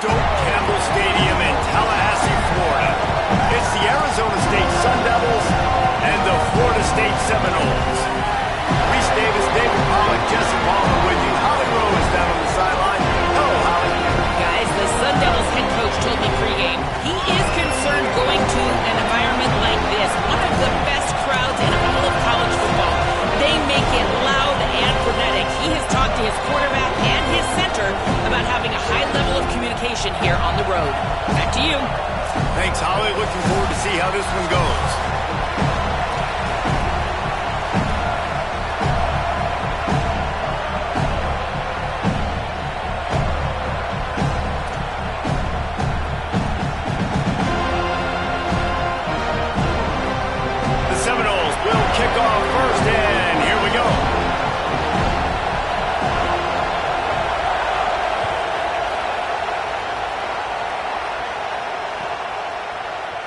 Stoke Campbell Stadium in Tallahassee, Florida. It's the Arizona State Sun Devils and the Florida State Seminoles. Reese Davis, David Pollack, Jesse Palmer with you. Holly Rowe is down on the sideline. Hello, Holly. Guys, the Sun Devils head coach told me pregame he is concerned going to an environment like this. One of the best crowds in all of college football. They make it loud and frenetic. He has talked to his quarterback and his center about having a high level of communication here on the road. Back to you. Thanks, Holly. Looking forward to see how this one goes. The Seminoles will kick off first, and here we go.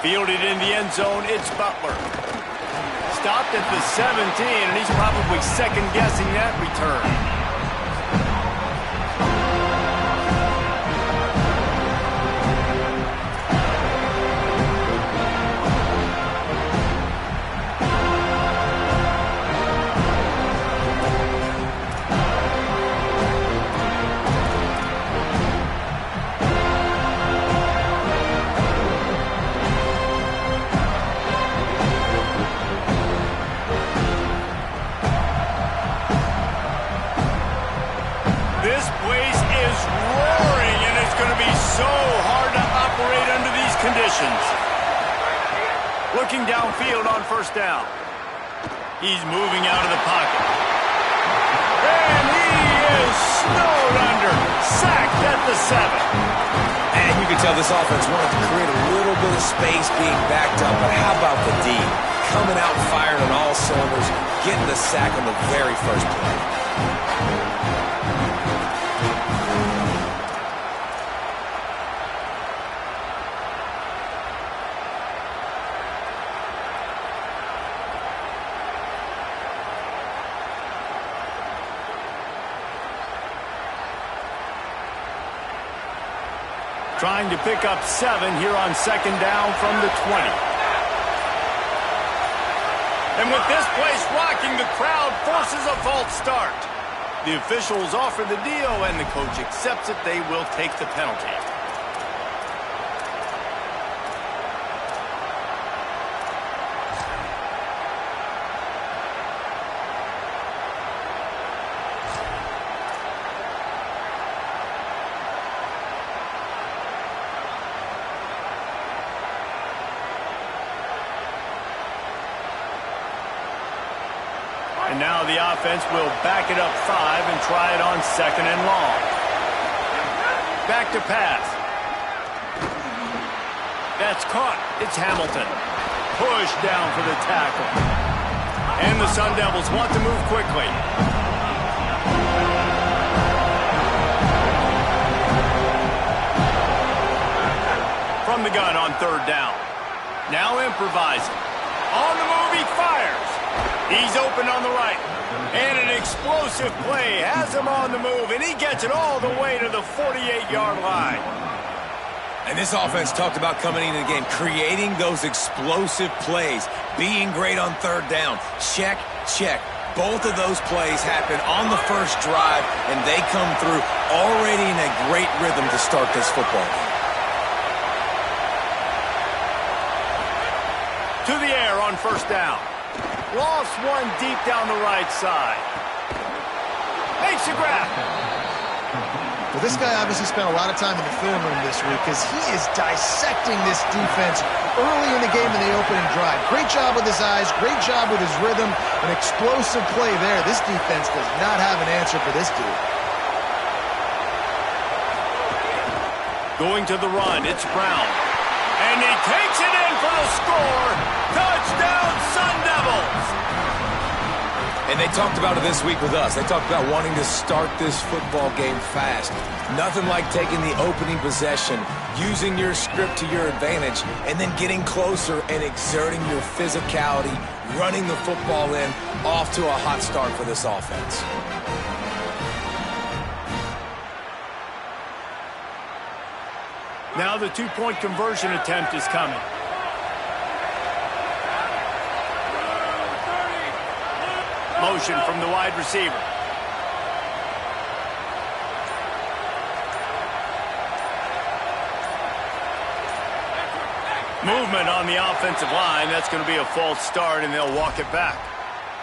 Fielded in the end zone, it's Butler. Stopped at the 17, and he's probably second-guessing that return. This place is roaring, and it's going to be so hard to operate under these conditions. Looking downfield on first down. He's moving out of the pocket. And he is snowed under. Sacked at the 7. And you can tell this offense wanted to create a little bit of space being backed up, but how about the D? Coming out firing on all cylinders, getting the sack on the very first play. Trying to pick up 7 here on second down from the 20. And with this place rocking, the crowd forces a false start. The officials offer the deal, and the coach accepts it. They will take the penalty. And now the offense will back it up 5 and try it on second and long. Back to pass. That's caught. It's Hamilton. Push down for the tackle. And the Sun Devils want to move quickly. From the gun on third down. Now improvising. On the move, he fires. He's open on the right. And an explosive play has him on the move, and he gets it all the way to the 48-yard line. And this offense talked about coming into the game, creating those explosive plays, being great on third down. Check, check. Both of those plays happen on the first drive, and they come through already in a great rhythm to start this football game. To the air on first down. Lost one deep down the right side. Makes a grab. Well, this guy obviously spent a lot of time in the film room this week because he is dissecting this defense early in the game in the opening drive. Great job with his eyes, great job with his rhythm, an explosive play there. This defense does not have an answer for this dude. Going to the run, it's Brown. And he takes it in for the score. Touchdown, Sun Devils! And they talked about it this week with us. They talked about wanting to start this football game fast. Nothing like taking the opening possession, using your script to your advantage, and then getting closer and exerting your physicality, running the football in, off to a hot start for this offense. Now the two-point conversion attempt is coming. Motion from the wide receiver. Movement on the offensive line. That's going to be a false start, and they'll walk it back.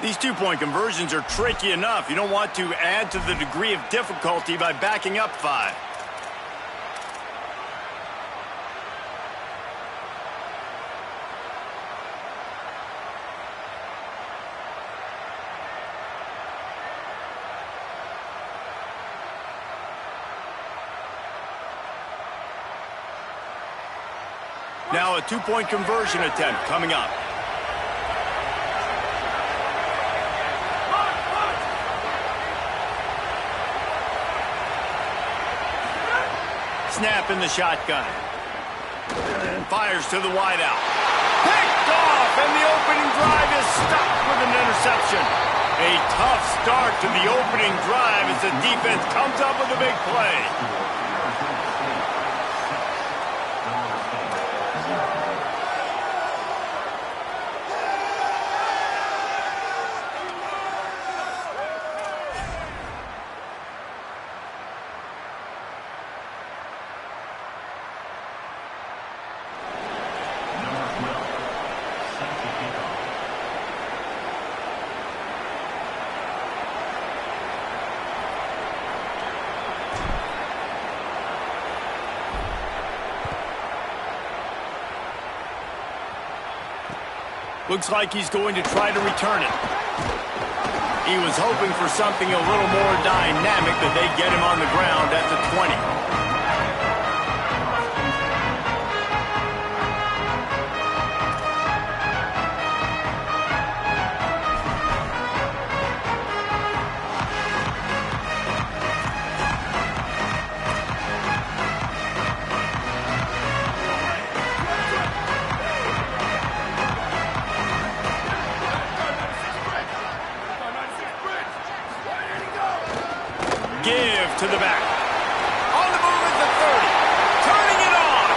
These two-point conversions are tricky enough. You don't want to add to the degree of difficulty by backing up 5. Now a two-point conversion attempt coming up. Snap in the shotgun. Fires to the wideout. Picked off, and the opening drive is stopped with an interception. A tough start to the opening drive as the defense comes up with a big play. Looks like he's going to try to return it. He was hoping for something a little more dynamic, but they get him on the ground at the 20. Give to the back. On the move at the 30. Turning it on.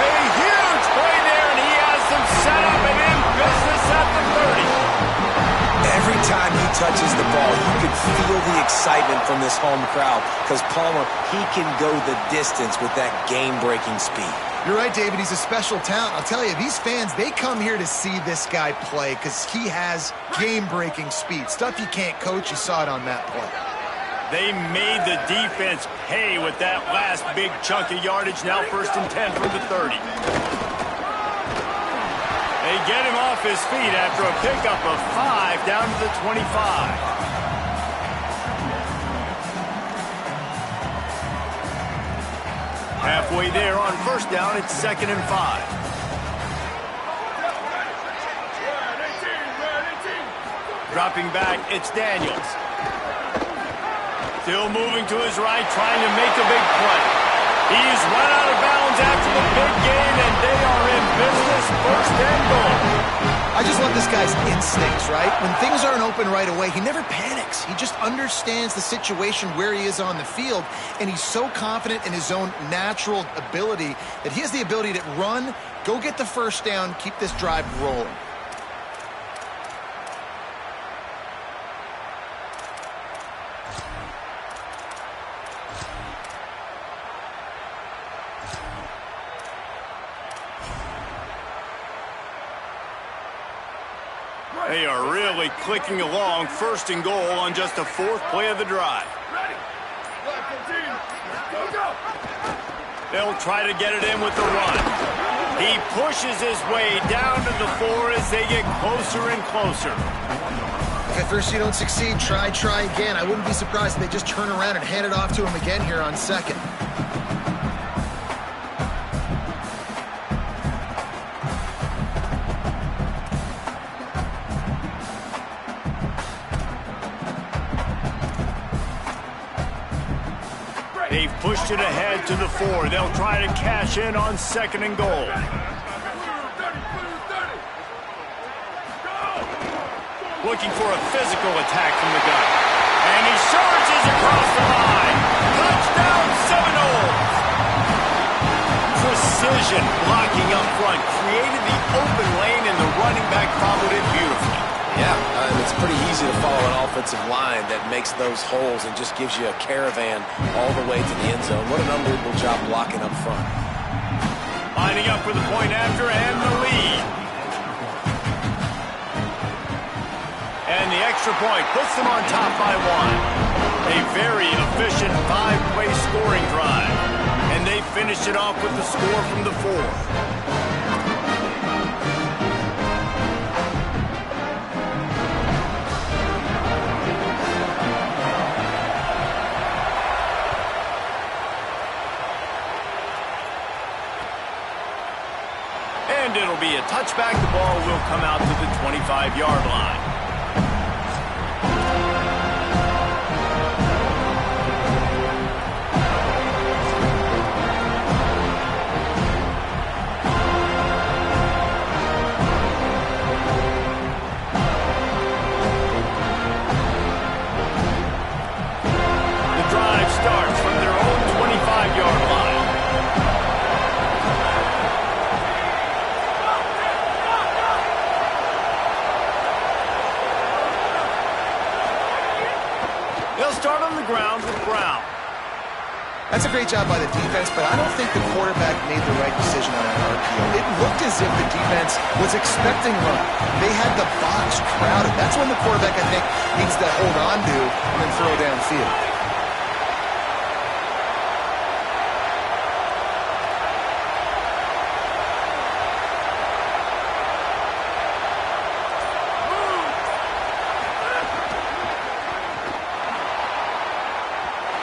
A huge play there, and he has them set up and in business at the 30. Every time he touches the ball, you can feel the excitement from this home crowd because Palmer, he can go the distance with that game-breaking speed. You're right, David. He's a special talent. I'll tell you, these fans, they come here to see this guy play because he has game-breaking speed. Stuff you can't coach. You saw it on that play. They made the defense pay with that last big chunk of yardage. Now 1st and 10 from the 30. They get him off his feet after a pickup of 5 down to the 25. Halfway there on 1st down, it's 2nd and 5. Dropping back, it's Daniels. Still moving to his right, trying to make a big play. He's run out of bounds after the big gain, and they are in business, 1st and goal. I just love this guy's instincts, right? When things aren't open right away, he never panics. He just understands the situation where he is on the field, and he's so confident in his own natural ability that he has the ability to run, go get the 1st down, keep this drive rolling. They are really clicking along, 1st and goal on just the 4th play of the drive. They'll try to get it in with the run. He pushes his way down to the 4 as they get closer and closer. If at first you don't succeed, try again. I wouldn't be surprised if they just turn around and hand it off to him again here on 2nd. They've pushed it ahead to the 4. They'll try to cash in on 2nd and goal. Looking for a physical attack from the gun. And he charges across the line. Touchdown, Seminoles! offensive line that makes those holes and just gives you a caravan all the way to the end zone. What an unbelievable job blocking up front. Lining up for the point after and the lead. And the extra point puts them on top by 1. A very efficient 5-play scoring drive. And they finish it off with the score from the 4th. And it'll be a touchback. The ball will come out to the 25-yard line. The drive starts from their own 25-yard line. Start on the ground with Brown. That's a great job by the defense, but I don't think the quarterback made the right decision on that RPO. It looked as if the defense was expecting run. They had the box crowded. That's when the quarterback, I think, needs to hold on to and then throw downfield.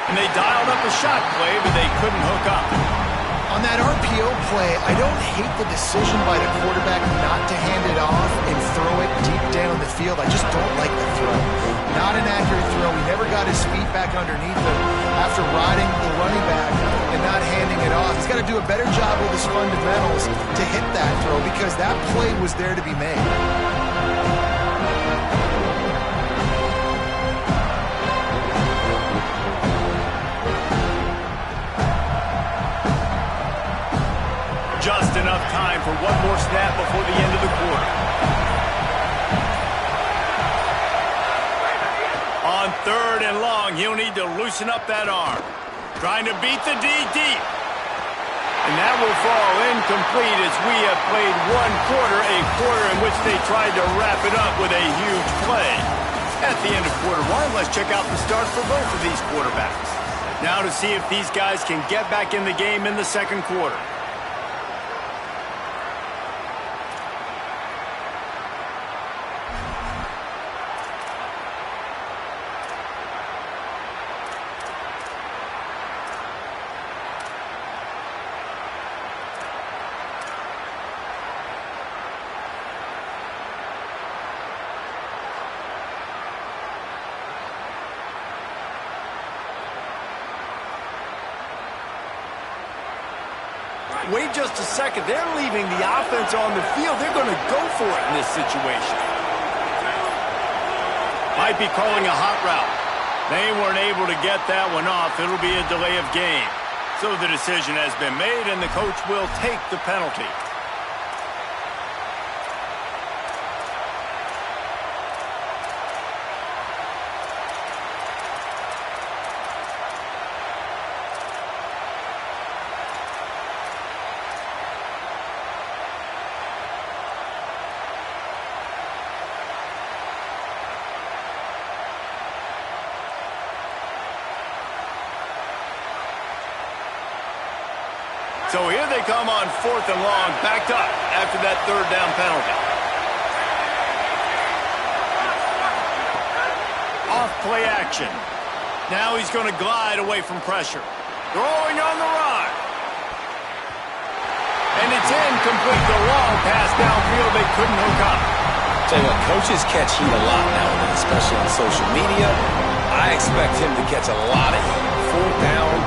And they dialed up a shot play, but they couldn't hook up. On that RPO play, I don't hate the decision by the quarterback not to hand it off and throw it deep down the field. I just don't like the throw. Not an accurate throw. He never got his feet back underneath him after riding the running back and not handing it off. He's got to do a better job with his fundamentals to hit that throw because that play was there to be made. Just enough time for one more snap before the end of the quarter. On 3rd and long, he'll need to loosen up that arm. Trying to beat the D deep. And that will fall incomplete as we have played one quarter, a quarter in which they tried to wrap it up with a huge play. At the end of quarter 1, let's check out the starts for both of these quarterbacks. Now to see if these guys can get back in the game in the second quarter. Wait just a second. They're leaving the offense on the field. They're going to go for it in this situation. Might be calling a hot route. They weren't able to get that one off. It'll be a delay of game. So the decision has been made, and the coach will take the penalty. So here they come on 4th and long, backed up after that 3rd down penalty. Off play action. Now he's going to glide away from pressure. Throwing on the run. And it's incomplete. The long pass downfield, they couldn't hook up. Tell you what, coaches catch heat a lot nowadays, especially on social media. I expect him to catch a lot of heat. 4th down,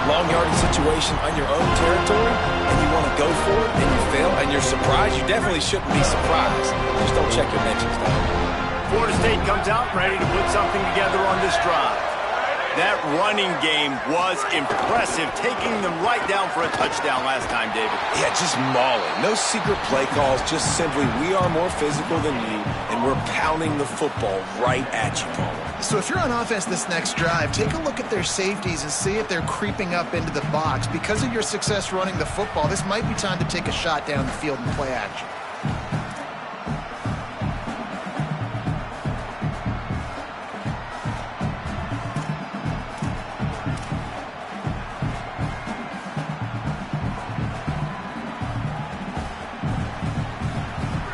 long yardage situation on your own territory, and you want to go for it, and you fail, and you're surprised. You definitely shouldn't be surprised. Just don't check your mentions, though. Florida State comes out ready to put something together on this drive. That running game was impressive, taking them right down for a touchdown last time, David. Yeah, just mauling. No secret play calls, just simply we are more physical than you, and we're pounding the football right at you, Paul. So if you're on offense this next drive, take a look at their safeties and see if they're creeping up into the box. Because of your success running the football, this might be time to take a shot down the field and play action.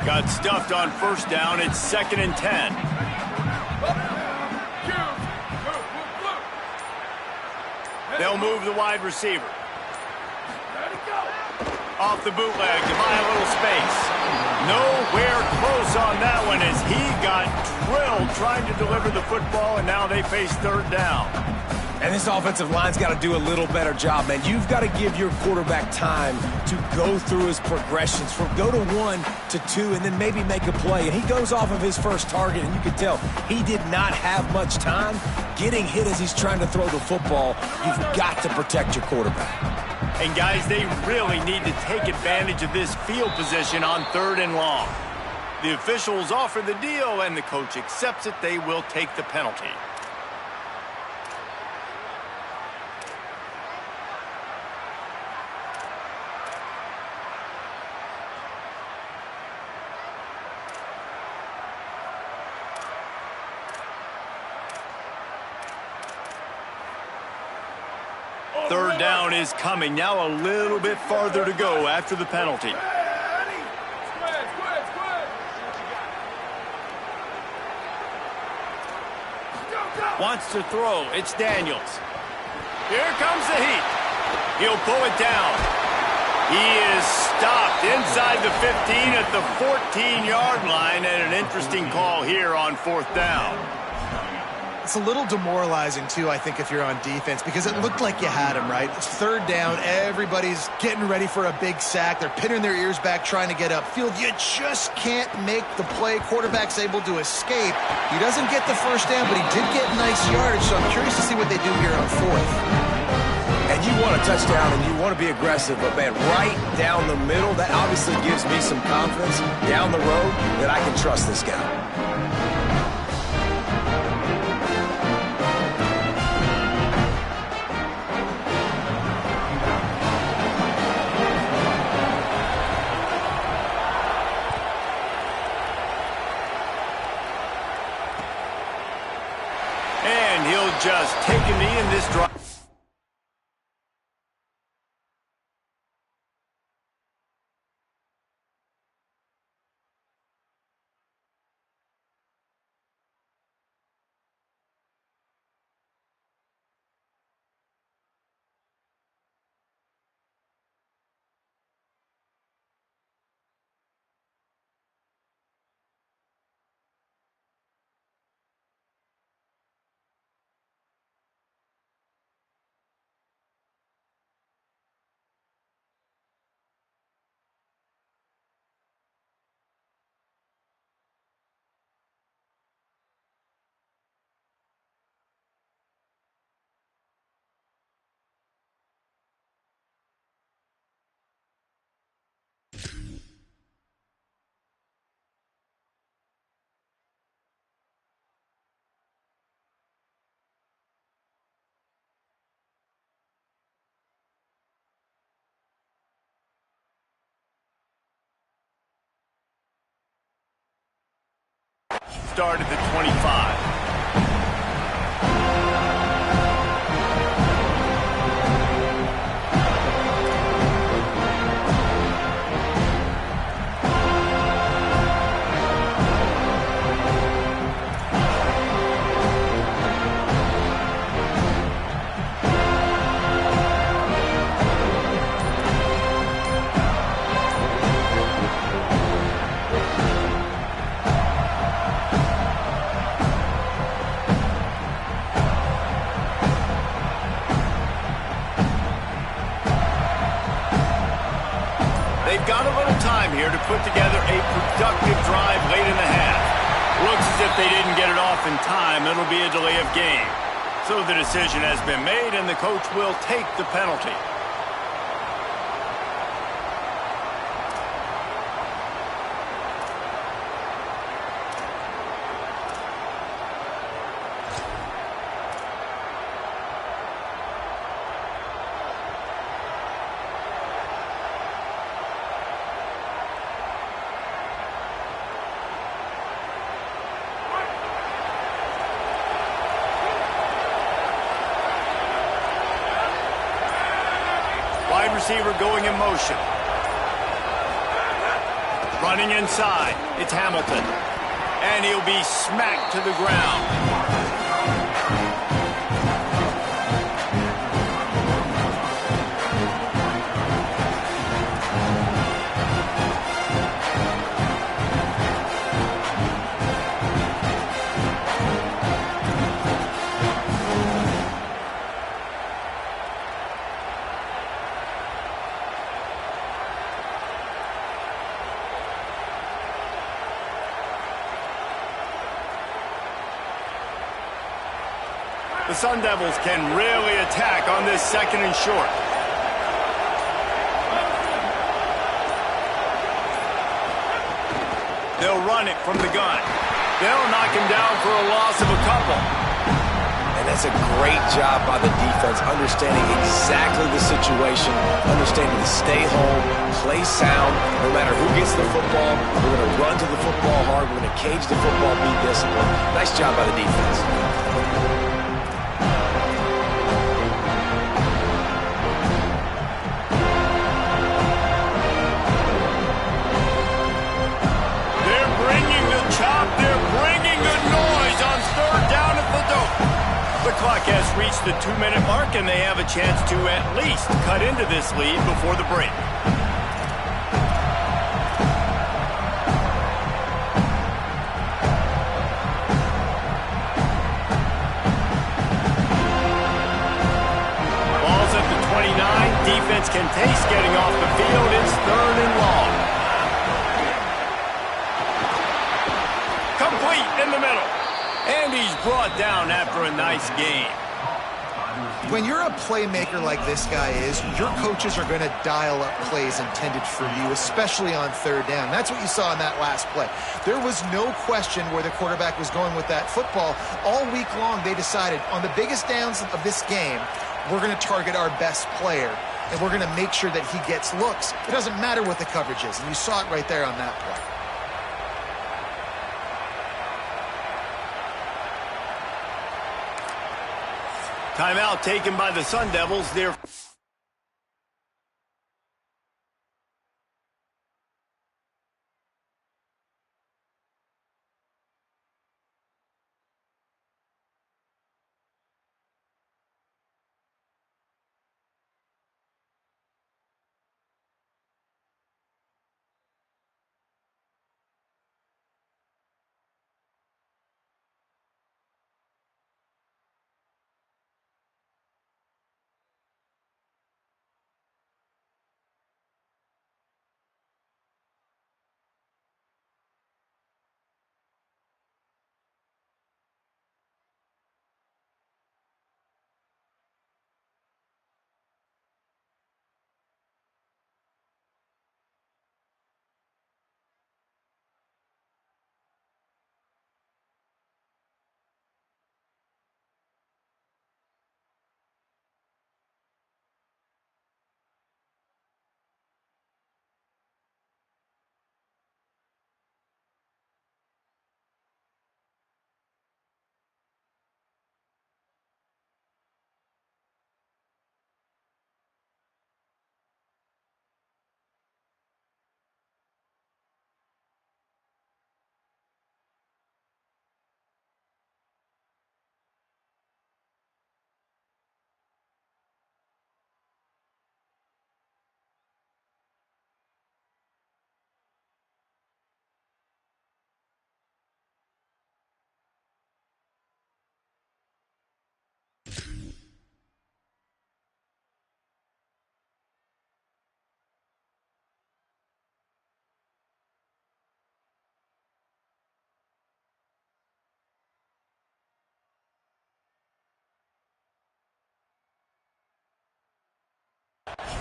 Got stuffed on first down. It's 2nd and 10. They'll move the wide receiver. Off the bootleg to buy a little space. Nowhere close on that one as he got drilled trying to deliver the football, and now they face 3rd down. And this offensive line's got to do a little better job, man. You've got to give your quarterback time to go through his progressions from go to 1 to 2 and then maybe make a play. And he goes off of his first target, and you can tell he did not have much time getting hit as he's trying to throw the football. You've got to protect your quarterback. And, guys, they really need to take advantage of this field position on 3rd and long. The officials offer the deal, and the coach accepts it. They will take the penalty. Third down is coming. Now a little bit farther to go after the penalty. Wants to throw. It's Daniels. Here comes the heat. He'll pull it down. He is stopped inside the 15 at the 14-yard line, and an interesting call here on 4th down. It's a little demoralizing, too, I think, if you're on defense, because it looked like you had him, right? It's 3rd down. Everybody's getting ready for a big sack. They're pinning their ears back trying to get upfield. You just can't make the play. Quarterback's able to escape. He doesn't get the first down, but he did get nice yardage, so I'm curious to see what they do here on 4th. And you want a touchdown and you want to be aggressive, but, man, right down the middle, that obviously gives me some confidence down the road that I can trust this guy. And he'll just take a knee in this drive. Start at the 25. They've got a little time here to put together a productive drive late in the half. Looks as if they didn't get it off in time. It'll be a delay of game. So the decision has been made, and the coach will take the penalty. Wide receiver going in motion. Running inside. It's Hamilton. And he'll be smacked to the ground. The Sun Devils can really attack on this second and short. They'll run it from the gun. They'll knock him down for a loss of a couple. And that's a great job by the defense, understanding exactly the situation, understanding to stay home, play sound. No matter who gets the football, we're going to run to the football hard. We're going to cage the football, be disciplined. Nice job by the defense. They're bringing the noise on third down at the dope. The clock has reached the 2-minute mark, and they have a chance to at least cut into this lead before the break. Ball's at the 29. Defense can taste getting off the field. It's third and long. Complete in the middle. And he's brought down after a nice game. When you're a playmaker like this guy is, your coaches are going to dial up plays intended for you, especially on third down. That's what you saw in that last play. There was no question where the quarterback was going with that football. All week long, they decided on the biggest downs of this game, we're going to target our best player, and we're going to make sure that he gets looks. It doesn't matter what the coverage is, and you saw it right there on that play. Timeout taken by the Sun Devils. They're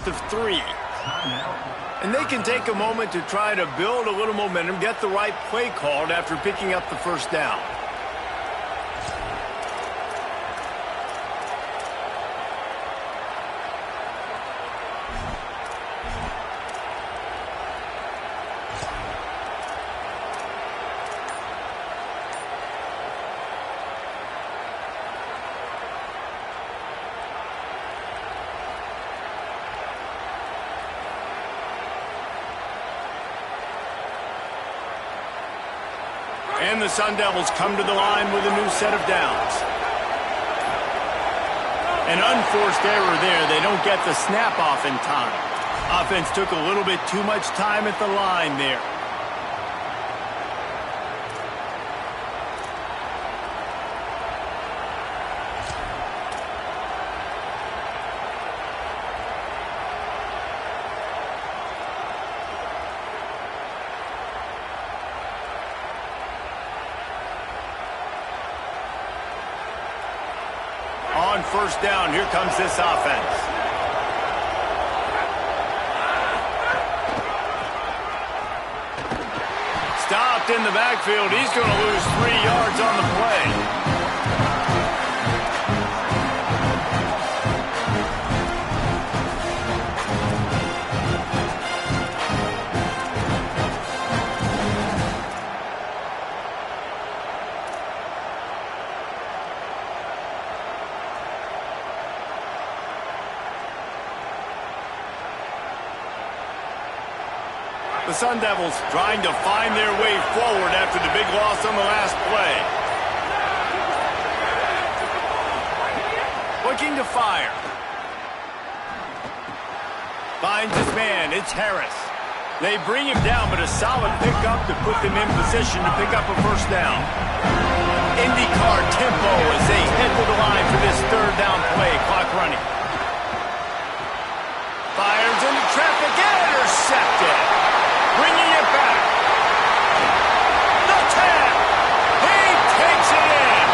first of 3. And they can take a moment to try to build a little momentum, get the right play called after picking up the first down. And the Sun Devils come to the line with a new set of downs. An unforced error there. They don't get the snap off in time. Offense took a little bit too much time at the line there. On first down, here comes this offense. Stopped in the backfield. He's going to lose 3 yards on the play. The Sun Devils trying to find their way forward after the big loss on the last play. Looking to fire. Finds his man. It's Harris. They bring him down, but a solid pickup to put them in position to pick up a first down. IndyCar tempo as they head to the line for this third down play. Clock running. Fires into traffic. Intercepted. Bringing it back. The tap. He takes it in.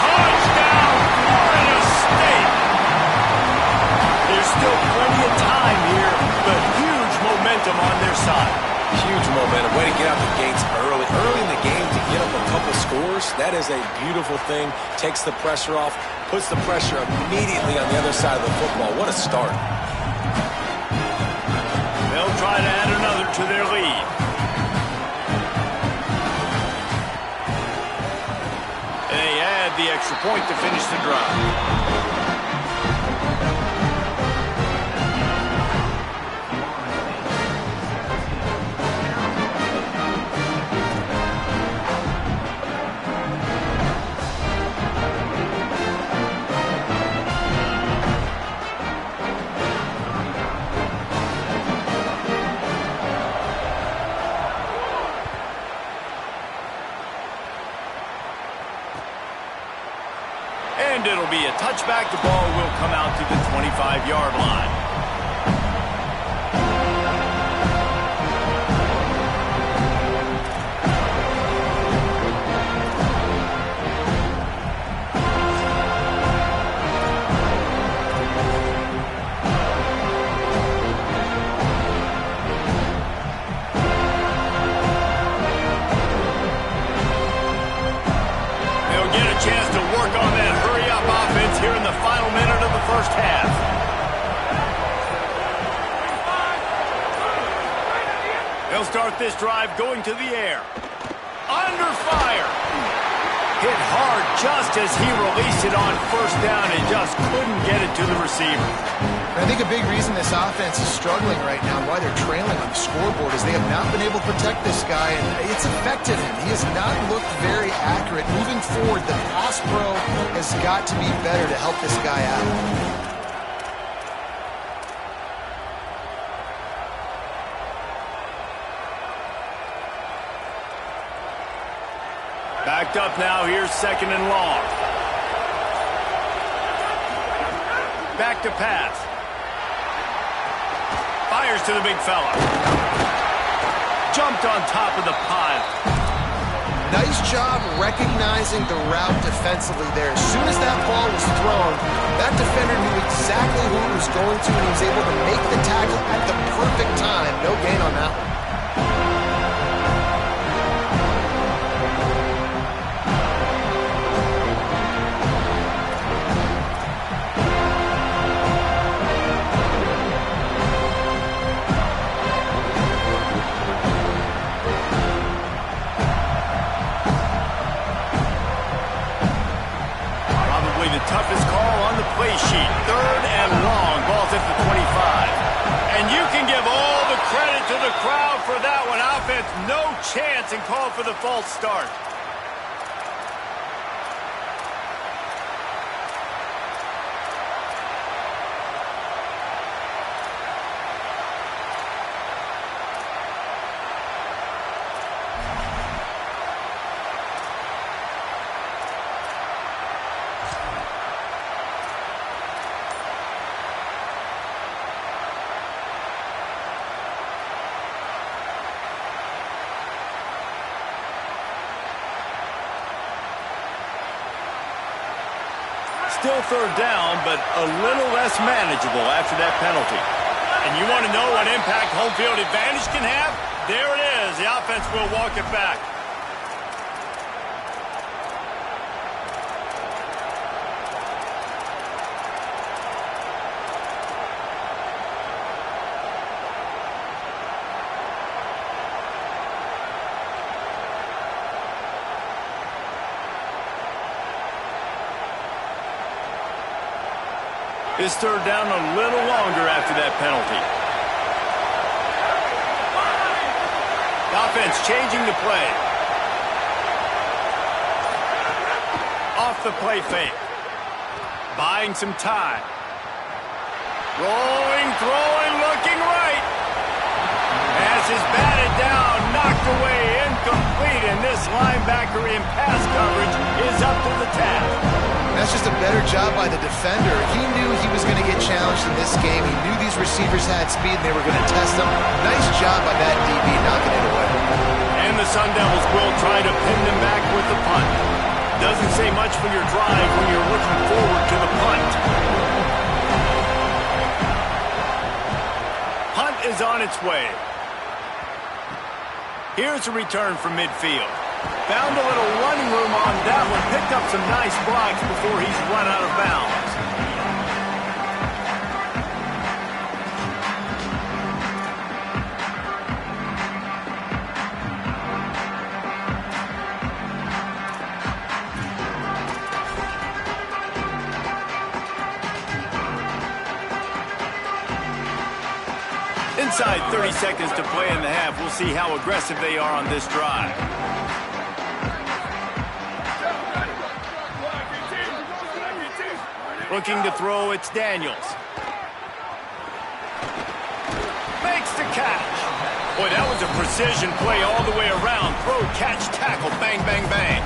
Touchdown, Florida State. There's still plenty of time here, but huge momentum on their side. Huge momentum. Way to get out the gates early. Early in the game to get up a couple scores, that is a beautiful thing. Takes the pressure off, puts the pressure immediately on the other side of the football. What a start. They'll try to add another to their lead. And they add the extra point to finish the drive. And it'll be a touchback. The ball will come out to the 25-yard line. They'll get a chance to work on that hurry-up offense here in the final minute of the first half. They'll start this drive going to the air. Under fire. Hit hard just as he released it on first down and just couldn't get it to the receiver. I think a big reason this offense is struggling right now and why they're trailing on the scoreboard is they have not been able to protect this guy, and it's affected him. He has not looked very accurate. Moving forward, the pass pro has got to be better to help this guy out. Backed up now, here's second and long. Back to pass. Fires to the big fella. Jumped on top of the pile. Nice job recognizing the route defensively there. As soon as that ball was thrown, that defender knew exactly who he was going to, and he was able to make the tackle tackle at the perfect time. No gain on that one. Toughest call on the play sheet. 3rd and long. Ball's at the 25. And you can give all the credit to the crowd for that one. Offense, no chance, and call for the false start. Still 3rd down, but a little less manageable after that penalty. And you want to know what impact home field advantage can have? There it is. The offense will walk it back. This 3rd down a little longer after that penalty. The offense changing the play. Off the play fake. Buying some time. Rolling, throwing, looking right. As is batted down, knocked away, incomplete, and this linebacker in pass coverage is up to the task. That's just a better job by the defender. He knew he was going to get challenged in this game. He knew these receivers had speed and they were going to test him. Nice job by that DB knocking it away. And the Sun Devils will try to pin them back with the punt. Doesn't say much for your drive when you're looking forward to the punt. Punt is on its way. Here's a return from midfield. Found a little running room on that one. Picked up some nice blocks before he's run out of bounds. Inside 30 seconds to play in the half. We'll see how aggressive they are on this drive. Looking to throw, it's Daniels. Makes the catch. Boy, that was a precision play all the way around. Throw, catch, tackle, bang, bang, bang.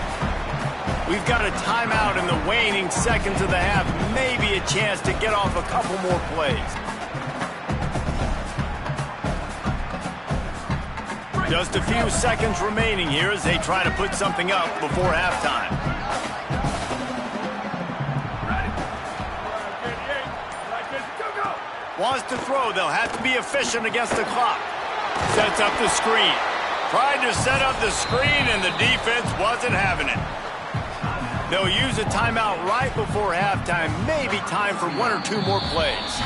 We've got a timeout in the waning seconds of the half. Maybe a chance to get off a couple more plays. Just a few seconds remaining here as they try to put something up before halftime. Wants to throw. They'll have to be efficient against the clock. Sets up the screen. Tried to set up the screen, and the defense wasn't having it. They'll use a timeout right before halftime. Maybe time for 1 or 2 more plays.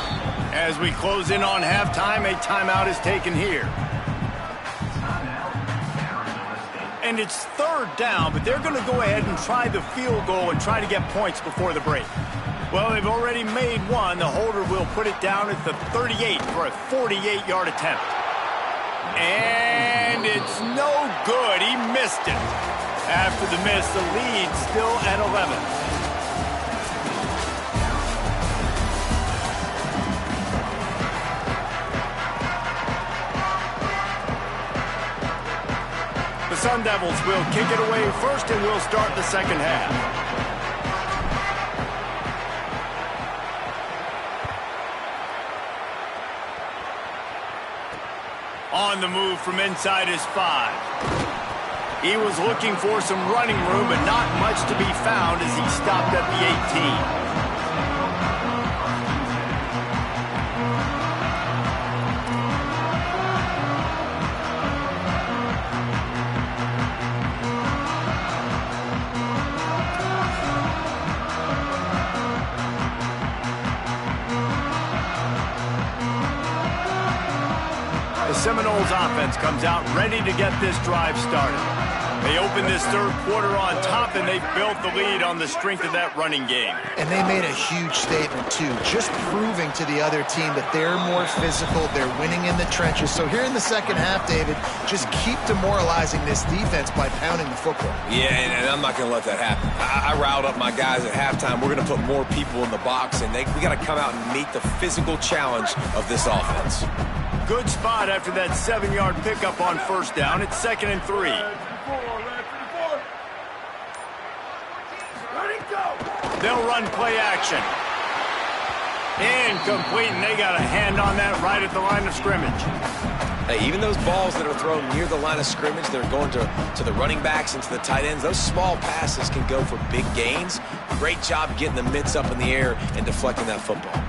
As we close in on halftime, a timeout is taken here. And it's 3rd down, but they're going to go ahead and try the field goal and try to get points before the break. Well, they've already made one. The holder will put it down at the 38 for a 48-yard attempt. And it's no good. He missed it. After the miss, the lead still at 11. The Sun Devils will kick it away first, and we'll start the second half. On the move from inside his 5. He was looking for some running room, but not much to be found as he stopped at the 18. The Seminoles offense comes out ready to get this drive started. They open this third quarter on top, and they've built the lead on the strength of that running game. And they made a huge statement, too, just proving to the other team that they're more physical, they're winning in the trenches. So here in the second half, David, just keep demoralizing this defense by pounding the football. Yeah, and I'm not going to let that happen. I riled up my guys at halftime. We're going to put more people in the box, and we got to come out and meet the physical challenge of this offense. Good spot after that 7-yard pickup on first down. It's 2nd and 3. They'll run play action. Incomplete, and they got a hand on that right at the line of scrimmage. Hey, even those balls that are thrown near the line of scrimmage, they're going to the running backs and to the tight ends. Those small passes can go for big gains. Great job getting the mitts up in the air and deflecting that football.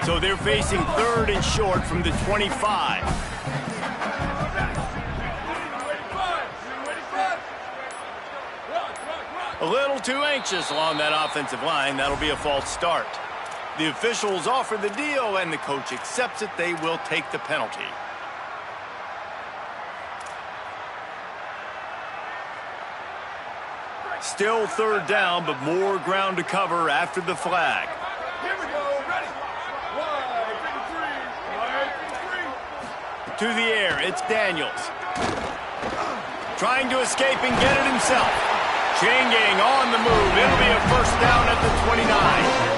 So they're facing 3rd and short from the 25. A little too anxious along that offensive line. That'll be a false start. The officials offer the deal, and the coach accepts it. They will take the penalty. Still 3rd down, but more ground to cover after the flag. To the air, it's Daniels. Trying to escape and get it himself. Chain gang on the move. It'll be a first down at the 29.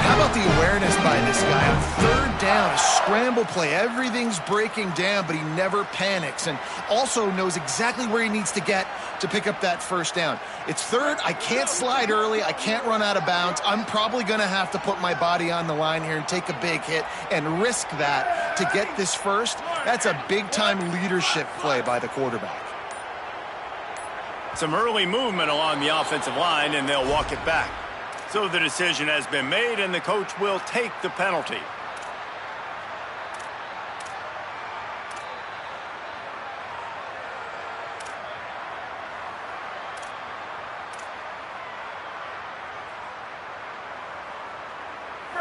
How about the awareness by this guy on 3rd down? A scramble play. Everything's breaking down, but he never panics and also knows exactly where he needs to get to pick up that first down. It's 3rd. I can't slide early. I can't run out of bounds. I'm probably going to have to put my body on the line here and take a big hit and risk that to get this first. That's a big-time leadership play by the quarterback. Some early movement along the offensive line, and they'll walk it back. So the decision has been made, and the coach will take the penalty.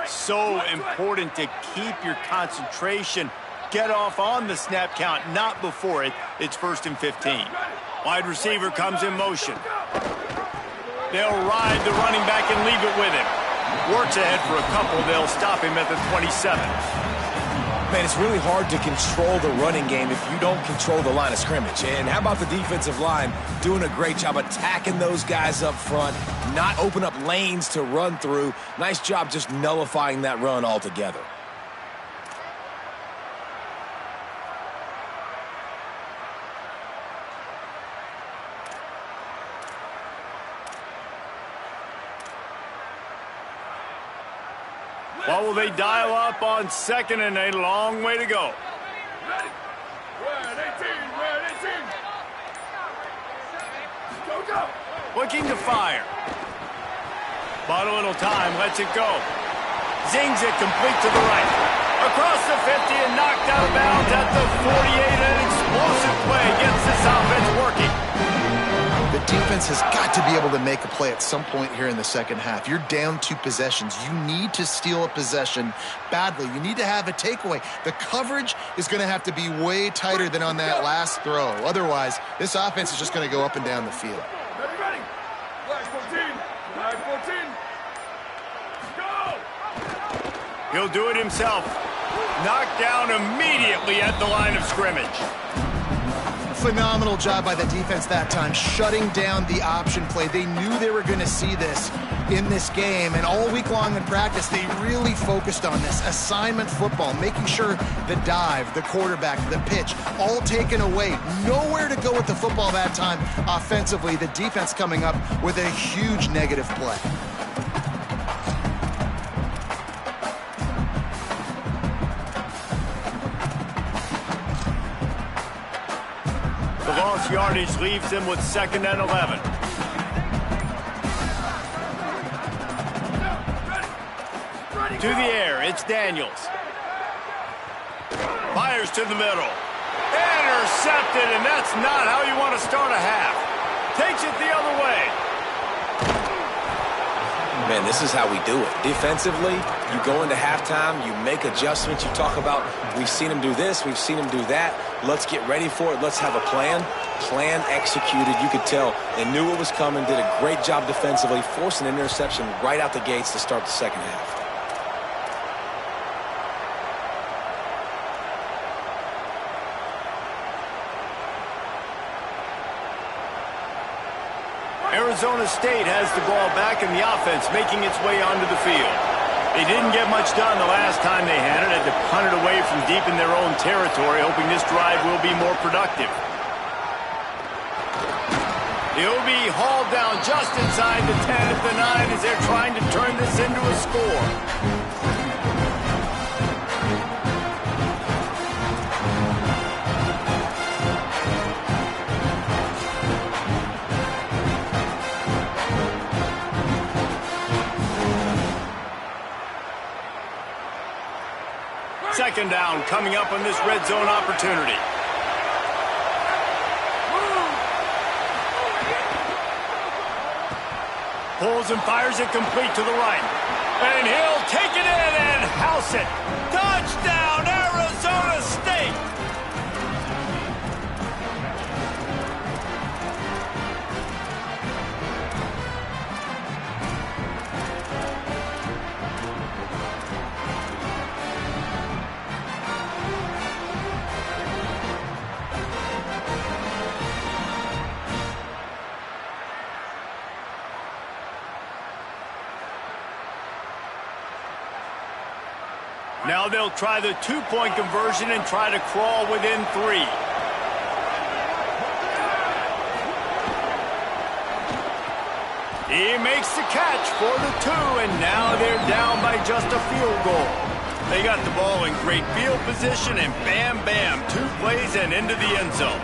So important to keep your concentration. Get off on the snap count, not before it. It's 1st and 15. Wide receiver comes in motion. They'll ride the running back and leave it with him. Works ahead for a couple. They'll stop him at the 27. Man, it's really hard to control the running game if you don't control the line of scrimmage. And how about the defensive line doing a great job attacking those guys up front, not open up lanes to run through. Nice job just nullifying that run altogether. What will they dial up on 2nd and a long way to go? Ready. Red 18, red 18. Go, go. Looking to fire. Bought a little time, lets it go. Zings it complete to the right. Across the 50 and knocked out of bounds at the 48. An explosive play gets this offense working. The defense has got to be able to make a play at some point here in the second half. You're down 2 possessions. You need to steal a possession badly. You need to have a takeaway. The coverage is going to have to be way tighter than on that last throw. Otherwise, this offense is just going to go up and down the field. Ready, ready. Flag 14. Flag 14. Go. He'll do it himself. Knocked down immediately at the line of scrimmage. Phenomenal job by the defense that time, shutting down the option play. They knew they were going to see this in this game, and all week long in practice, they really focused on this assignment football, making sure the dive, the quarterback, the pitch, all taken away. Nowhere to go with the football that time offensively. The defense coming up with a huge negative play. The lost yardage leaves him with 2nd and 11. To the air, it's Daniels. Fires to the middle. Intercepted, and that's not how you want to start a half. Takes it the other way. Man, this is how we do it. Defensively, you go into halftime, you make adjustments. You talk about, we've seen them do this, we've seen them do that. Let's get ready for it. Let's have a plan. Plan executed. You could tell they knew what was coming, did a great job defensively, forcing an interception right out the gates to start the second half. Arizona State has the ball back in the offense, making its way onto the field. They didn't get much done the last time they had it. Had to punt it away from deep in their own territory, hoping this drive will be more productive. He'll be hauled down just inside the 10 at the 9 as they're trying to turn this into a score. Second down coming up on this red zone opportunity. Pulls and fires it complete to the right. And he'll take it in and house it. Touchdown, Arizona State! Now they'll try the two-point conversion and try to crawl within 3. He makes the catch for the 2, and now they're down by just a field goal. They got the ball in great field position, and bam, bam, 2 plays and into the end zone.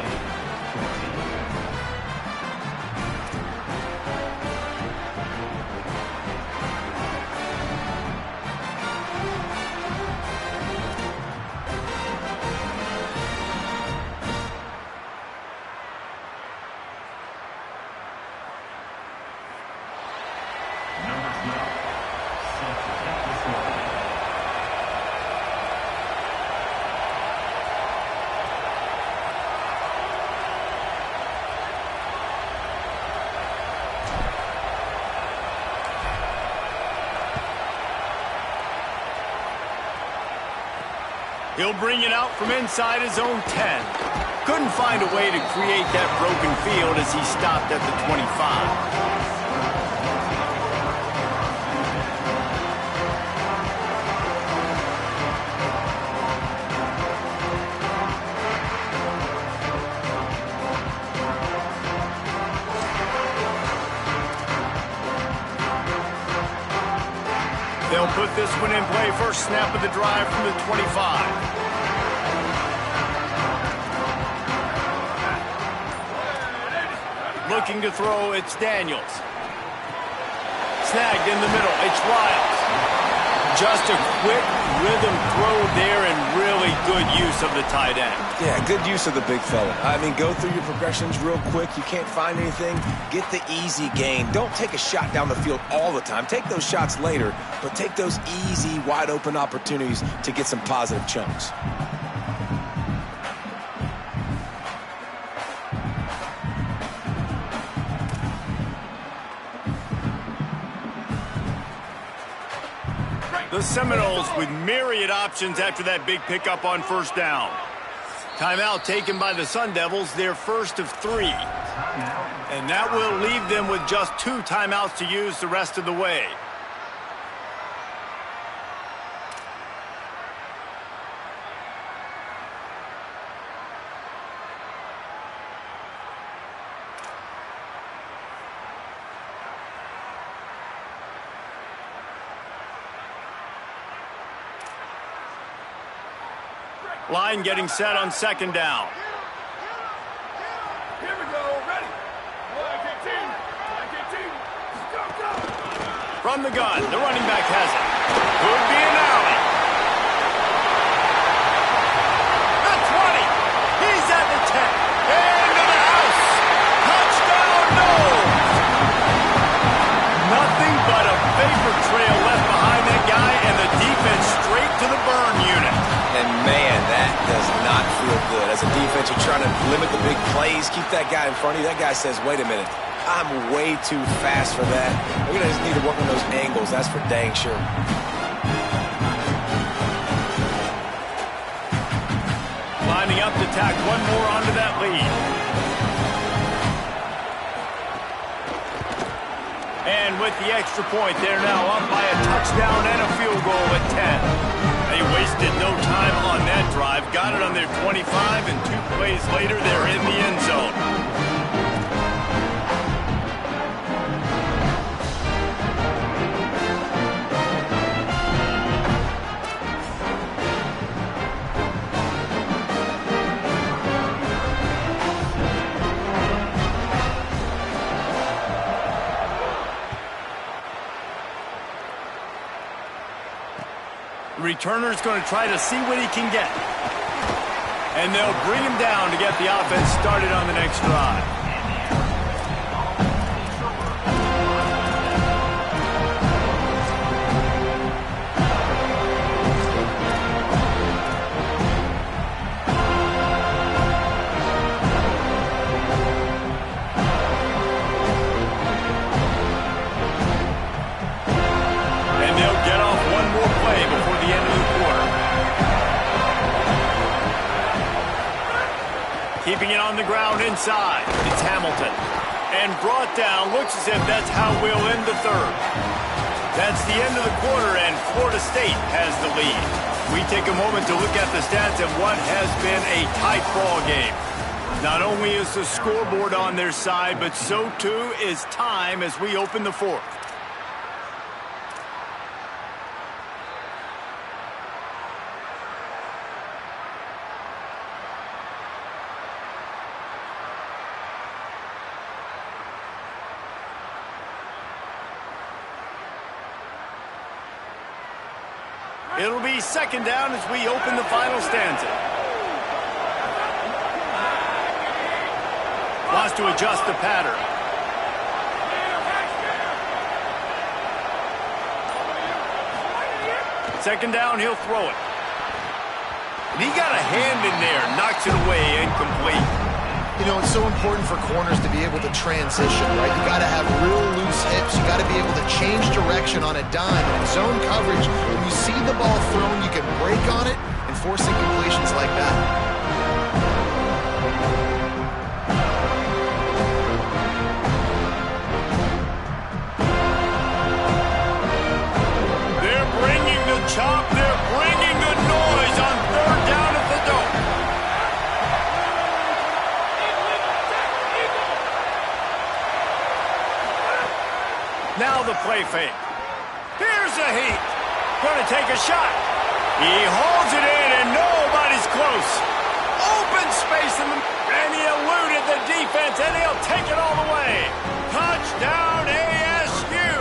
He'll bring it out from inside his own 10. Couldn't find a way to create that broken field as he stopped at the 25. They'll put this one in play. First snap of the drive from the 25. Looking to throw, it's Daniels. Snagged in the middle, it's Riles. Just a quick rhythm throw there and really good use of the tight end. Yeah, good use of the big fella. I mean, go through your progressions real quick. You can't find anything, get the easy gain. Don't take a shot down the field all the time. Take those shots later, but take those easy, wide-open opportunities to get some positive chunks. The Seminoles with myriad options after that big pickup on first down. Timeout taken by the Sun Devils, their first of 3. And that will leave them with just 2 timeouts to use the rest of the way. Line getting set on second down. Here we go, ready. Flag 18, go. From the gun, the running back has it. Could be an alley. The 20. He's limit the big plays, keep that guy in front of you. That guy says, wait a minute, I'm way too fast for that. We're going to just need to work on those angles. That's for dang sure. Lining up to tack one more onto that lead. And with the extra point, they're now up by a touchdown and a field goal at 10. They wasted no time on that drive. Got it on their 25, and 2 plays later, they're in the end zone. Returner's going to try to see what he can get. And they'll bring him down to get the offense started on the next drive. Keeping it on the ground inside. It's Hamilton. And brought down. Looks as if that's how we'll end the third. That's the end of the quarter, and Florida State has the lead. We take a moment to look at the stats of what has been a tight ball game. Not only is the scoreboard on their side, but so too is time as we open the fourth. It'll be second down as we open the final stanza. Wants to adjust the pattern. Second down, he'll throw it. And he got a hand in there, knocks it away, incomplete. You know, it's so important for corners to be able to transition, right? You got to have real loose hips. You got to be able to change direction on a dime. And in zone coverage, when you see the ball thrown, you can break on it and force incompletions like that. They're bringing the chop. They're bringing the noise on third down at the Dome. Now the play fake. Here's a heat. Going to take a shot. He holds it in, and nobody's close. Open space in the... And he eluded the defense, and he'll take it all the way. Touchdown, ASU.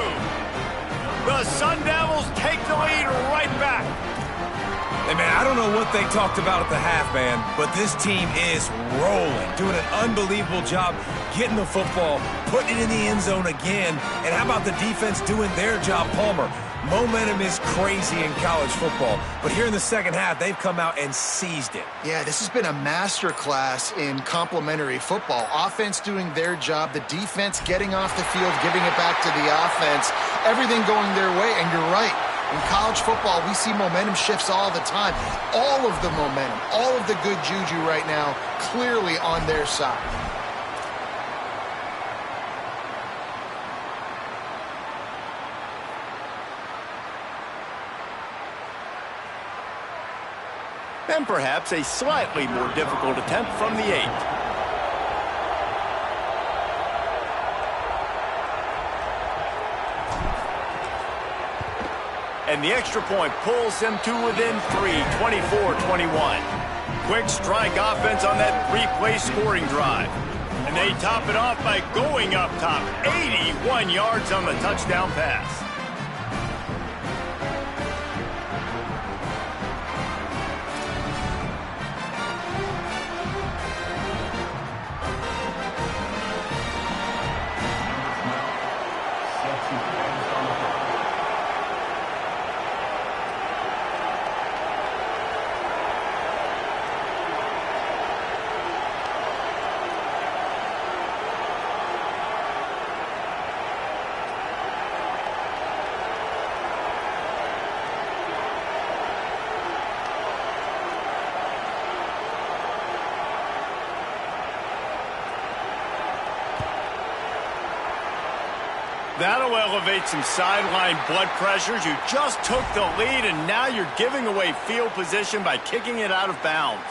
The Sun Devils take the lead right back. Hey, man, I don't know what they talked about at the half, man, but this team is rolling, doing an unbelievable job getting the football, putting it in the end zone again, and how about the defense doing their job, Palmer? Momentum is crazy in college football, but here in the second half, they've come out and seized it. Yeah, this has been a masterclass in complementary football. Offense doing their job, the defense getting off the field, giving it back to the offense, everything going their way, and you're right. In college football, we see momentum shifts all the time. All of the momentum, all of the good juju right now, clearly on their side. And perhaps a slightly more difficult attempt from the 8. And the extra point pulls them to within 3, 24-21. Quick strike offense on that 3-play scoring drive. And they top it off by going up top. 81 yards on the touchdown pass. That'll elevate some sideline blood pressures. You just took the lead, and now you're giving away field position by kicking it out of bounds.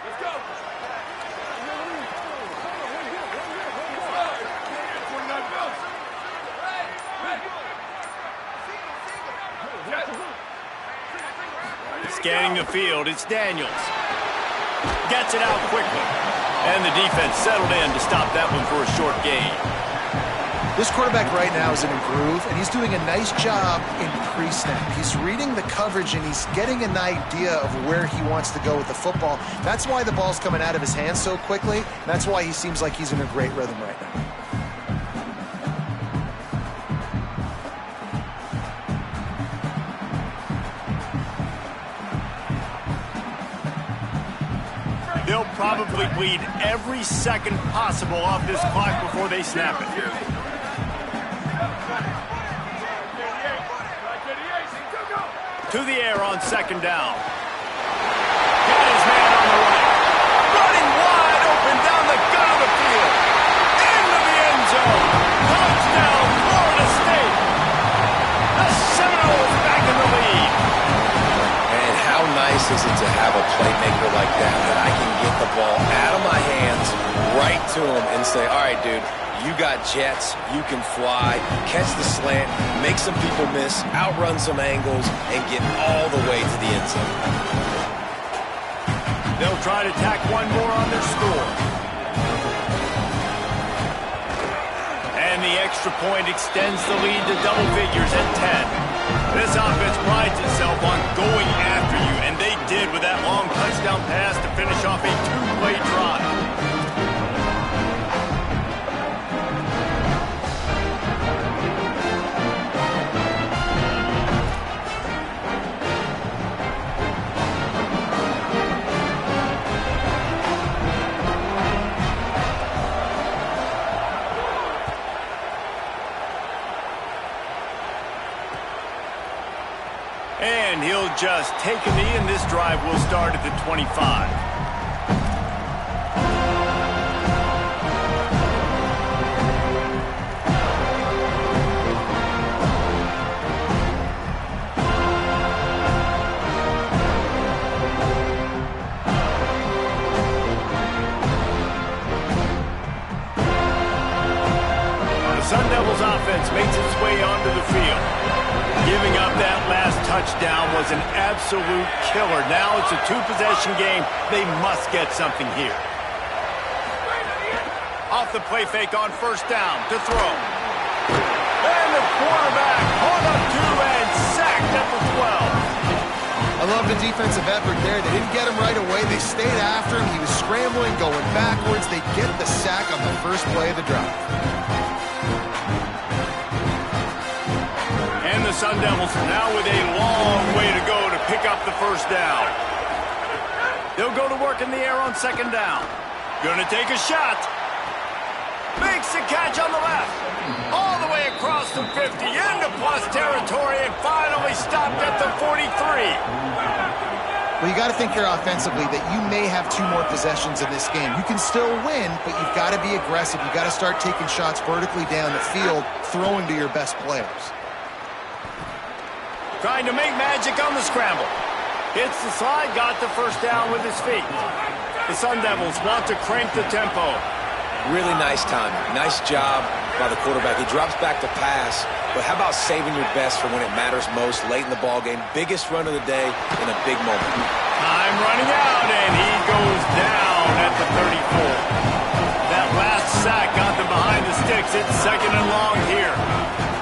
Let's go. Scanning the field, it's Daniels. Gets it out quickly. And the defense settled in to stop that one for a short gain. This quarterback right now is in a groove, and he's doing a nice job in pre-snap. He's reading the coverage, and he's getting an idea of where he wants to go with the football. That's why the ball's coming out of his hands so quickly. That's why he seems like he's in a great rhythm right now. They'll probably bleed every second possible off this clock before they snap it. To the air on second down. Got his man on the right. Running wide open down the gut of the field. Into the end zone. Touchdown, Florida State. The Seminoles back in the lead. And how nice is it to have a playmaker like that I can get the ball out of my hands right to him and say, all right, dude, you got jets, you can fly, catch the slant, make some people miss, outrun some angles, and get all the way to the end zone. They'll try to tack one more on their score. And the extra point extends the lead to double figures at 10. This offense prides itself on going after you, and they did with that long touchdown pass to finish off a two-play drive. And he'll just take a knee, and this drive will start at the 25. The Sun Devils offense makes its way onto the field. Giving up that last touchdown was an absolute killer. Now it's a two-possession game. They must get something here. Off the play fake on first down to throw. And the quarterback hauled up two and sacked at the 12. I love the defensive effort there. They didn't get him right away. They stayed after him. He was scrambling, going backwards. They get the sack on the first play of the drive. And the Sun Devils now with a long way to go to pick up the first down. They'll go to work in the air on second down. Gonna take a shot. Makes the catch on the left. All the way across the 50 into plus territory and finally stopped at the 43. Well, you got to think here offensively that you may have two more possessions in this game. You can still win, but you've got to be aggressive. You've got to start taking shots vertically down the field, throwing to your best players. Trying to make magic on the scramble. Hits the slide, got the first down with his feet. The Sun Devils want to crank the tempo. Really nice timing. Nice job by the quarterback. He drops back to pass, but how about saving your best for when it matters most late in the ball game? Biggest run of the day in a big moment. Time running out, and he goes down at the 34. That last sack got them behind the sticks. It's second and long here.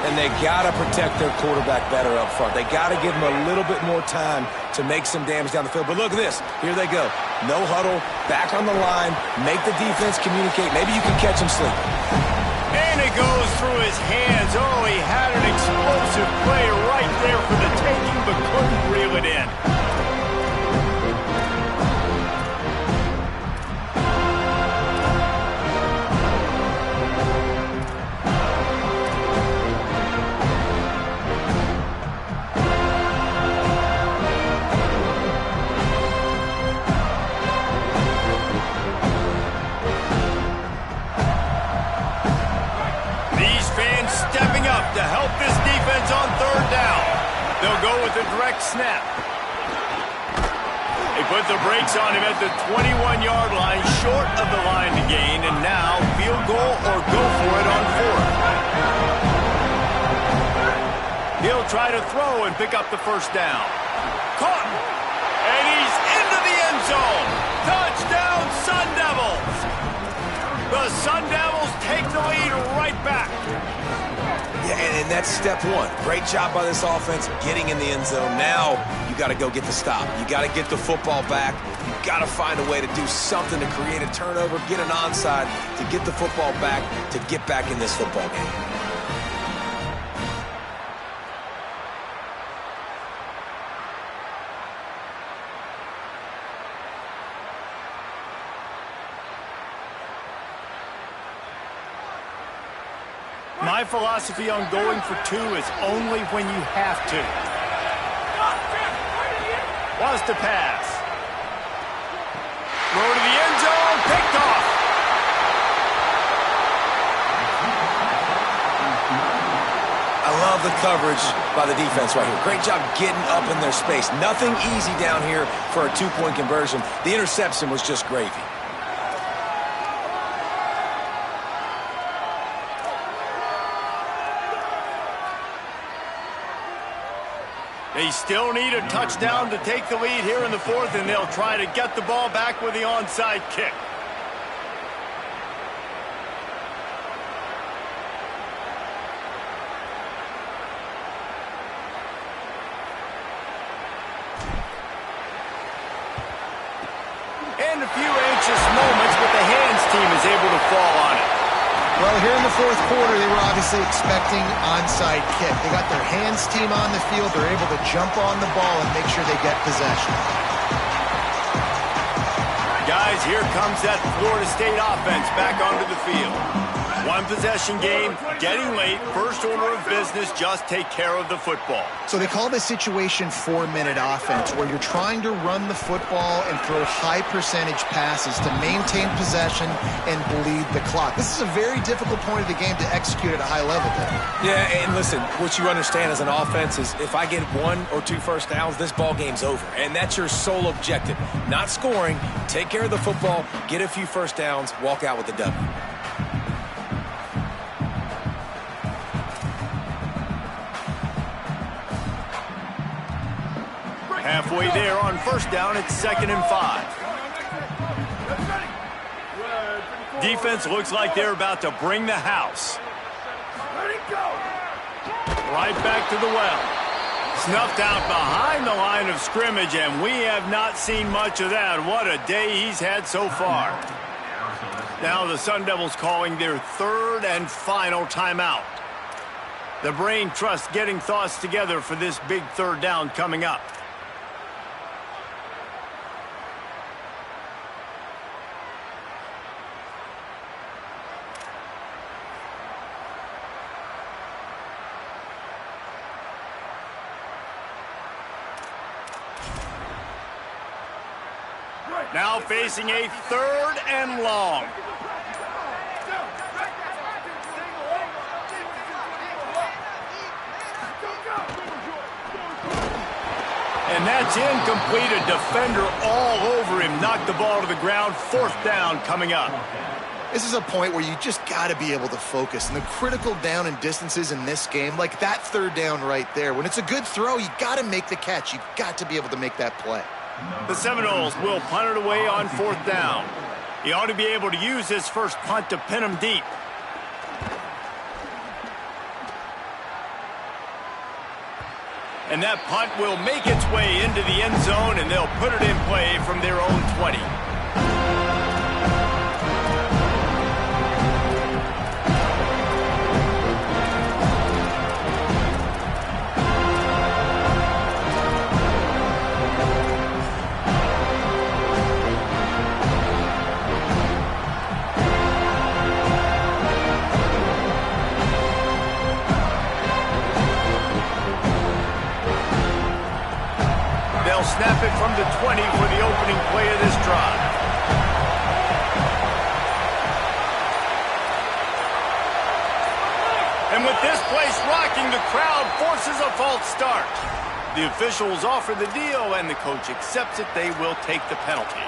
And they got to protect their quarterback better up front. They got to give him a little bit more time to make some damage down the field. But look at this. Here they go. No huddle, back on the line, make the defense communicate. Maybe you can catch him sleeping. And it goes through his hands. Oh, he had an explosive explosive play right there for the taking, but couldn't reel it in. Stepping up to help this defense on third down. They'll go with a direct snap. They put the brakes on him at the 21-yard line, short of the line to gain, and now field goal or go for it on fourth. He'll try to throw and pick up the first down. Caught! And he's into the end zone. Touchdown, Sun Devils! The Sun Devils take the lead right back. Yeah, and that's step one. Great job by this offense getting in the end zone. Now you got to go get the stop. You got to get the football back. You got to find a way to do something to create a turnover, get an onside, to get the football back, to get back in this football game. My philosophy on going for two is only when you have to. Wants to pass. Throw to the end zone, picked off. I love the coverage by the defense right here. Great job getting up in their space. Nothing easy down here for a two-point conversion. The interception was just gravy. They still need a touchdown to take the lead here in the fourth, and they'll try to get the ball back with the onside kick. And a few anxious moments, but the hands team is able to fall on it. Well, here in the fourth quarter, they were obviously expecting onside kick. They got their hands team on the field. They're able to jump on the ball and make sure they get possession. Guys, here comes that Florida State offense back onto the field. One possession game, getting late, first order of business, just take care of the football. So they call this situation 4-minute offense, where you're trying to run the football and throw high percentage passes to maintain possession and bleed the clock. This is a very difficult point of the game to execute at a high level there. Yeah, and listen, what you understand as an offense is if I get 1 or 2 first downs, this ball game's over. And that's your sole objective. Not scoring, take care of the football, get a few first downs, walk out with the W. Halfway there on first down, it's 2nd and 5. Defense looks like they're about to bring the house. Right back to the well. Snuffed out behind the line of scrimmage, and we have not seen much of that. What a day he's had so far. Now the Sun Devils calling their 3rd and final timeout. The brain trust getting thoughts together for this big 3rd down coming up. Now facing a 3rd and long. And that's incomplete. A defender all over him. Knocked the ball to the ground. 4th down coming up. This is a point where you just got to be able to focus. And the critical down and distances in this game, like that 3rd down right there, when it's a good throw, you got to make the catch. You've got to be able to make that play. The Seminoles will punt it away on 4th down. He ought to be able to use his first punt to pin him deep. And that punt will make its way into the end zone, and they'll put it in play from their own 20. snap it from the 20 for the opening play of this drive. And with this place rocking, the crowd forces a false start. The officials offer the deal, and the coach accepts it. They will take the penalty.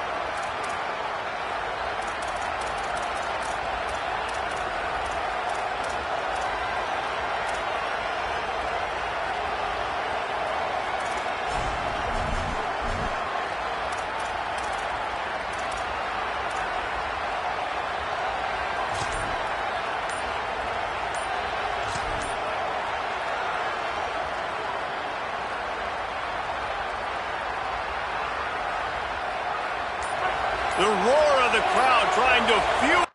The roar of the crowd trying to fuel.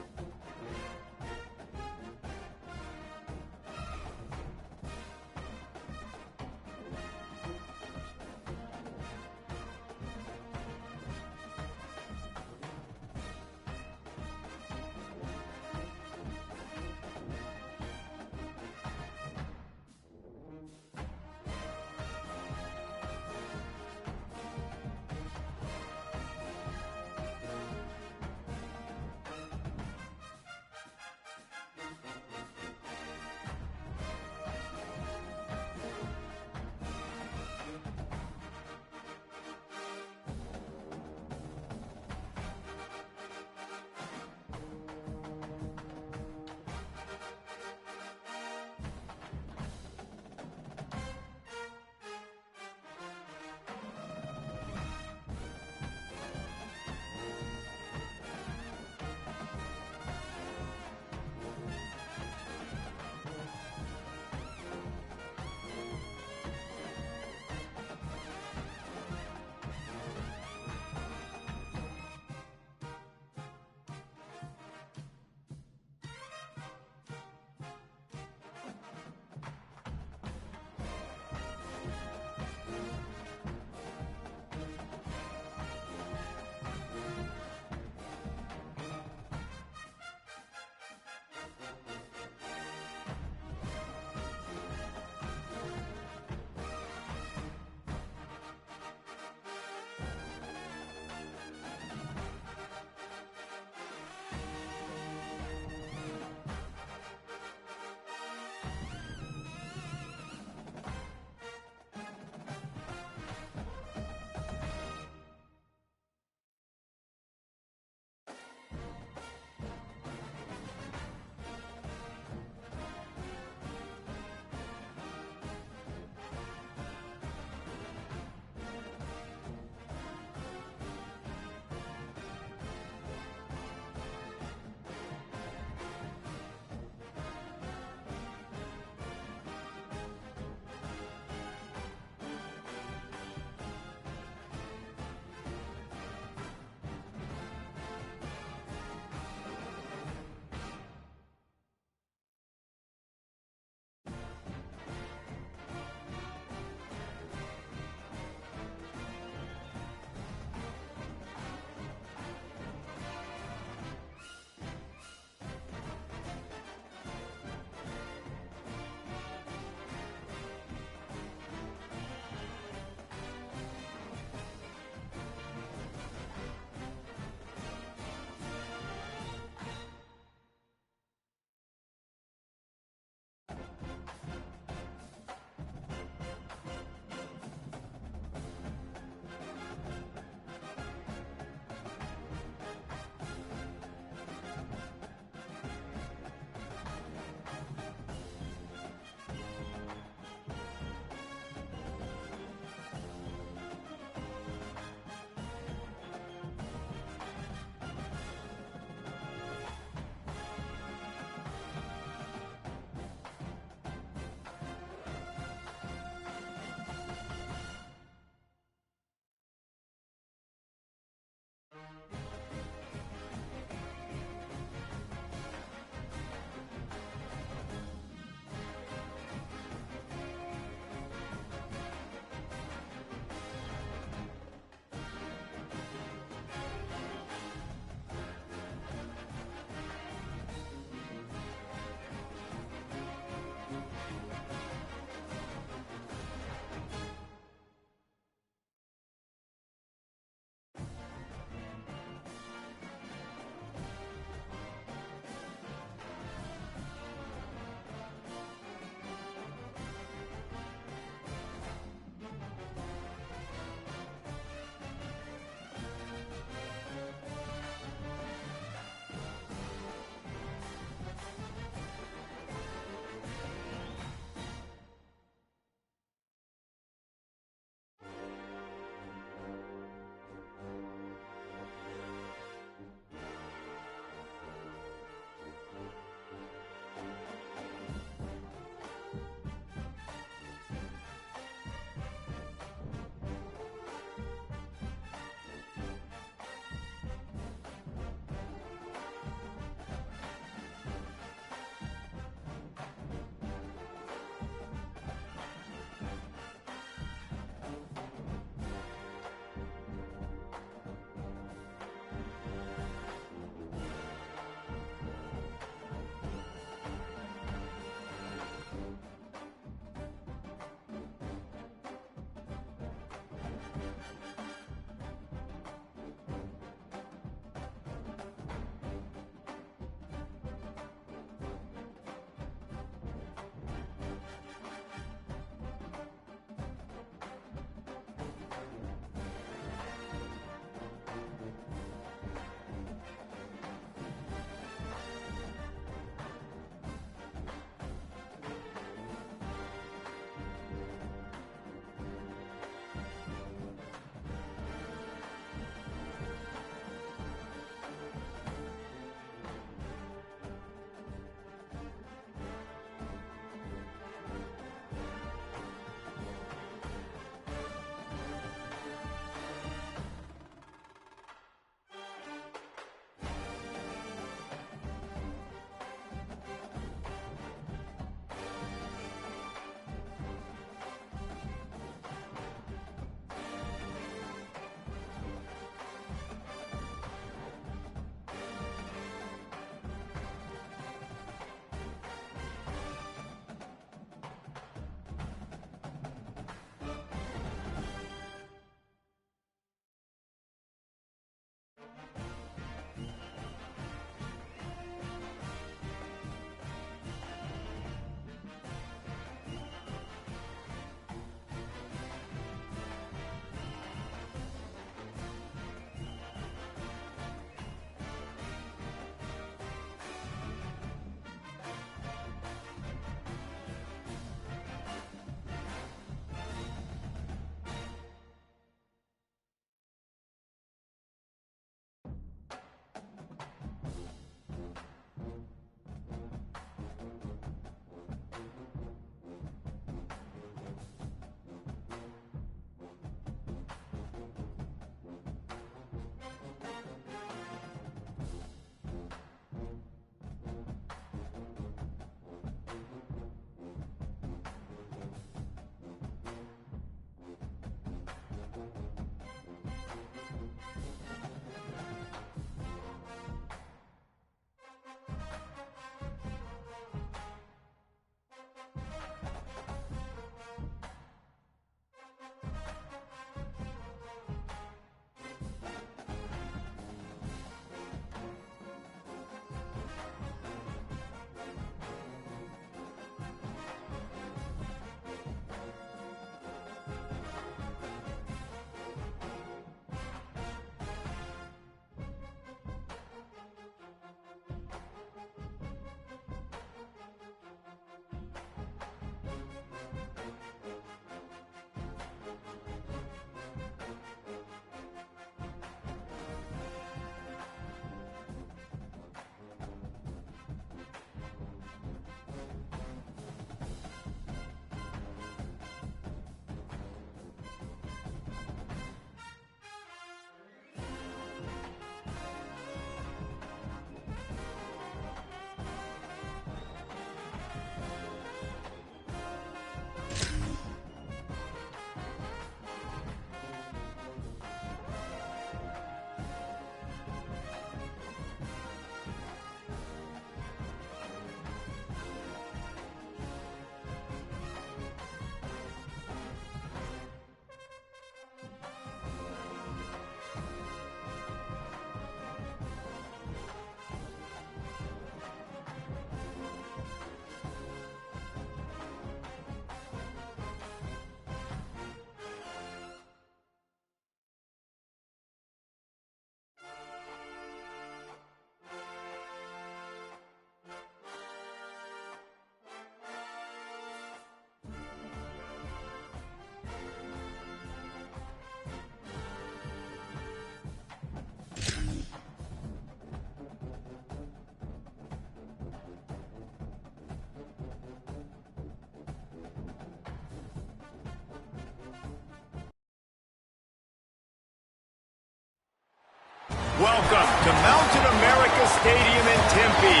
Welcome to Mountain America Stadium in Tempe.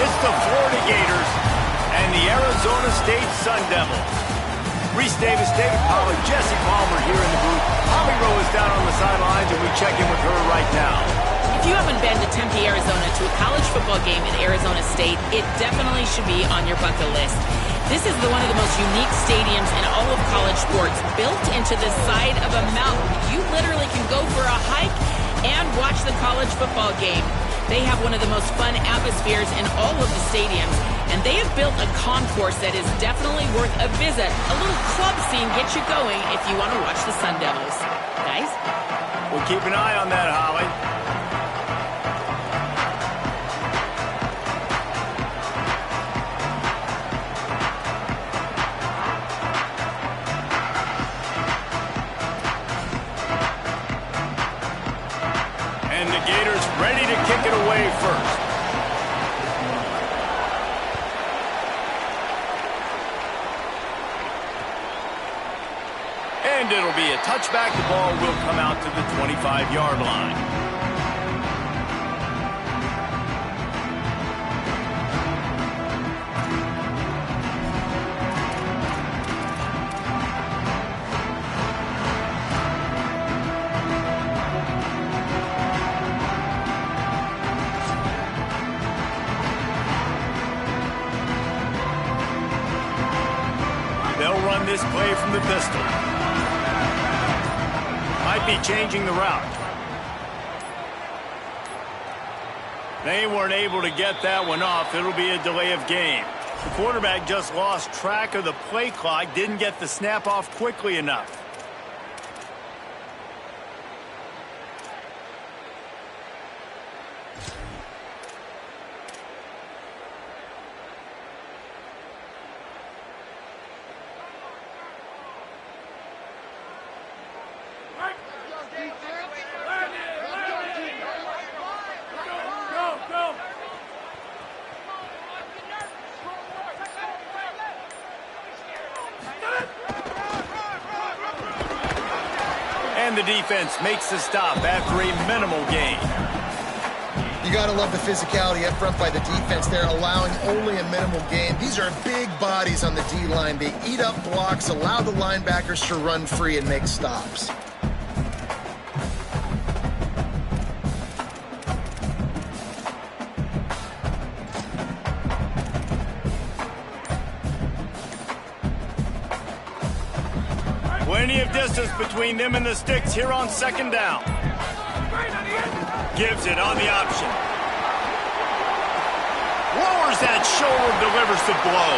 It's the Florida Gators and the Arizona State Sun Devils. Reese Davis, David Pollard, Jesse Palmer here in the booth. Holly Rowe is down on the sidelines, and we check in with her right now. If you haven't been to Tempe, Arizona to a college football game in Arizona State, it definitely should be on your bucket list. This is one of the most unique stadiums in all of college sports, built into the side of a mountain. You literally can go for a hike and watch the college football game. They have one of the most fun atmospheres in all of the stadiums, and they have built a concourse that is definitely worth a visit. A little club scene gets you going if you want to watch the Sun Devils. Guys? We'll keep an eye on that, Holly. And the Gators ready to kick it away first. And it'll be a touchback. The ball will come out to the 25-yard line. They'll run this play from the pistol. Might be changing the route. They weren't able to get that one off. It'll be a delay of game. The quarterback just lost track of the play clock, didn't get the snap off quickly enough. And the defense makes the stop after a minimal gain. You got to love the physicality up front by the defense there, allowing only a minimal gain. These are big bodies on the D-line. They eat up blocks, allow the linebackers to run free and make stops. Plenty of distance between them and the sticks here on second down. Gives it on the option. Lowers that shoulder, delivers the blow.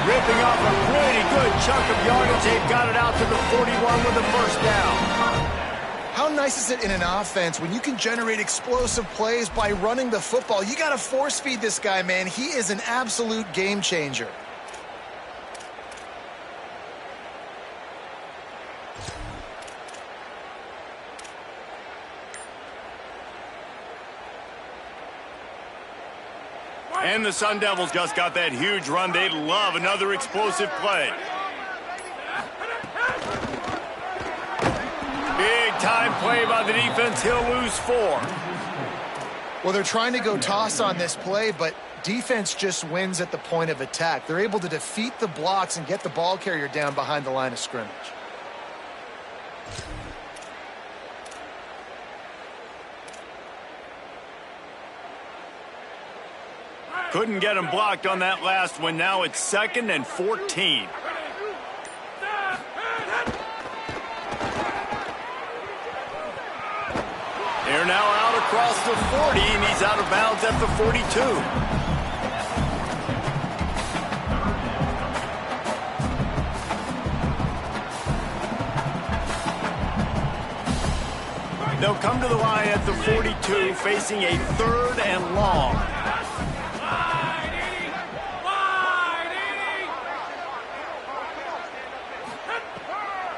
Ripping off a pretty good chunk of yardage. They've got it out to the 41 with the first down. How nice is it in an offense when you can generate explosive plays by running the football? You got to force feed this guy, man. He is an absolute game changer. And the Sun Devils just got that huge run. They'd love another explosive play. Big time play by the defense. He'll lose 4. Well, they're trying to go toss on this play, but defense just wins at the point of attack. They're able to defeat the blocks and get the ball carrier down behind the line of scrimmage. Couldn't get him blocked on that last one. Now it's 2nd and 14. They're now out across the 40, and he's out of bounds at the 42. They'll come to the line at the 42, facing a 3rd and long.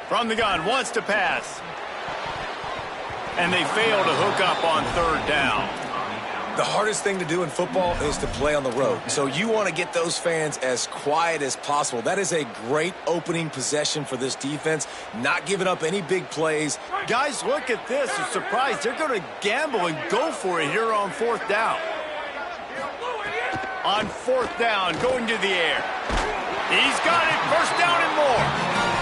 From the gun, wants to pass. And they fail to hook up on 3rd down. The hardest thing to do in football is to play on the road. So you want to get those fans as quiet as possible. That is a great opening possession for this defense, not giving up any big plays. Guys, look at this. I'm surprised. They're going to gamble and go for it here on 4th down. On 4th down, going to the air. He's got it. 1st down and more.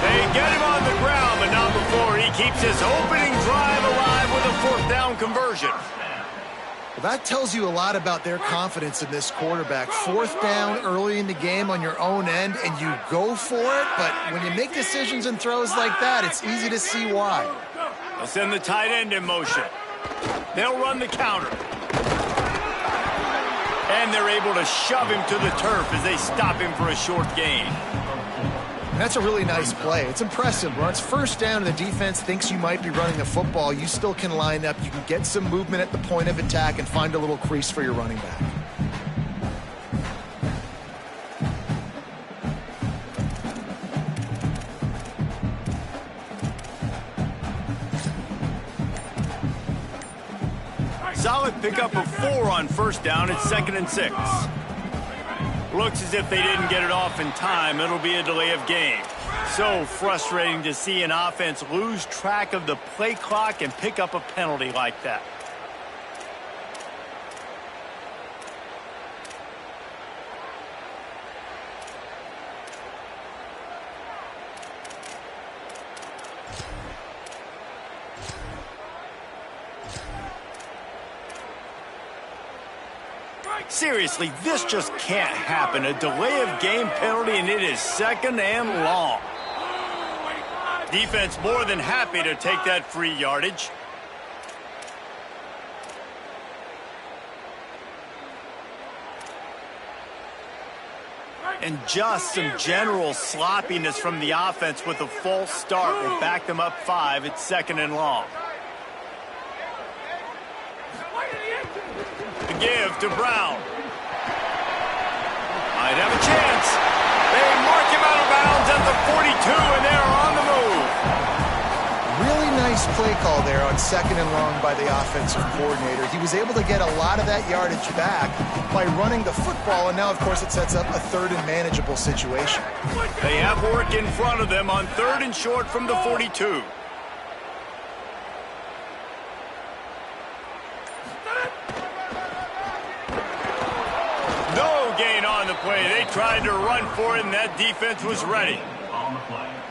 They get him on the ground, but not before he keeps his opening drive alive with a 4th down conversion. Well, that tells you a lot about their confidence in this quarterback. 4th down early in the game on your own end, and you go for it. But when you make decisions and throws like that, it's easy to see why. They'll send the tight end in motion. They'll run the counter. And they're able to shove him to the turf as they stop him for a short gain. And that's a really nice play. It's impressive. When it's 1st down and the defense thinks you might be running the football, you still can line up. You can get some movement at the point of attack and find a little crease for your running back. Solid pickup of 4 on 1st down. It's 2nd and 6. Looks as if they didn't get it off in time. It'll be a delay of game. So frustrating to see an offense lose track of the play clock and pick up a penalty like that. Seriously, this just can't happen. A delay of game penalty, and it is 2nd and long. Defense more than happy to take that free yardage. And just some general sloppiness from the offense with a false start will back them up 5. It's 2nd and long. The give to Brown. Might have a chance. They mark him out of bounds at the 42, and they're on the move. Really nice play call there on 2nd and long by the offensive coordinator. He was able to get a lot of that yardage back by running the football, and now, of course, it sets up a 3rd and manageable situation. They have work in front of them on 3rd and short from the 42. On the play. They tried to run for it, and that defense was ready.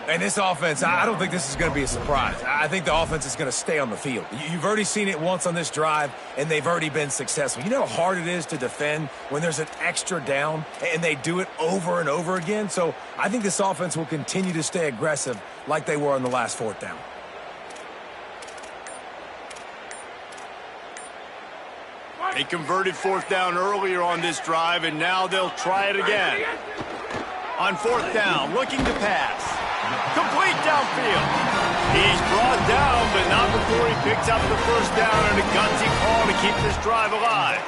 And this offense, I don't think this is going to be a surprise. I think the offense is going to stay on the field. You've already seen it once on this drive, and they've already been successful. You know how hard it is to defend when there's an extra down, and they do it over and over again? So I think this offense will continue to stay aggressive like they were on the last 4th down. They converted 4th down earlier on this drive, and now they'll try it again. On 4th down, looking to pass. Complete downfield. He's brought down, but not before he picks up the 1st down and a gutsy call to keep this drive alive.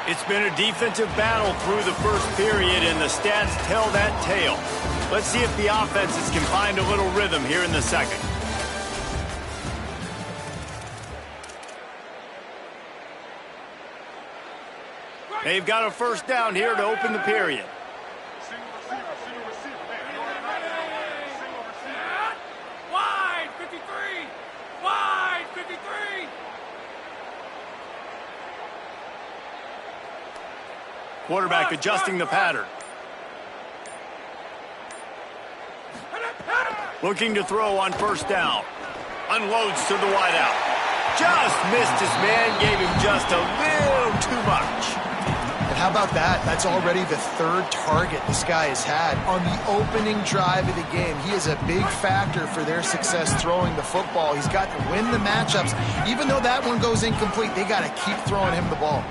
It's been a defensive battle through the 1st period, and the stats tell that tale. Let's see if the offenses can find a little rhythm here in the 2nd. They've got a 1st down here to open the period. Wide 53! Wide 53! Quarterback adjusting the pattern. Looking to throw on 1st down. Unloads to the wideout. Just missed his man, gave him just a little too much. And how about that? That's already the 3rd target this guy has had on the opening drive of the game. He is a big factor for their success throwing the football. He's got to win the matchups. Even though that one goes incomplete, they got to keep throwing him the ball.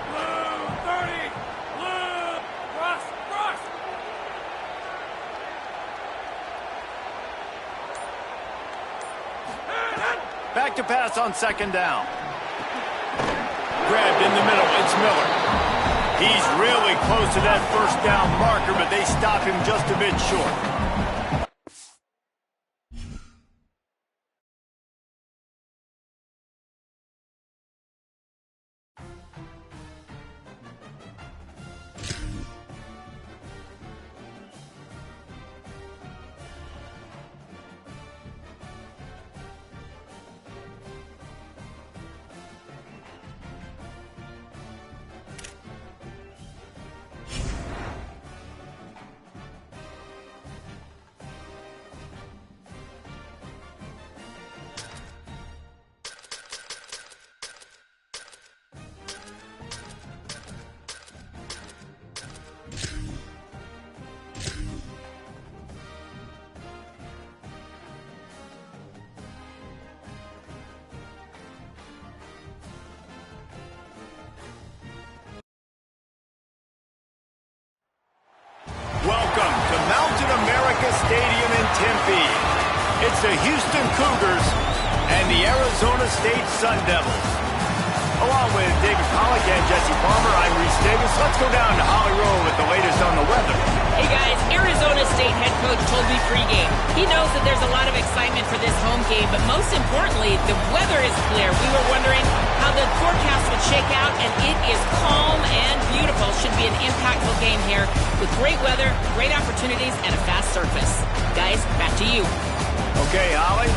Back to pass on 2nd down. Grabbed in the middle. It's Miller. He's really close to that first down marker, but they stop him just a bit short. Stadium in Tempe. It's the Houston Cougars and the Arizona State Sun Devils. Along with David Pollack and Jesse Palmer, I'm Reese Davis. Let's go down to Holly Rowe with the latest on the weather. Hey guys, Arizona State head coach told me pregame. He knows that there's a lot of excitement for this home game, but most importantly, the weather is clear. We were wondering how the forecast would shake out, and it is calm and beautiful. Should be an impactful game here with great weather, great opportunities, and a fast surface. Guys, back to you. Okay, Holly.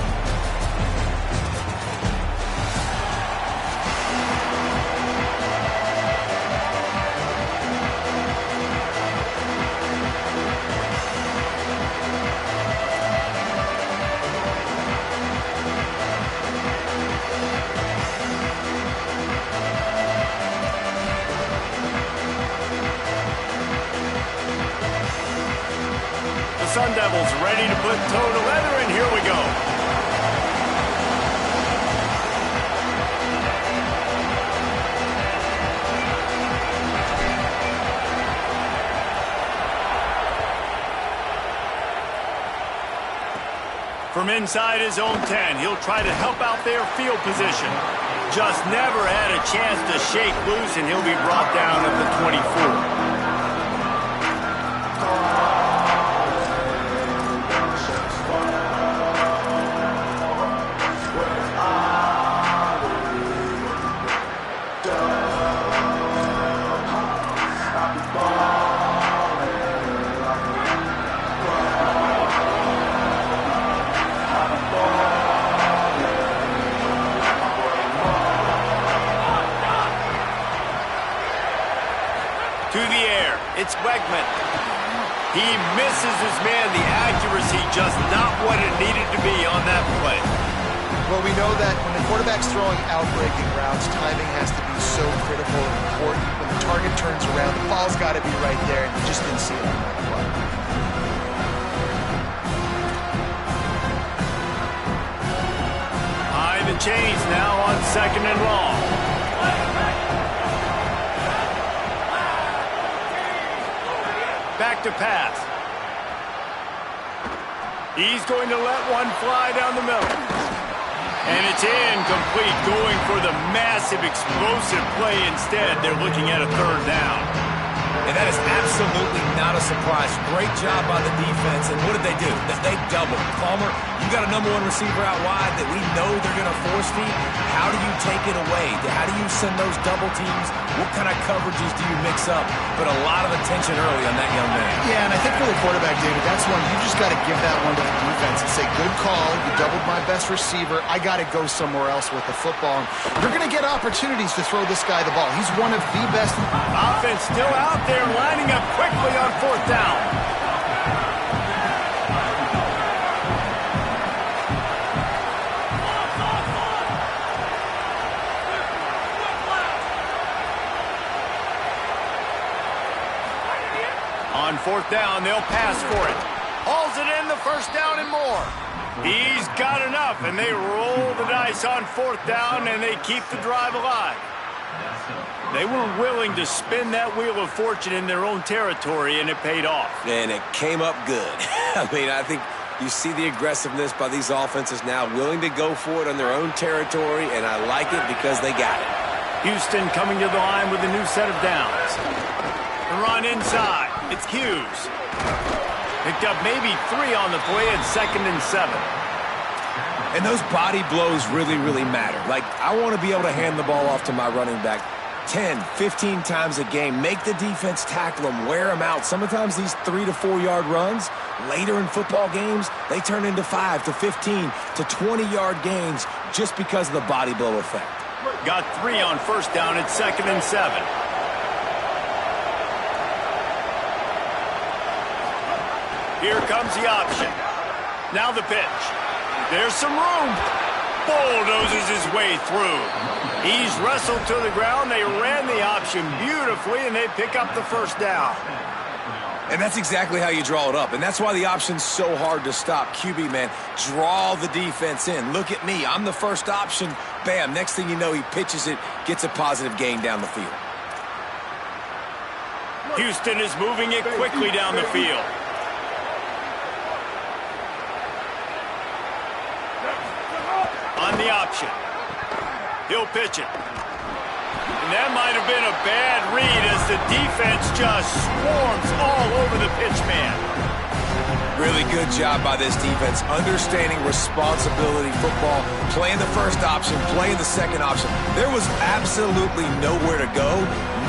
Sun Devils ready to put toe to leather, and here we go. From inside his own 10, he'll try to help out their field position. Just never had a chance to shake loose, and he'll be brought down at the 24. To the air, it's Wegman. He misses his man. The accuracy just not what it needed to be on that play. Well, we know that when the quarterback's throwing out-breaking routes, timing has to be so critical and important. When the target turns around, the ball's got to be right there, and you just didn't see it on that play. High the chains now on 2nd and long. Back to pass. He's going to let one fly down the middle. And it's incomplete, going for the massive explosive play instead. They're looking at a 3rd down. And that is absolutely not a surprise. Great job by the defense. And what did they do? They doubled. Palmer, you got a #1 receiver out wide that we know they're going to force feed. How do you take it away? How do you send those double teams? What kind of coverages do you mix up? But a lot of attention early on that young man. Yeah, and I think for the quarterback, David, that's one you just got to give that one to the defense and say, good call. You doubled my best receiver. I got to go somewhere else with the football. You're going to get opportunities to throw this guy the ball. He's one of the best. Offense still out there, lining up quickly on 4th down. On 4th down, they'll pass for it. Hauls it in, the 1st down and more. He's got enough, and they roll the dice on 4th down, and they keep the drive alive. They were willing to spin that wheel of fortune in their own territory, and it paid off. And it came up good. I mean, I think you see the aggressiveness by these offenses now, willing to go for it on their own territory, and I like it because they got it. Houston coming to the line with a new set of downs. The run inside. It's Hughes. Picked up maybe 3 on the play at 2nd and 7. And those body blows really, really matter. Like, I want to be able to hand the ball off to my running back 10, 15 times a game. Make the defense tackle them, wear them out. Sometimes these 3 to 4 yard runs, later in football games, they turn into 5 to 15 to 20-yard gains just because of the body blow effect. Got 3 on 1st down at 2nd and 7. Here comes the option. Now the pitch. There's some room. Bulldozes his way through. He's wrestled to the ground. They ran the option beautifully, and they pick up the 1st down. And that's exactly how you draw it up. And that's why the option's so hard to stop. QB, man, draw the defense in. Look at me. I'm the first option. Bam. Next thing you know, he pitches it, gets a positive gain down the field. Houston is moving it quickly down the field. On the option. He'll pitch it. And that might have been a bad read as the defense just swarms all over the pitch man. Really good job by this defense, understanding responsibility football, playing the first option, playing the second option. There was absolutely nowhere to go.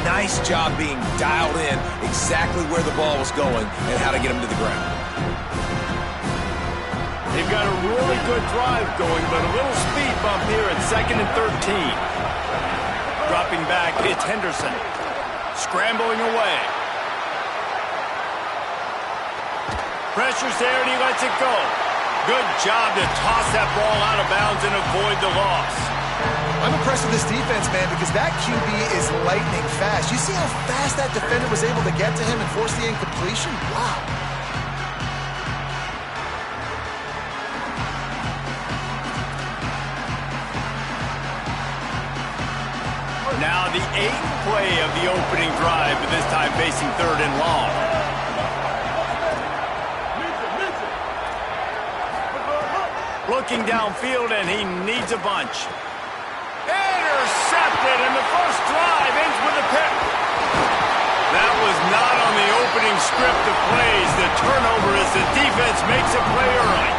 Nice job being dialed in exactly where the ball was going and how to get him to the ground. They've got a really good drive going, but a little speed bump here at 2nd and 13. Dropping back, it's Henderson. Scrambling away. Pressure's there, and he lets it go. Good job to toss that ball out of bounds and avoid the loss. I'm impressed with this defense, man, because that QB is lightning fast. You see how fast that defender was able to get to him and force the incompletion? Wow. Now the 8th play of the opening drive, but this time facing 3rd and long. Looking downfield, and he needs a bunch. Intercepted, and the first drive ends with a pick. That was not on the opening script of plays. The turnover as the defense makes a play early.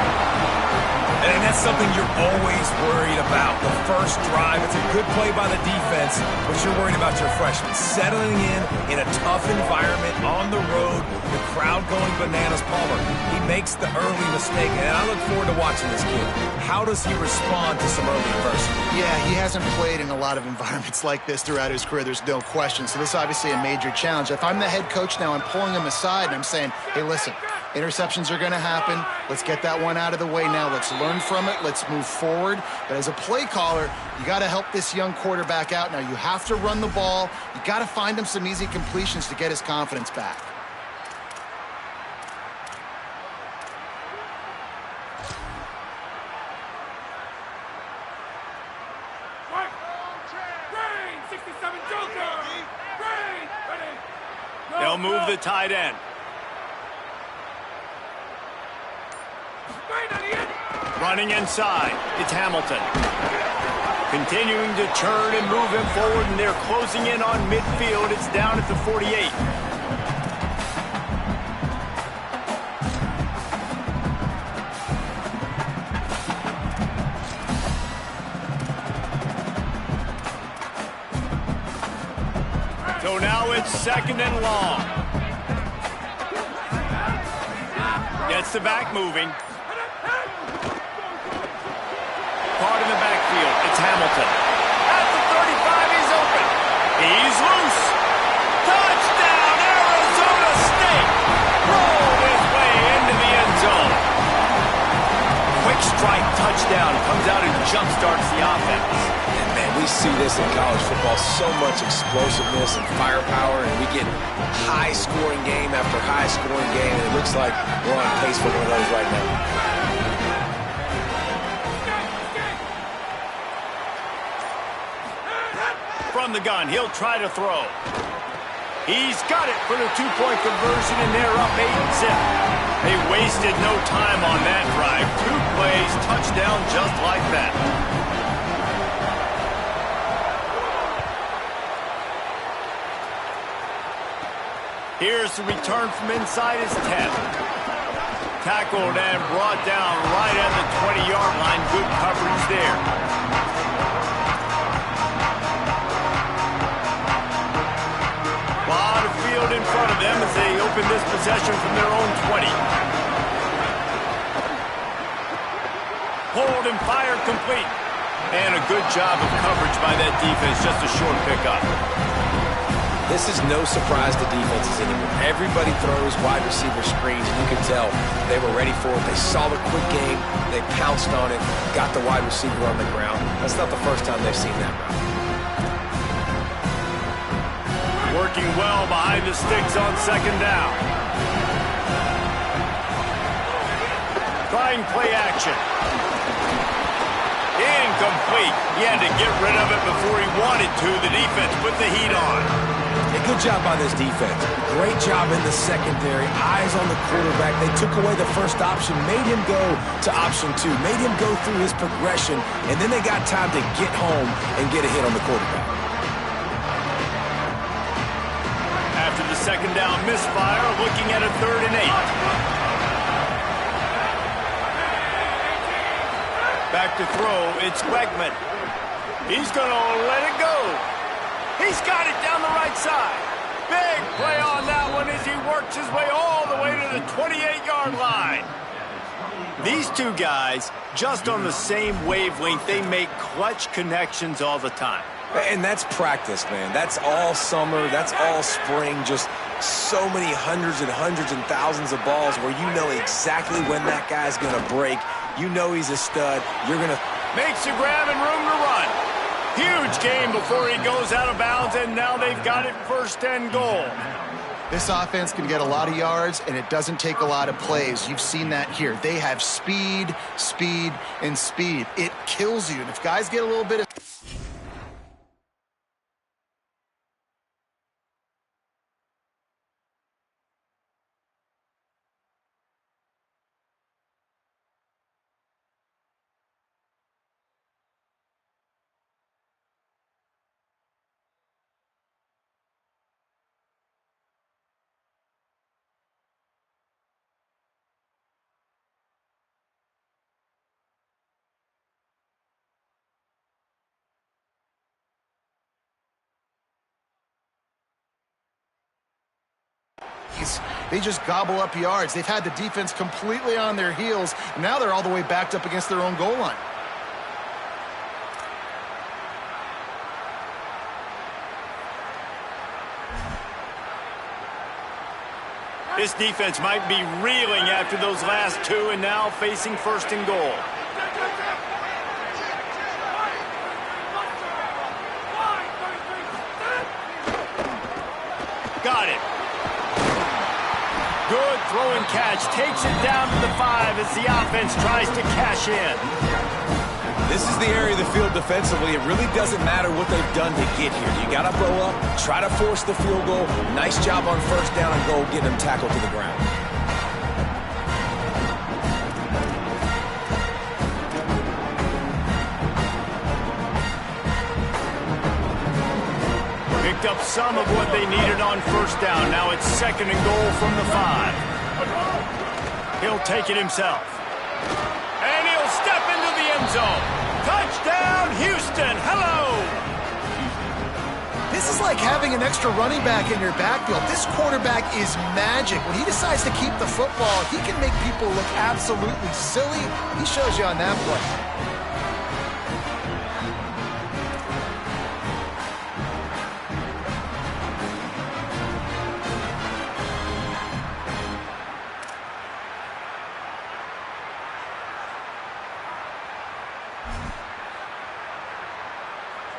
And that's something you're always worried about. The first drive, it's a good play by the defense, but you're worried about your freshmen settling in a tough environment on the road, the crowd going bananas. Palmer, he makes the early mistake, and I look forward to watching this kid. How does he respond to some early adversity? Yeah, he hasn't played in a lot of environments like this throughout his career. There's no question. So this is obviously a major challenge. If I'm the head coach now, I'm pulling him aside, and I'm saying, hey, listen, interceptions are going to happen. Let's get that one out of the way now. Let's learn from it. Let's move forward. But as a play caller, you got to help this young quarterback out. Now, you have to run the ball. You got to find him some easy completions to get his confidence back. They'll move the tight end. Running inside, it's Hamilton. Continuing to turn and move him forward, and they're closing in on midfield. It's down at the 48. So now it's 2nd and long. Gets the back moving. Caught in the backfield. It's Hamilton. At the 35, he's open. He's loose. Touchdown, Arizona State. Rolled his way into the end zone. Quick strike touchdown. Comes out and jump-starts the offense. And, man, we see this in college football. So much explosiveness and firepower, and we get high-scoring game after high-scoring game, and it looks like we're on pace for one of those right now. From the gun, he'll try to throw. He's got it for the 2-point conversion, and they're up 8-zip. They wasted no time on that drive. 2 plays, touchdown just like that. Here's the return from inside his 10. Tackled and brought down right at the 20-yard line. Good coverage there. A lot of field in front of them as they open this possession from their own 20. Hold and fire complete. And a good job of coverage by that defense. Just a short pickup. This is no surprise to defenses anymore. Everybody throws wide receiver screens, and you can tell they were ready for it. They saw the quick game. They pounced on it, got the wide receiver on the ground. That's not the first time they've seen that route. Working well behind the sticks on second down. Trying play action. Incomplete. He had to get rid of it before he wanted to. The defense put the heat on. A good job by this defense. Great job in the secondary. Eyes on the quarterback. They took away the first option, made him go to option 2, made him go through his progression, and then they got time to get home and get a hit on the quarterback. After the second down misfire, looking at a 3rd and 8. Back to throw, it's Wegman. He's going to let it go. He's got it down the right side. Big play on that one as he works his way all the way to the 28-yard line. These two guys, just on the same wavelength, they make clutch connections all the time. And that's practice, man. That's all summer. That's all spring. Just so many hundreds and hundreds and thousands of balls where you know exactly when that guy's going to break. You know he's a stud. You're going to... Makes the grab and room to run. Huge game before he goes out of bounds, and now they've got it 1st and goal. This offense can get a lot of yards, and it doesn't take a lot of plays. You've seen that here. They have speed, speed, and speed. It kills you. And if guys get a little bit of... They just gobble up yards. They've had the defense completely on their heels. Now they're all the way backed up against their own goal line. This defense might be reeling after those last two and now facing 1st and goal. Got it. Good throw and catch. Takes it down to the 5 as the offense tries to cash in. This is the area of the field defensively. It really doesn't matter what they've done to get here. You got to blow up, try to force the field goal. Nice job on 1st down and goal, getting them tackled to the ground. Picked up some of what they needed on 1st down. Now it's 2nd and goal from the 5. He'll take it himself. And he'll step into the end zone. Touchdown, Houston. Hello. This is like having an extra running back in your backfield. This quarterback is magic. When he decides to keep the football, he can make people look absolutely silly. He shows you on that play.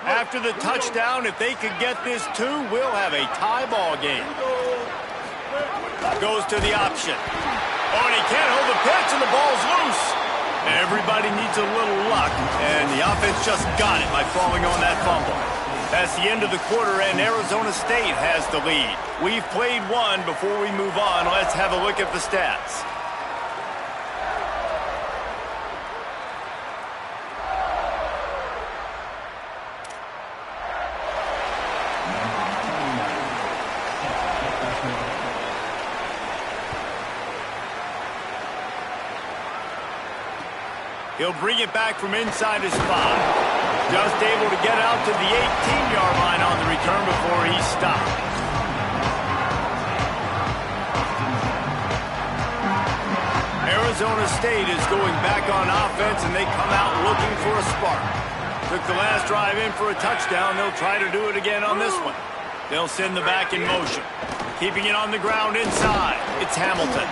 After the touchdown, if they could get this 2, we'll have a tie ball game. Goes to the option. Oh, and he can't hold the pitch, and the ball's loose. Everybody needs a little luck, and the offense just got it by falling on that fumble. That's the end of the quarter, and Arizona State has the lead. We've played one. Before we move on, let's have a look at the stats. He'll bring it back from inside his 5. Just able to get out to the 18-yard line on the return before he stopped. Arizona State is going back on offense, and they come out looking for a spark. Took the last drive in for a touchdown. They'll try to do it again on this one. They'll send the back in motion. Keeping it on the ground inside. It's Hamilton.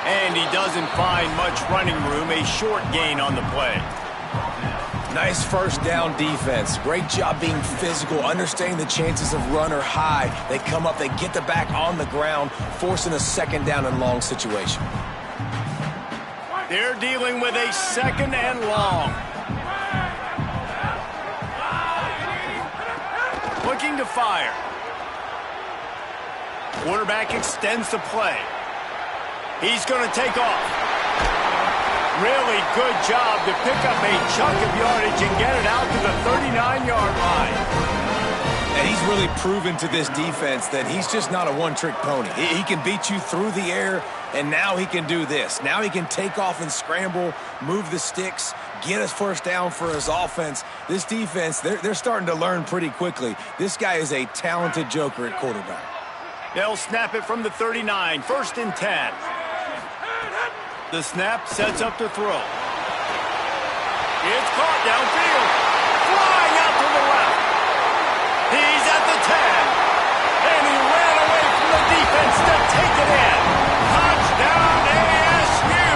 And he doesn't find much running room. A short gain on the play. Nice first down defense. Great job being physical, understanding the chances of run are high. They come up, they get the back on the ground, forcing a second down and long situation. They're dealing with a second and long. Looking to fire. Quarterback extends the play. He's going to take off. Really good job to pick up a chunk of yardage and get it out to the 39-yard line. And he's really proven to this defense that he's just not a one-trick pony. He can beat you through the air, and now he can do this. Now he can take off and scramble, move the sticks, get us first down for his offense. This defense, they're starting to learn pretty quickly. This guy is a talented joker at quarterback. They'll snap it from the 39, 1st and 10. The snap sets up to throw. It's caught downfield. Flying out to the left. He's at the 10. And he ran away from the defense to take it in. Touchdown ASU.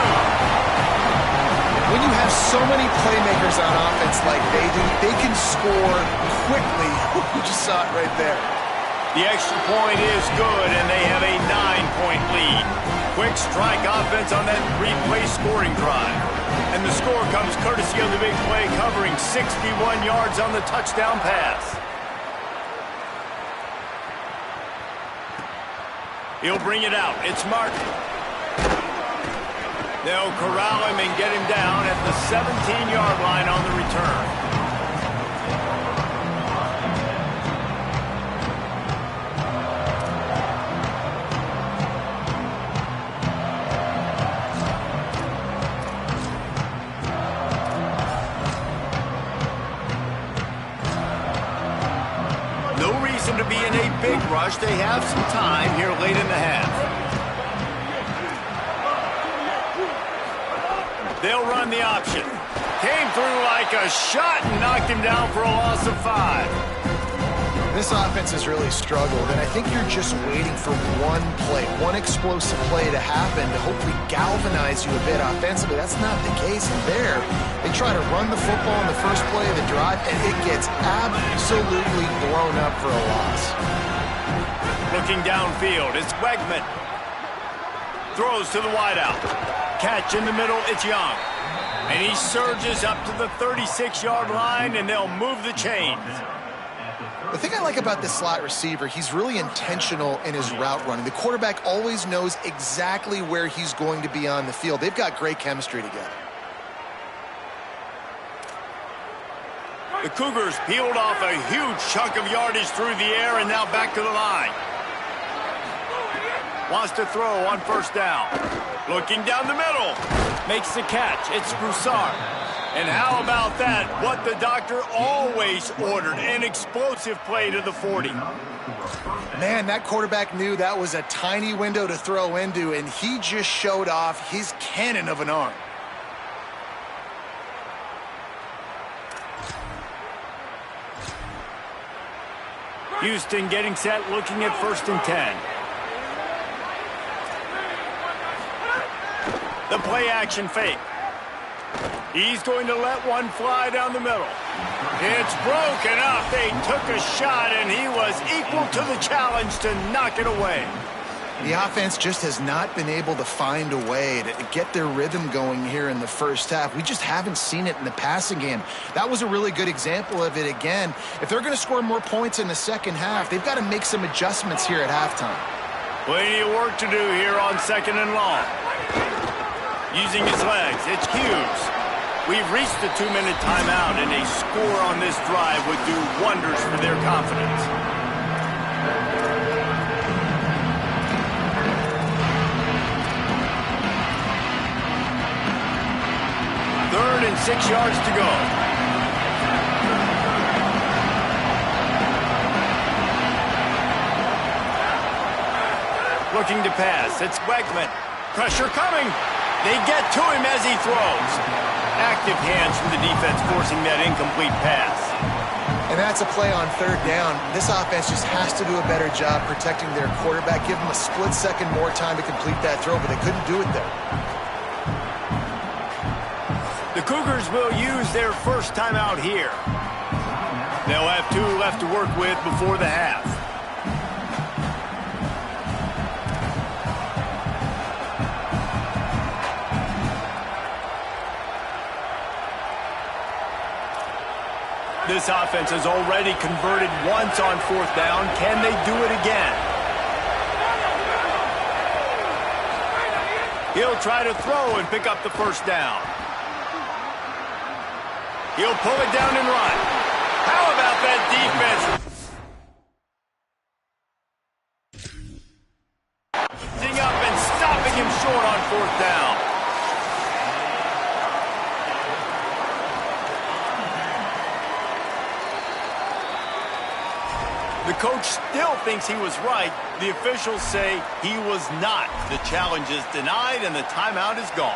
When you have so many playmakers on offense like they do, they can score quickly. You just saw it right there. The extra point is good, and they have a 9-point lead. Quick strike offense on that 3-play scoring drive. And the score comes courtesy of the big play, covering 61 yards on the touchdown pass. He'll bring it out. It's Martin. They'll corral him and get him down at the 17-yard line on the return. To be in a big rush. They have some time here late in the half. They'll run the option. Came through like a shot and knocked him down for a loss of 5. This offense has really struggled, and I think you're just waiting for one play, one explosive play to happen to hopefully galvanize you a bit offensively. That's not the case. And there, they try to run the football in the first play of the drive, and it gets absolutely blown up for a loss. Looking downfield, it's Wegman. Throws to the wideout. Catch in the middle, it's Young. And he surges up to the 36-yard line, and they'll move the chains. The thing I like about this slot receiver, he's really intentional in his route running. The quarterback always knows exactly where he's going to be on the field. They've got great chemistry together. The Cougars peeled off a huge chunk of yardage through the air and now back to the line. Wants to throw on 1st down. Looking down the middle. Makes the catch. It's Broussard. And how about that? What the doctor always ordered, an explosive play to the 40. Man, that quarterback knew that was a tiny window to throw into, and he just showed off his cannon of an arm. Houston getting set, looking at 1st and 10. The play action fake. He's going to let one fly down the middle. It's broken up. They took a shot, and he was equal to the challenge to knock it away. The offense just has not been able to find a way to get their rhythm going here in the first half. We just haven't seen it in the passing game. That was a really good example of it again. If they're going to score more points in the second half, they've got to make some adjustments here at halftime. Plenty of work to do here on 2nd and long. Using his legs, it's Hughes. We've reached the 2-minute timeout, and a score on this drive would do wonders for their confidence. 6 yards to go. Looking to pass. It's Wegman. Pressure coming. They get to him as he throws. Active hands from the defense forcing that incomplete pass. And that's a play on third down. This offense just has to do a better job protecting their quarterback. Give them a split second more time to complete that throw, but they couldn't do it there. The Cougars will use their first timeout here. They'll have 2 left to work with before the half. This offense has already converted once on 4th down. Can they do it again? He'll try to throw and pick up the first down. He'll pull it down and run. How about that defense? Sitting up and stopping him short on 4th down. The coach still thinks he was right. The officials say he was not. The challenge is denied and the timeout is gone.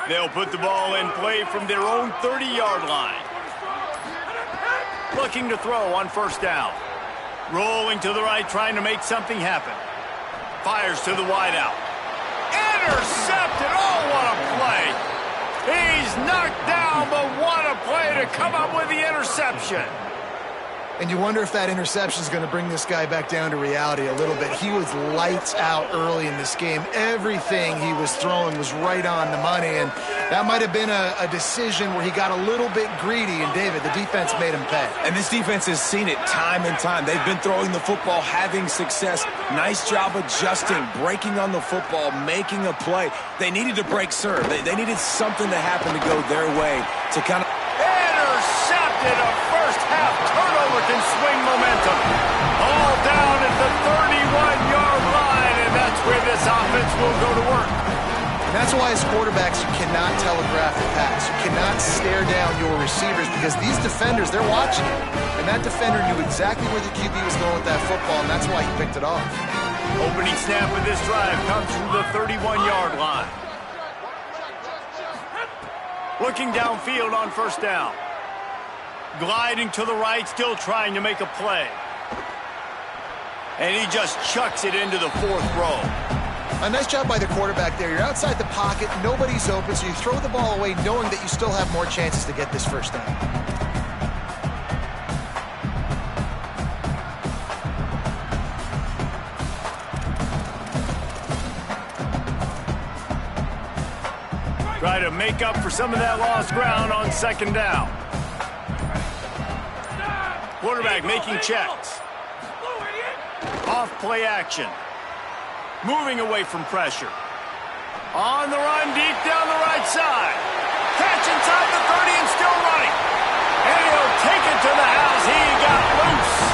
They'll put the ball in play from their own 30-yard line. Looking to throw on 1st down. Rolling to the right, trying to make something happen. Fires to the wideout. Intercepted! Oh, what a play! He's knocked down, but what a play to come up with the interception. And you wonder if that interception is going to bring this guy back down to reality a little bit. He was lights out early in this game. Everything he was throwing was right on the money, and that might have been a decision where he got a little bit greedy, and David, the defense made him pay. And this defense has seen it time and time. They've been throwing the football, having success. Nice job adjusting, breaking on the football, making a play. They needed to break serve. They needed something to happen to go their way to kind of... Intercepted! A first-half turnover can swing momentum. All down at the 31-yard line, and that's where this offense will go to work. And that's why as quarterbacks, you cannot telegraph the pass. You cannot stare down your receivers because these defenders, they're watching it. And that defender knew exactly where the QB was going with that football, and that's why he picked it off. Opening snap of this drive comes from the 31-yard line. Looking downfield on 1st down. Gliding to the right, still trying to make a play. And he just chucks it into the 4th row. A nice job by the quarterback there. You're outside the pocket, nobody's open, so you throw the ball away knowing that you still have more chances to get this first down. Try to make up for some of that lost ground on 2nd down. Quarterback making checks. Off play action. Moving away from pressure. On the run, deep down the right side. Catch inside the 30 and still running. And he'll take it to the house. He got loose.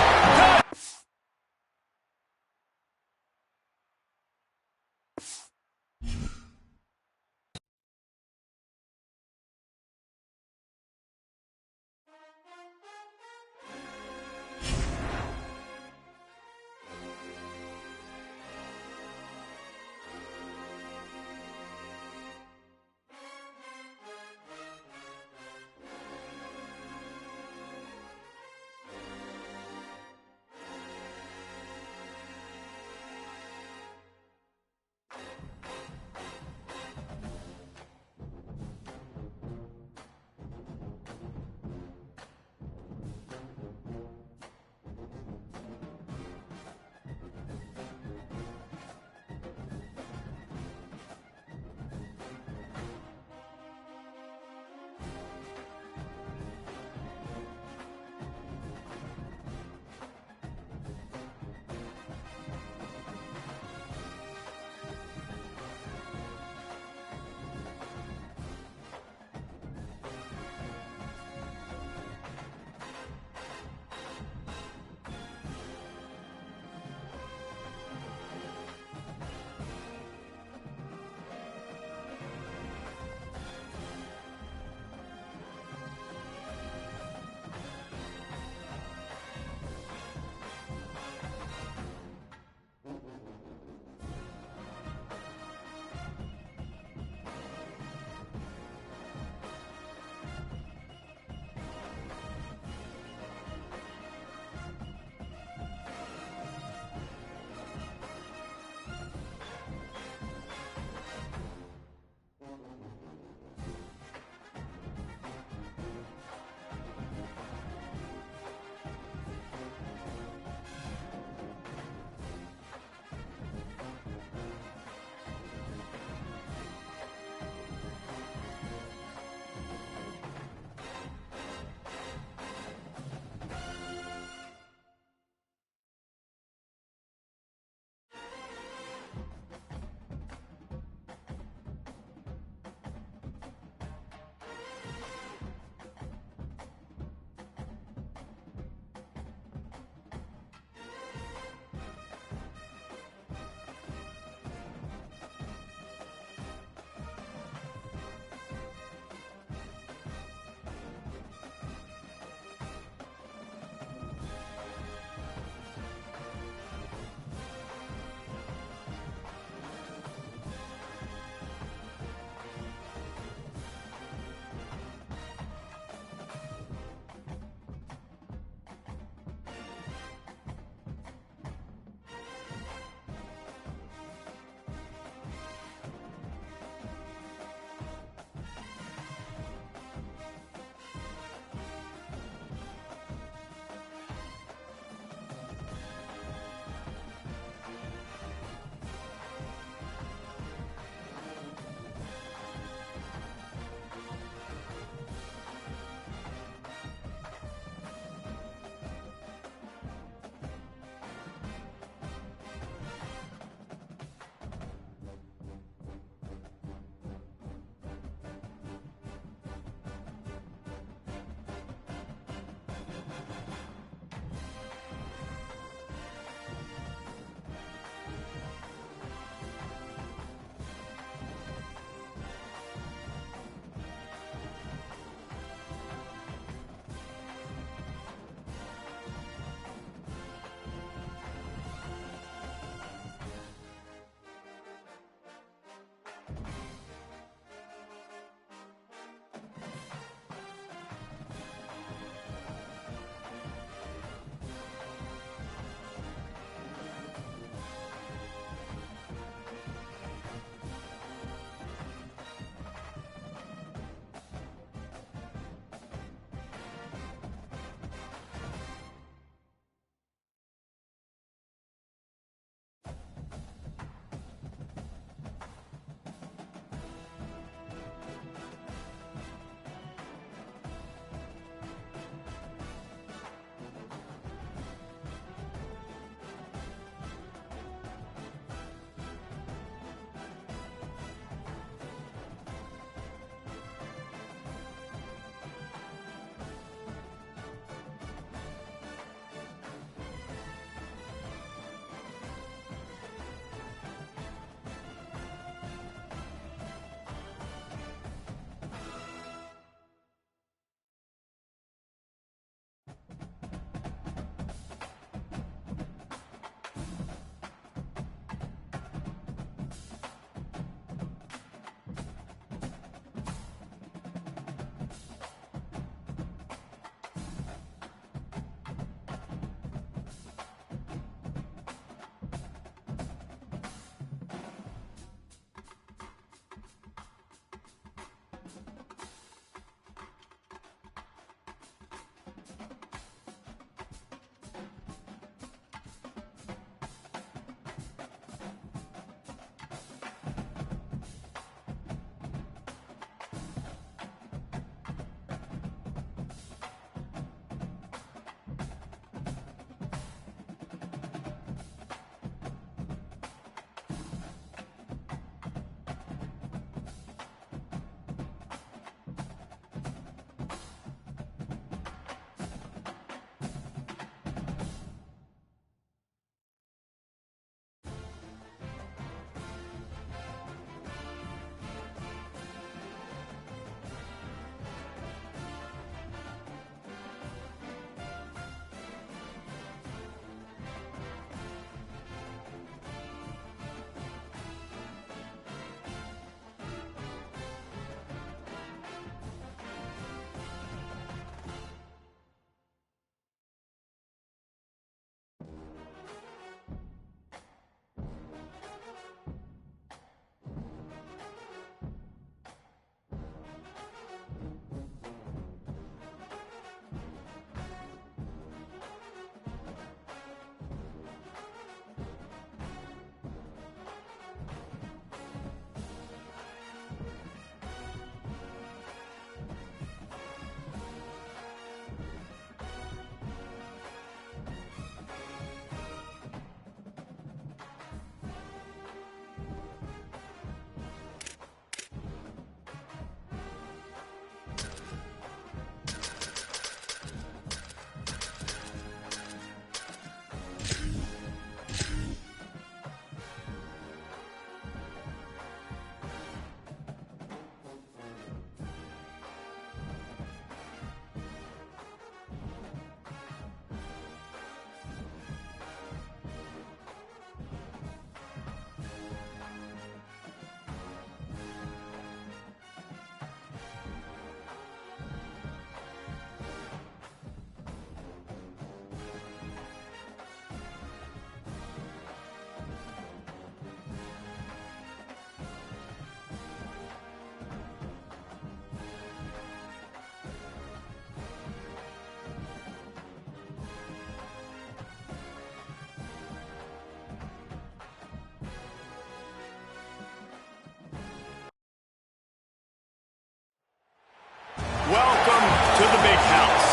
to the big house,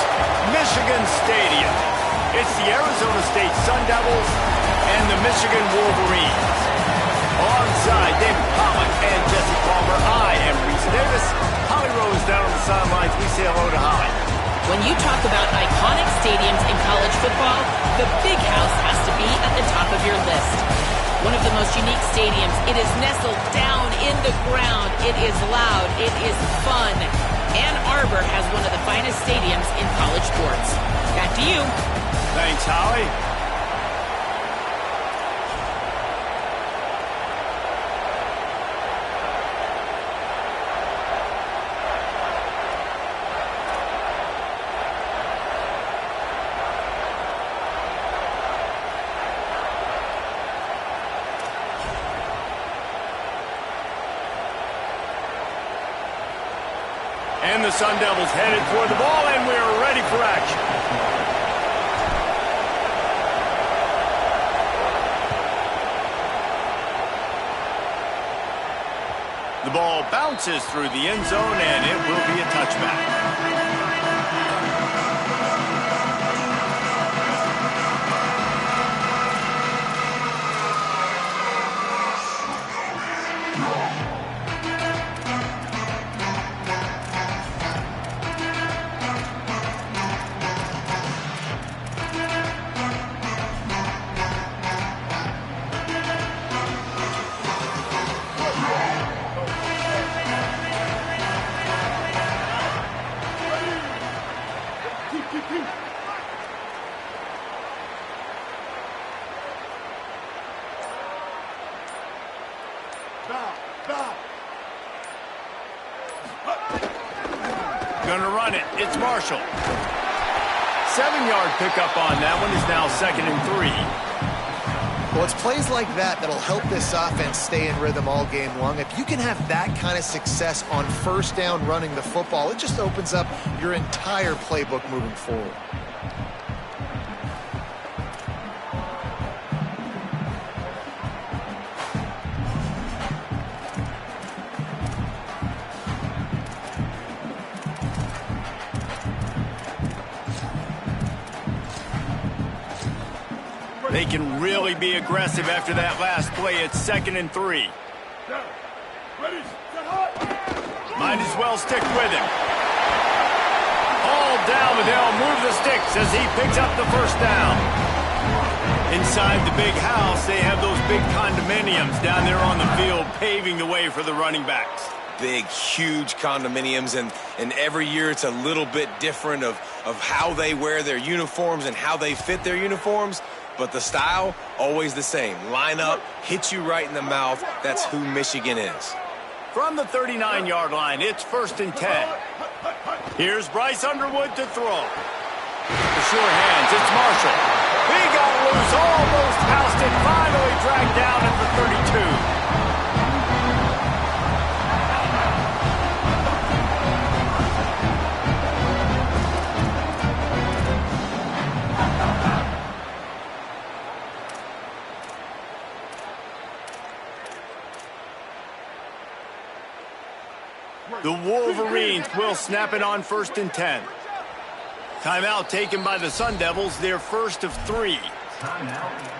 Michigan Stadium. It's the Arizona State Sun Devils and the Michigan Wolverines. Alongside David Pollack and Jesse Palmer, I am Reese Davis. Holly Rose down on the sidelines. We say hello to Holly. When you talk about iconic stadiums in college football, the Big House has to be at the top of your list. One of the most unique stadiums. It is nestled down in the ground. It is loud. It is fun. Ann Arbor has one of the finest stadiums in college sports. Back to you. Thanks, Holly. And the Sun Devils headed toward the ball, and we're ready for action. The ball bounces through the end zone, and it will be a touchback. Gonna run it. It's Marshall. 7-yard pickup on that one. Is now 2nd and 3. Well, it's plays like that that'll help this offense stay in rhythm all game long. If you can have that kind of success on first down running the football, it just opens up your entire playbook moving forward. They can really be aggressive after that last play. It's 2nd and 3. Might as well stick with him. All down, but they'll move the sticks as he picks up the first down. Inside the big house, they have those big condominiums down there on the field, paving the way for the running backs. Big, huge condominiums, and every year it's a little bit different of how they wear their uniforms and how they fit their uniforms. But the style, always the same. Line up, hit you right in the mouth. That's who Michigan is. From the 39-yard line, it's 1st and 10. Here's Bryce Underwood to throw. The sure hands, it's Marshall. He got loose, almost housed it, finally dragged down at the 32. The Wolverines will snap it on 1st and 10. Timeout taken by the Sun Devils, their first of 3.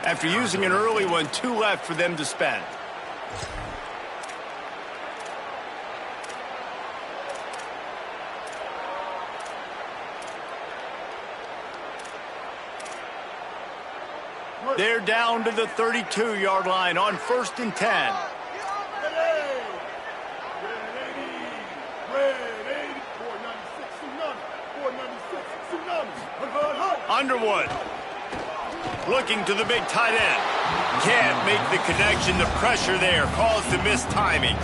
After using an early one, 2 left for them to spend. They're down to the 32-yard line on 1st and 10. Underwood looking to the big tight end. Can't make the connection. The pressure there caused the missed timing.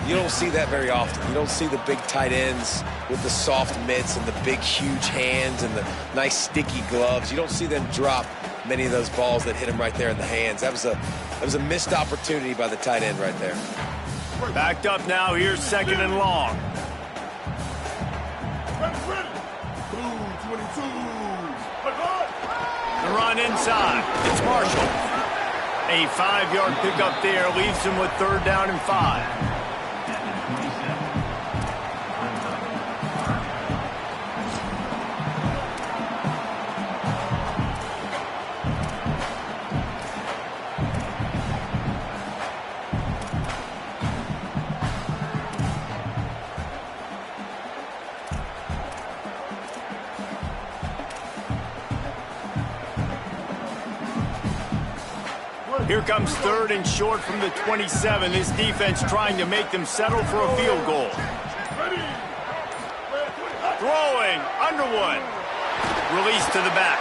You don't see that very often. You don't see the big tight ends with the soft mitts and the big, huge hands and the nice, sticky gloves. You don't see them drop many of those balls that hit him right there in the hands. That was a missed opportunity by the tight end right there. Backed up now. Here's 2nd and long. The run inside. It's Marshall. A 5-yard pickup there leaves him with 3rd down and 5. Here comes 3rd and short from the 27. This defense trying to make them settle for a field goal. Throwing, Underwood. Release to the back.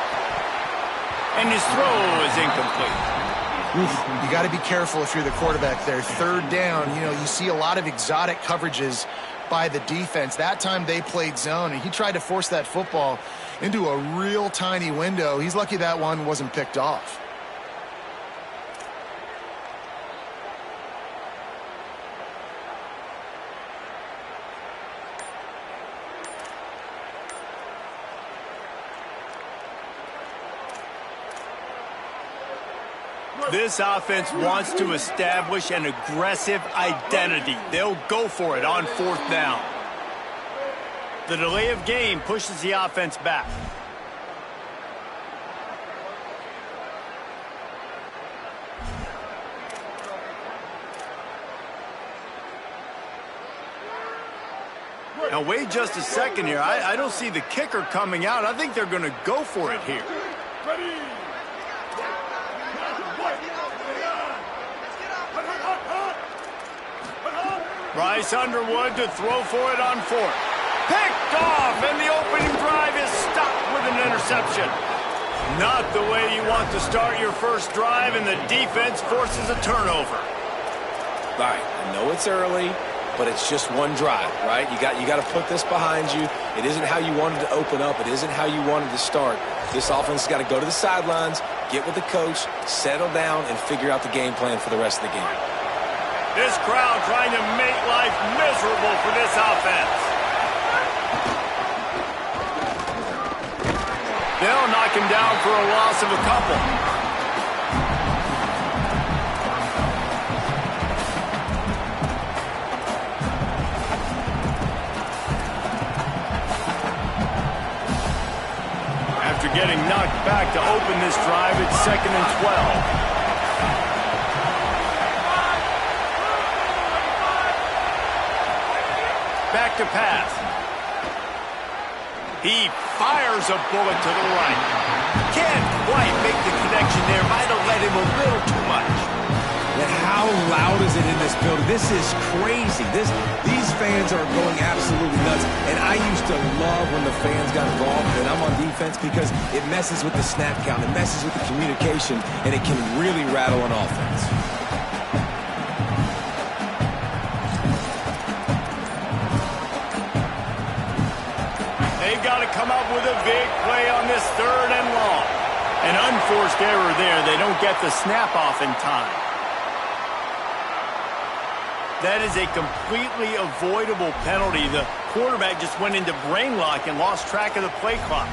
And his throw is incomplete. You got to be careful if you're the quarterback there. 3rd down, you see a lot of exotic coverages by the defense. That time they played zone, and he tried to force that football into a real tiny window. He's lucky that one wasn't picked off. This offense wants to establish an aggressive identity. They'll go for it on 4th down. The delay of game pushes the offense back. Now wait just a second here. I don't see the kicker coming out. I think they're going to go for it here. Ready. Bryce Underwood to throw for it on 4th. Picked off, and the opening drive is stopped with an interception. Not the way you want to start your first drive, and the defense forces a turnover. All right, I know it's early, but it's just one drive, right? You got to put this behind you. It isn't how you wanted to open up. It isn't how you wanted to start. This offense has got to go to the sidelines, get with the coach, settle down, and figure out the game plan for the rest of the game. This crowd trying to make life miserable for this offense. They'll knock him down for a loss of a couple. After getting knocked back to open this drive, it's 2nd and 12. Back to pass. He fires a bullet to the right. Can't quite make the connection there. Might have let him a little too much. And how loud is it in this building? This is crazy. These fans are going absolutely nuts. And I used to love when the fans got involved and I'm on defense because it messes with the snap count. It messes with the communication, and it can really rattle an offense. They've got to come up with a big play on this 3rd and long. An unforced error there. They don't get the snap off in time. That is a completely avoidable penalty. The quarterback just went into brain lock and lost track of the play clock.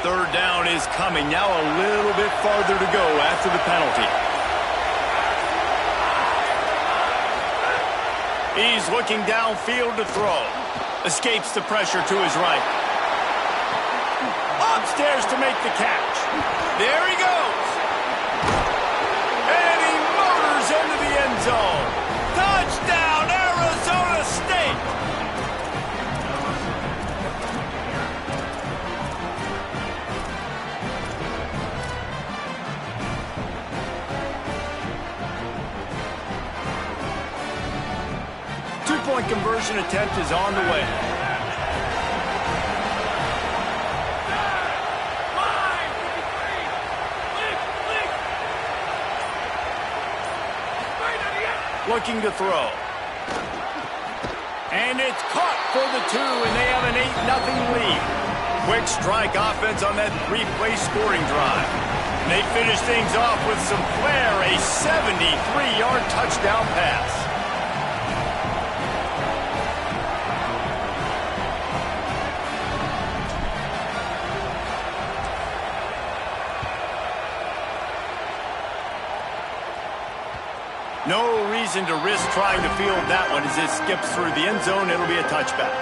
Third down is coming. Now a little bit farther to go after the penalty. He's looking downfield to throw. Escapes the pressure to his right. Upstairs to make the catch. There he goes. And he motors into the end zone. Touchdown, Arizona State. Two-point conversion attempt is on the way. Looking to throw. And it's caught for the 2, and they have an 8-0 lead. Quick strike offense on that 3-play scoring drive. And they finish things off with some flair, a 73-yard touchdown pass. No reason to risk trying to field that one as it skips through the end zone. It'll be a touchback.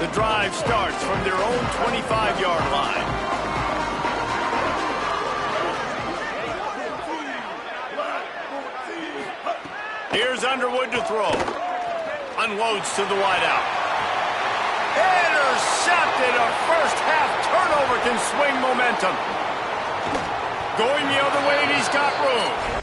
the drive starts from their own 25-yard line. Here's Underwood to throw. Unloads to the wideout. Intercepted. A first-half turnover can swing momentum. Going the other way, and he's got room.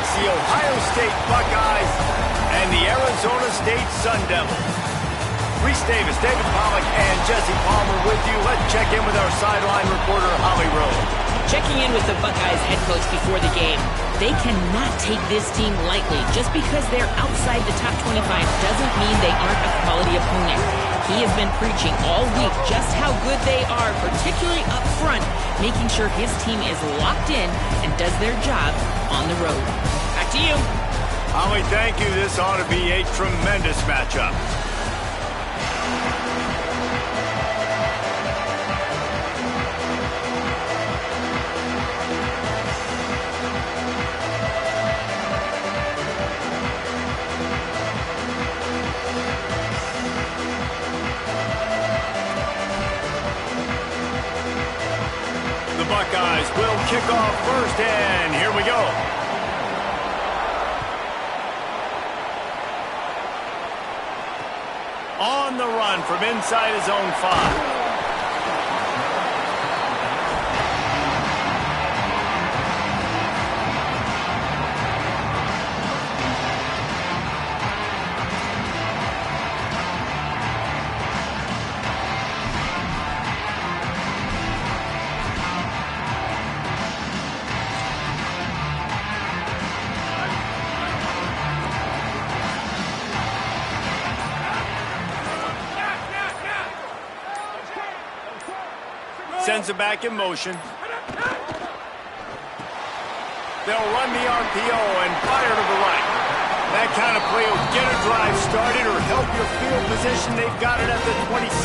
It's the Ohio State Buckeyes and the Arizona State Sun Devils. Reese Davis, David Pollack, and Jesse Palmer with you. Let's check in with our sideline reporter, Holly Rowe. Checking in with the Buckeyes head coach before the game. They cannot take this team lightly. Just because they're outside the top 25 doesn't mean they aren't a quality opponent. He has been preaching all week just how good they are, particularly up front, making sure his team is locked in and does their job on the road. Back to you. Holly, thank you. This ought to be a tremendous matchup. The Buckeyes will kick off first, and here we go. On the run from inside his own 5. Sends it back in motion. They'll run the RPO and fire to the right. That kind of play will get a drive started or help your field position. They've got it at the 27.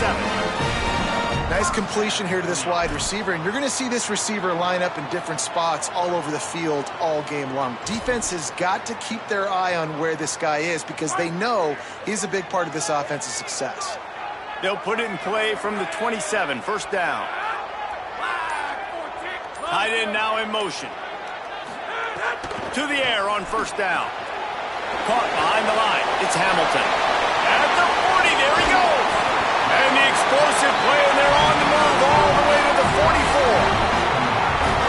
Nice completion here to this wide receiver, and you're going to see this receiver line up in different spots all over the field all game long. Defense has got to keep their eye on where this guy is because they know he's a big part of this offense's success. They'll put it in play from the 27, first down. Tight end now in motion. To the air on first down. Caught behind the line. It's Hamilton. At the 40, there he goes. And the explosive play, and they're on the move all the way to the 44.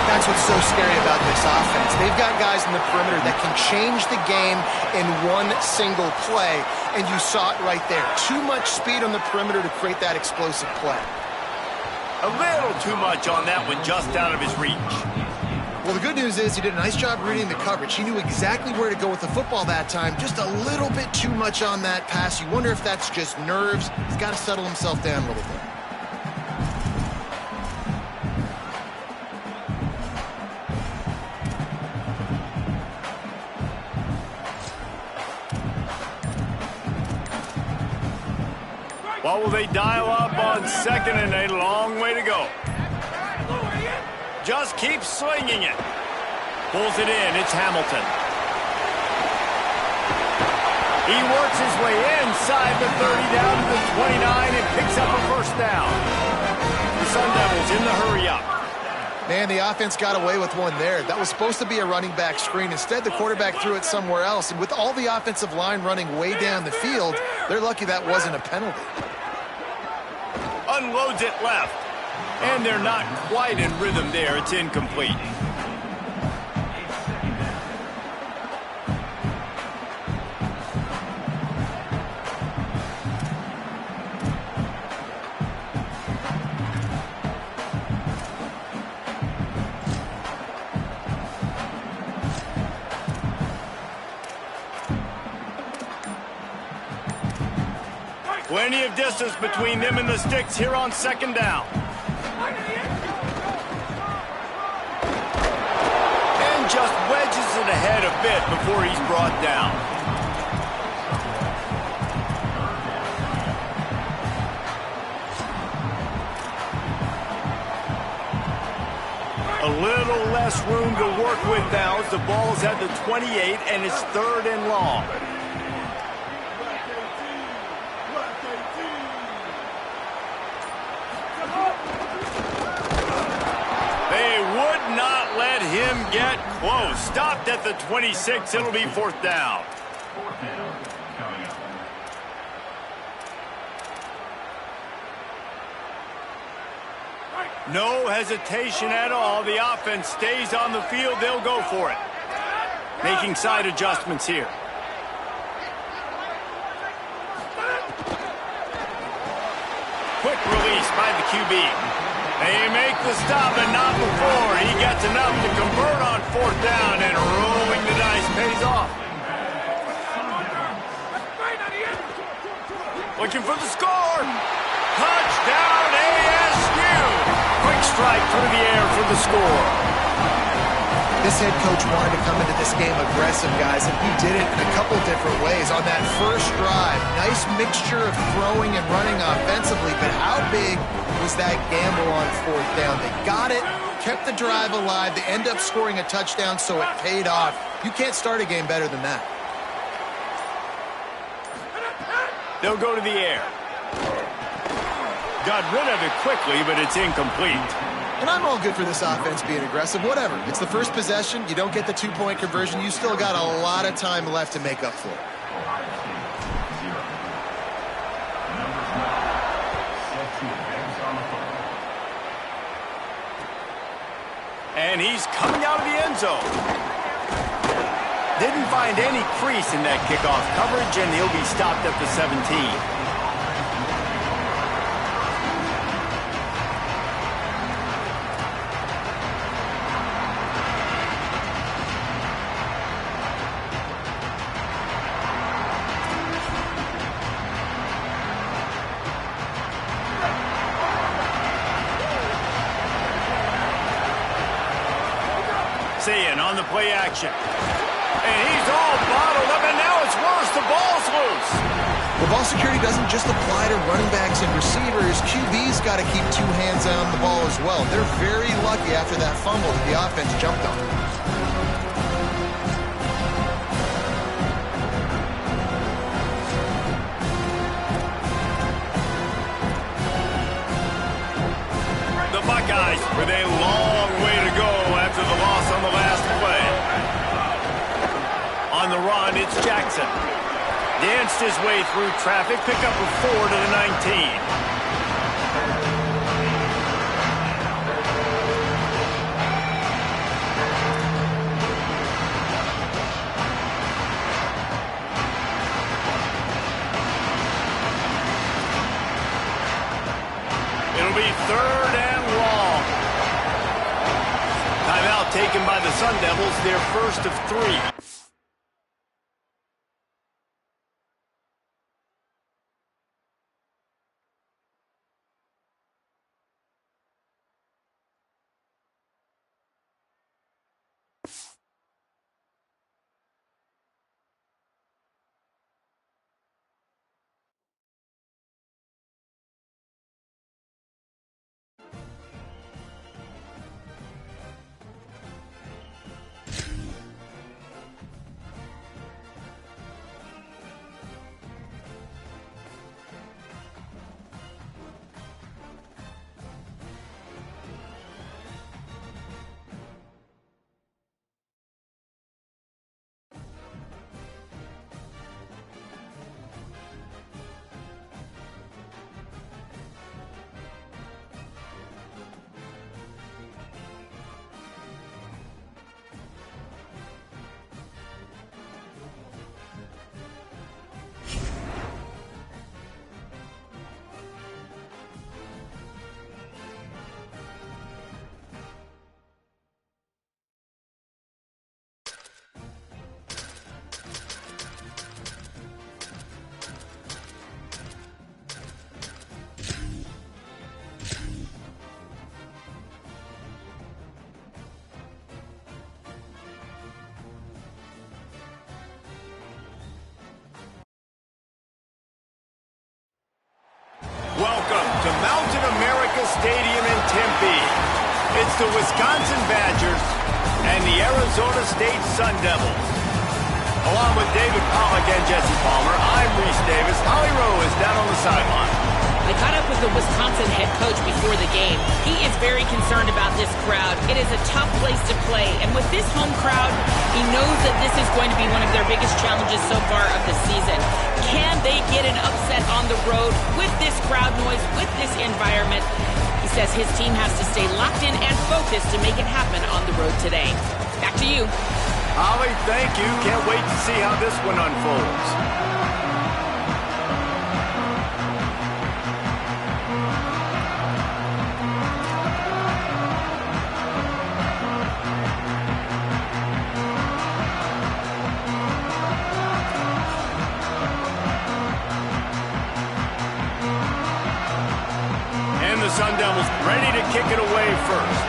That's what's so scary about this offense. They've got guys in the perimeter that can change the game in one single play, and you saw it right there. Too much speed on the perimeter to create that explosive play. A little too much on that one, just out of his reach. Well, the good news is he did a nice job reading the coverage. He knew exactly where to go with the football that time. Just a little bit too much on that pass. You wonder if that's just nerves. He's got to settle himself down a little bit. What will they dial up on second and a long way to go? Just keeps slinging it. Pulls it in. It's Hamilton. He works his way inside the 30 down to the 29 and picks up a first down. The Sun Devils in the hurry up. Man, the offense got away with one there. That was supposed to be a running back screen. Instead, the quarterback threw it somewhere else. And with all the offensive line running way down the field, they're lucky that wasn't a penalty. Unloads it left. And they're not quite in rhythm there. It's incomplete. Plenty of distance between them and the sticks here on second down. And just wedges it ahead a bit before he's brought down. A little less room to work with now as the ball's at the 28 and it's third and long. Him get close. Stopped at the 26. It'll be fourth down. No hesitation at all. The offense stays on the field. They'll go for it. Making side adjustments here. Quick release by the QB. They make the stop, and not before. He gets enough to convert on 4th down, and rolling the dice pays off. Looking for the score. Touchdown ASU. Quick strike through the air for the score. This head coach wanted to come into this game aggressive, guys, and he did it in a couple different ways. On that first drive, nice mixture of throwing and running offensively, but how big was that gamble on 4th down? They got it, kept the drive alive, they end up scoring a touchdown, so it paid off. You can't start a game better than that. They'll go to the air. Got rid of it quickly, but it's incomplete. And I'm all good for this offense being aggressive, whatever. It's the first possession. You don't get the 2-point conversion. You still got a lot of time left to make up for it. And he's coming out of the end zone. Didn't find any crease in that kickoff coverage, and he'll be stopped at the 17. On the play action. And he's all bottled up, and now it's worse. The ball's loose. The ball security doesn't just apply to running backs and receivers. QB's got to keep 2 hands on the ball as well. They're very lucky after that fumble that the offense jumped on. The Buckeyes with a long way to go after the loss on the last play. On the run, it's Jackson. Danced his way through traffic, pick up a 4 to the 19. It'll be 3rd and long. Timeout taken by the Sun Devils, their first of 3. Welcome to Mountain America Stadium in Tempe. It's the Wisconsin Badgers and the Arizona State Sun Devils. Along with David Pollack and Jesse Palmer, I'm Reese Davis. Holly Rowe is down on the sideline. I caught up with the Wisconsin head coach before the game. He is very concerned about this crowd. It is a tough place to play, and with this home crowd, he knows that this is going to be one of their biggest challenges so far of the season. Can they get an upset on the road with this crowd noise, with this environment? He says his team has to stay locked in and focused to make it happen on the road today. Back to you. Holly, thank you. Can't wait to see how this one unfolds. And the Sun Devils ready to kick it away first.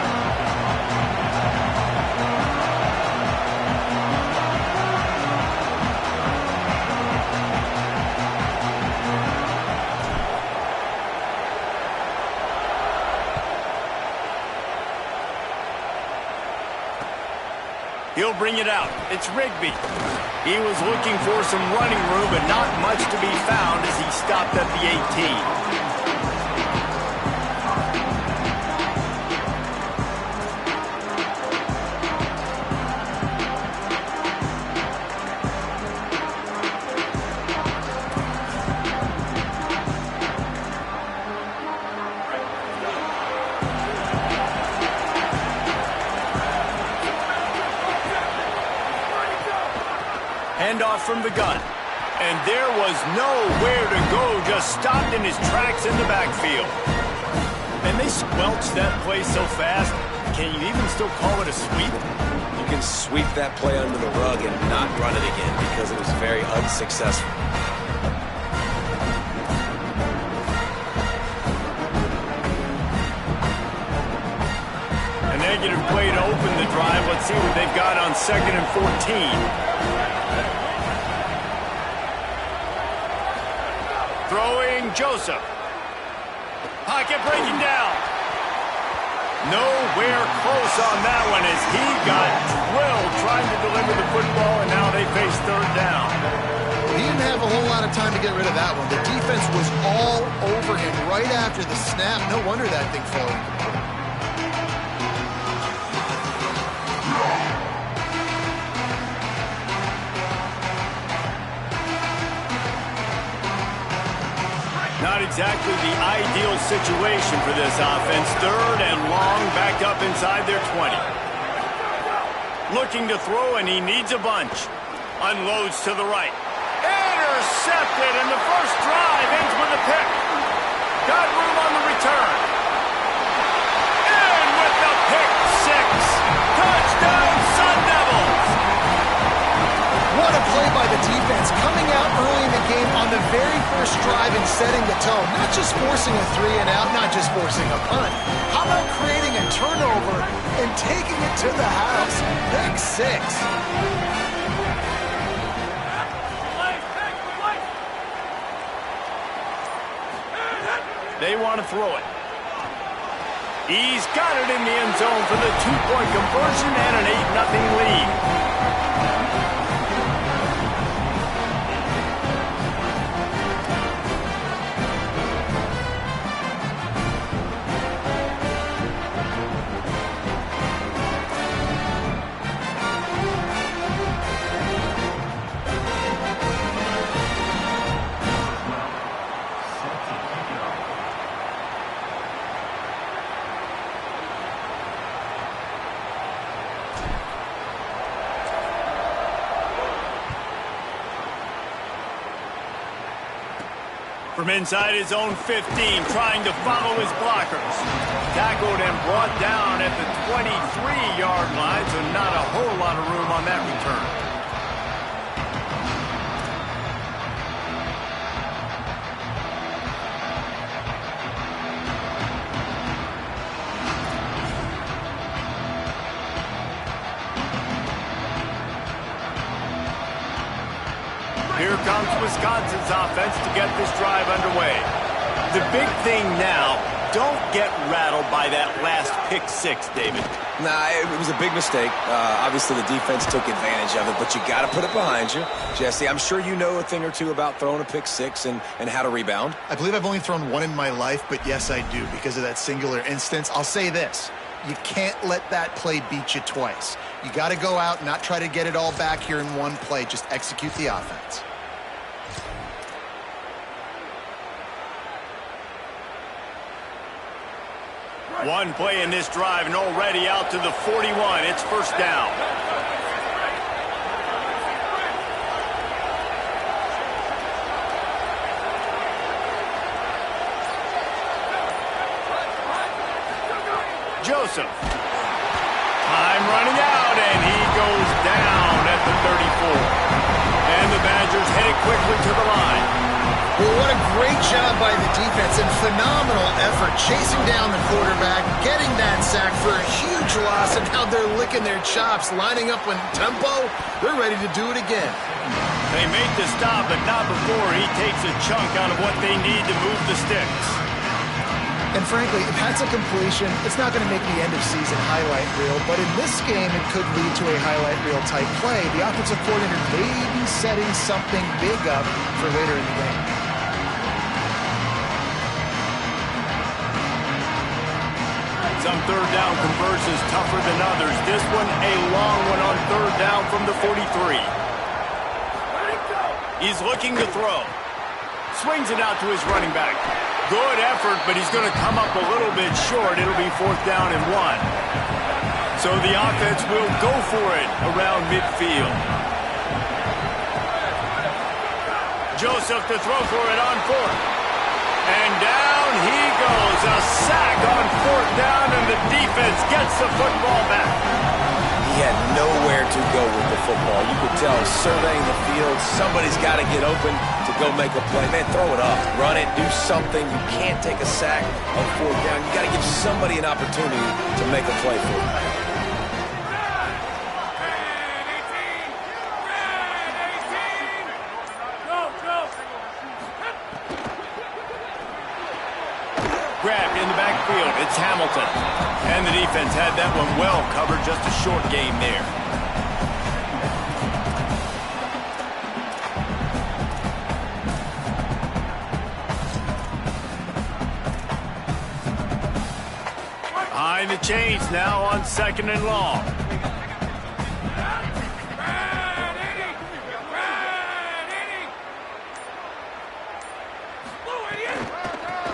He'll bring it out. It's Rigby. He was looking for some running room, but not much to be found as he stopped at the 18. Handoff from the gun. And there was nowhere to go, just stopped in his tracks in the backfield. And they squelched that play so fast, can you even still call it a sweep? You can sweep that play under the rug and not run it again because it was very unsuccessful. A negative play to open the drive. Let's see what they've got on 2nd and 14. Throwing Joseph. Pocket breaking down. Nowhere close on that one as he got drilled trying to deliver the football, and now they face 3rd down. He didn't have a whole lot of time to get rid of that one. The defense was all over him right after the snap. No wonder that thing fell incomplete. Not exactly the ideal situation for this offense. 3rd and long, backed up inside their 20. Looking to throw, and he needs a bunch. Unloads to the right. Intercepted, and the first drive ends with a pick. Got room on the return. And with the pick 6. Touchdown, Sun Devils! What a play by the defense, coming out early in the game on the very first drive and setting the tone. Not just forcing a 3 and out, not just forcing a punt. How about creating a turnover and taking it to the house? Pick 6. They want to throw it. He's got it in the end zone for the 2-point conversion and an 8-0 lead. From inside his own 15, trying to follow his blockers. Tackled and brought down at the 23-yard line, so not a whole lot of room on that return. Here comes Wisconsin's offense to get this drive underway. The big thing now, don't get rattled by that last pick 6, David. Nah, it was a big mistake. Obviously, the defense took advantage of it, but you got to put it behind you. Jesse, I'm sure you know a thing or two about throwing a pick 6 and how to rebound. I believe I've only thrown one in my life, but yes, I do because of that singular instance. I'll say this. You can't let that play beat you twice. You got to go out and not try to get it all back here in one play. Just execute the offense. One play in this drive and already out to the 41. It's first down. Joseph. Time running out, and he goes down at the 34. And the Badgers headed quickly to the line. Well, what a great job by the defense and phenomenal effort chasing down the quarterback, getting that sack for a huge loss, and now they're licking their chops, lining up in tempo. They're ready to do it again. They make the stop, but not before he takes a chunk out of what they need to move the sticks. And frankly, if that's a completion, it's not going to make the end-of-season highlight reel, but in this game, it could lead to a highlight reel type play. The offensive coordinator may be setting something big up for later in the game. Some third down conversions tougher than others. This one, a long one on third down from the 43. He's looking to throw. Swings it out to his running back. Good effort, but he's going to come up a little bit short. It'll be 4th down and 1. So the offense will go for it around midfield. Joseph to throw for it on 4th. And down he goes. A sack on 4th down, and the defense gets the football back. He had nowhere to go with the football. You could tell, surveying the field, somebody's got to get open to go make a play. Man, throw it up, run it, do something. You can't take a sack on 4th down. You got to give somebody an opportunity to make a play for you. Grabbed in the backfield, it's Hamilton. And the defense had that one well covered, just a short game there. Behind the chains now on 2nd and long.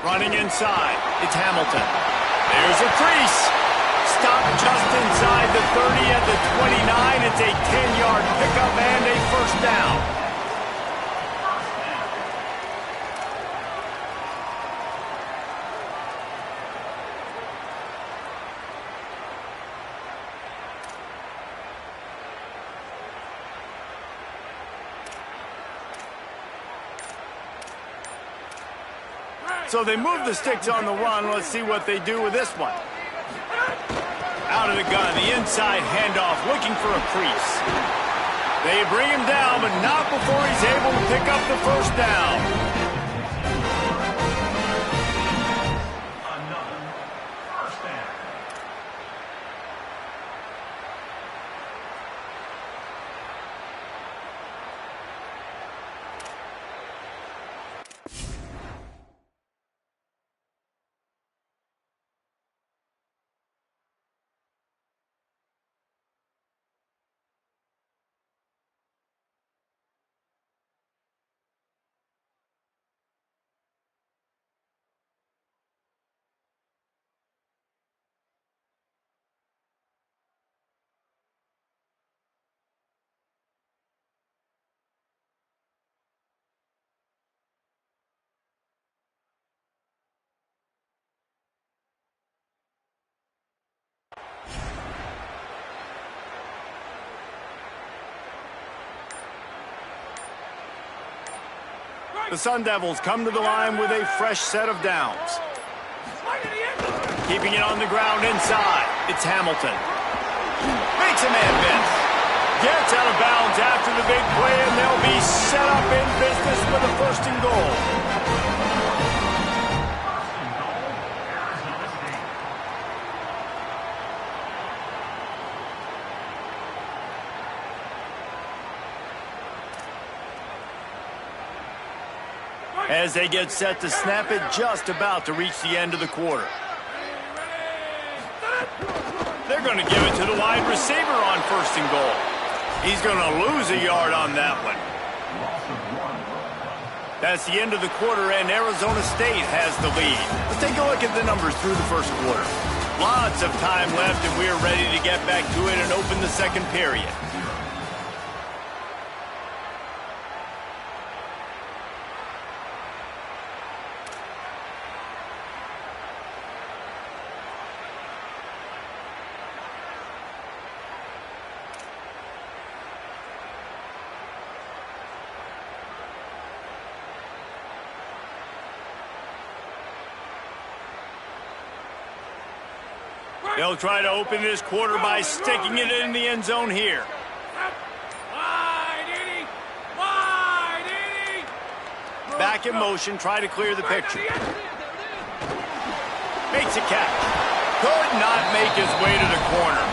Running inside, it's Hamilton. There's a crease. Stop just inside the 30 at the 29. It's a 10-yard pickup and a 1st down. So they move the sticks on the run. Let's see what they do with this one. Out of the gun, the inside handoff, looking for a crease. They bring him down, but not before he's able to pick up the 1st down. The Sun Devils come to the line with a fresh set of downs. Keeping it on the ground inside. It's Hamilton. Makes a man miss. Gets out of bounds after the big play, and they'll be set up in business with a 1st and goal. As they get set to snap it, just about to reach the end of the quarter. They're going to give it to the wide receiver on 1st and goal. He's going to lose a yard on that one. That's the end of the quarter, and Arizona State has the lead. Let's take a look at the numbers through the 1st quarter. Lots of time left, and we're ready to get back to it and open the 2nd period. They'll try to open this quarter by sticking it in the end zone here. Wide, Eddie! Wide, Eddie! Back in motion, try to clear the picture. Makes a catch. Could not make his way to the corner.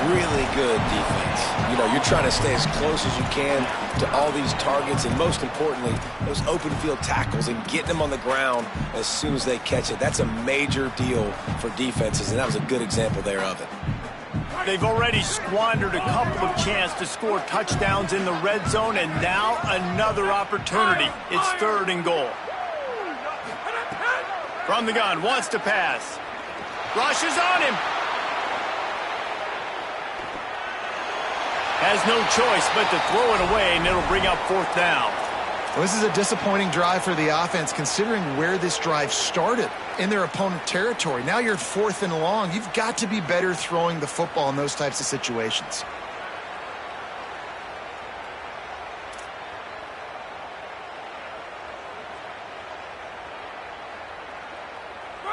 Really good defense. You know, you're trying to stay as close as you can to all these targets, and most importantly, those open field tackles and getting them on the ground as soon as they catch it. That's a major deal for defenses, and that was a good example there of it. They've already squandered a couple of chances to score touchdowns in the red zone, and now another opportunity. It's 3rd and goal. From the gun, wants to pass. Rushes on him. Has no choice but to throw it away, and it'll bring up 4th down. Well, this is a disappointing drive for the offense, considering where this drive started, in their opponent territory. Now you're at 4th and long. You've got to be better throwing the football in those types of situations.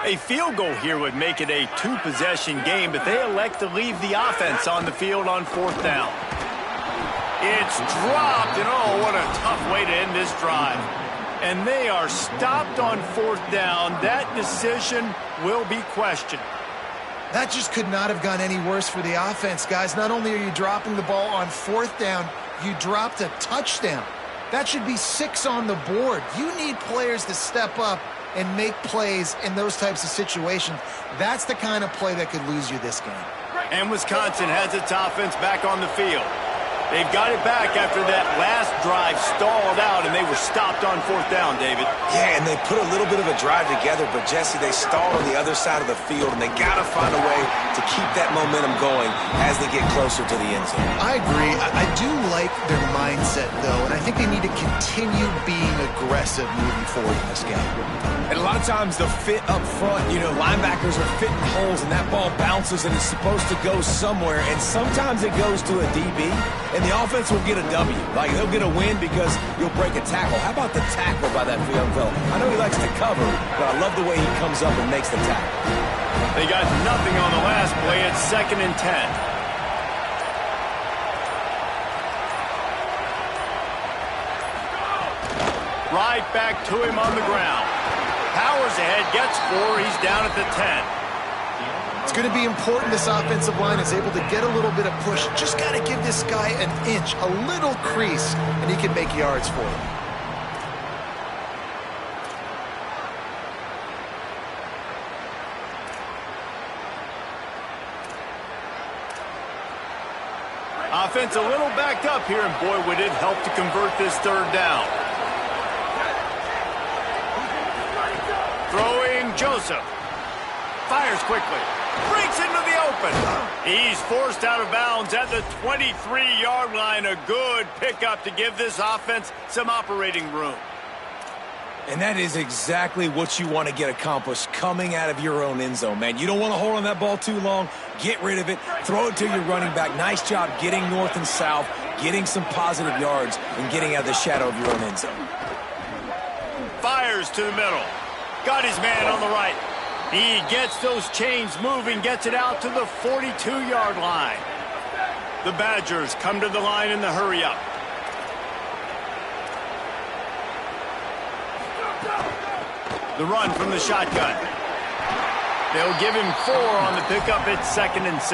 A field goal here would make it a 2-possession game, but they elect to leave the offense on the field on 4th down. It's dropped, and oh, what a tough way to end this drive. And they are stopped on 4th down. That decision will be questioned. That just could not have gone any worse for the offense, guys. Not only are you dropping the ball on 4th down, you dropped a touchdown. That should be 6 on the board. You need players to step up and make plays in those types of situations. That's the kind of play that could lose you this game. And Wisconsin has its offense back on the field. They've got it back after that last drive stalled out, and they were stopped on 4th down, David. Yeah, and they put a little bit of a drive together, but, Jesse, they stalled on the other side of the field, and they got to find a way to keep that momentum going as they get closer to the end zone. I agree. I do like their mindset, though, and I think they need to continue being aggressive moving forward in this game. And a lot of times the fit up front, you know, linebackers are fitting holes, and that ball bounces, and it's supposed to go somewhere, and sometimes it goes to a DB, and the offense will get a W. Like, they'll get a win because you'll break a tackle. How about the tackle by that young fella? I know he likes to cover, but I love the way he comes up and makes the tackle. They got nothing on the last play. It's 2nd and 10. Right back to him on the ground. Powers ahead, gets 4. He's down at the 10. It's going to be important this offensive line is able to get a little bit of push. Just got to give this guy an inch, a little crease, and he can make yards for him. Offense a little backed up here, and boy, would it help to convert this 3rd down. Throwing Joseph. Fires quickly. Breaks into the open. He's forced out of bounds at the 23-yard line. A good pickup to give this offense some operating room. And that is exactly what you want to get accomplished coming out of your own end zone, man. You don't want to hold on that ball too long. Get rid of it. Throw it to your running back. Nice job getting north and south, getting some positive yards, and getting out of the shadow of your own end zone. Fires to the middle. Got his man on the right. He gets those chains moving, gets it out to the 42-yard line. The Badgers come to the line in the hurry-up. The run from the shotgun. They'll give him 4 on the pickup at 2nd and 6.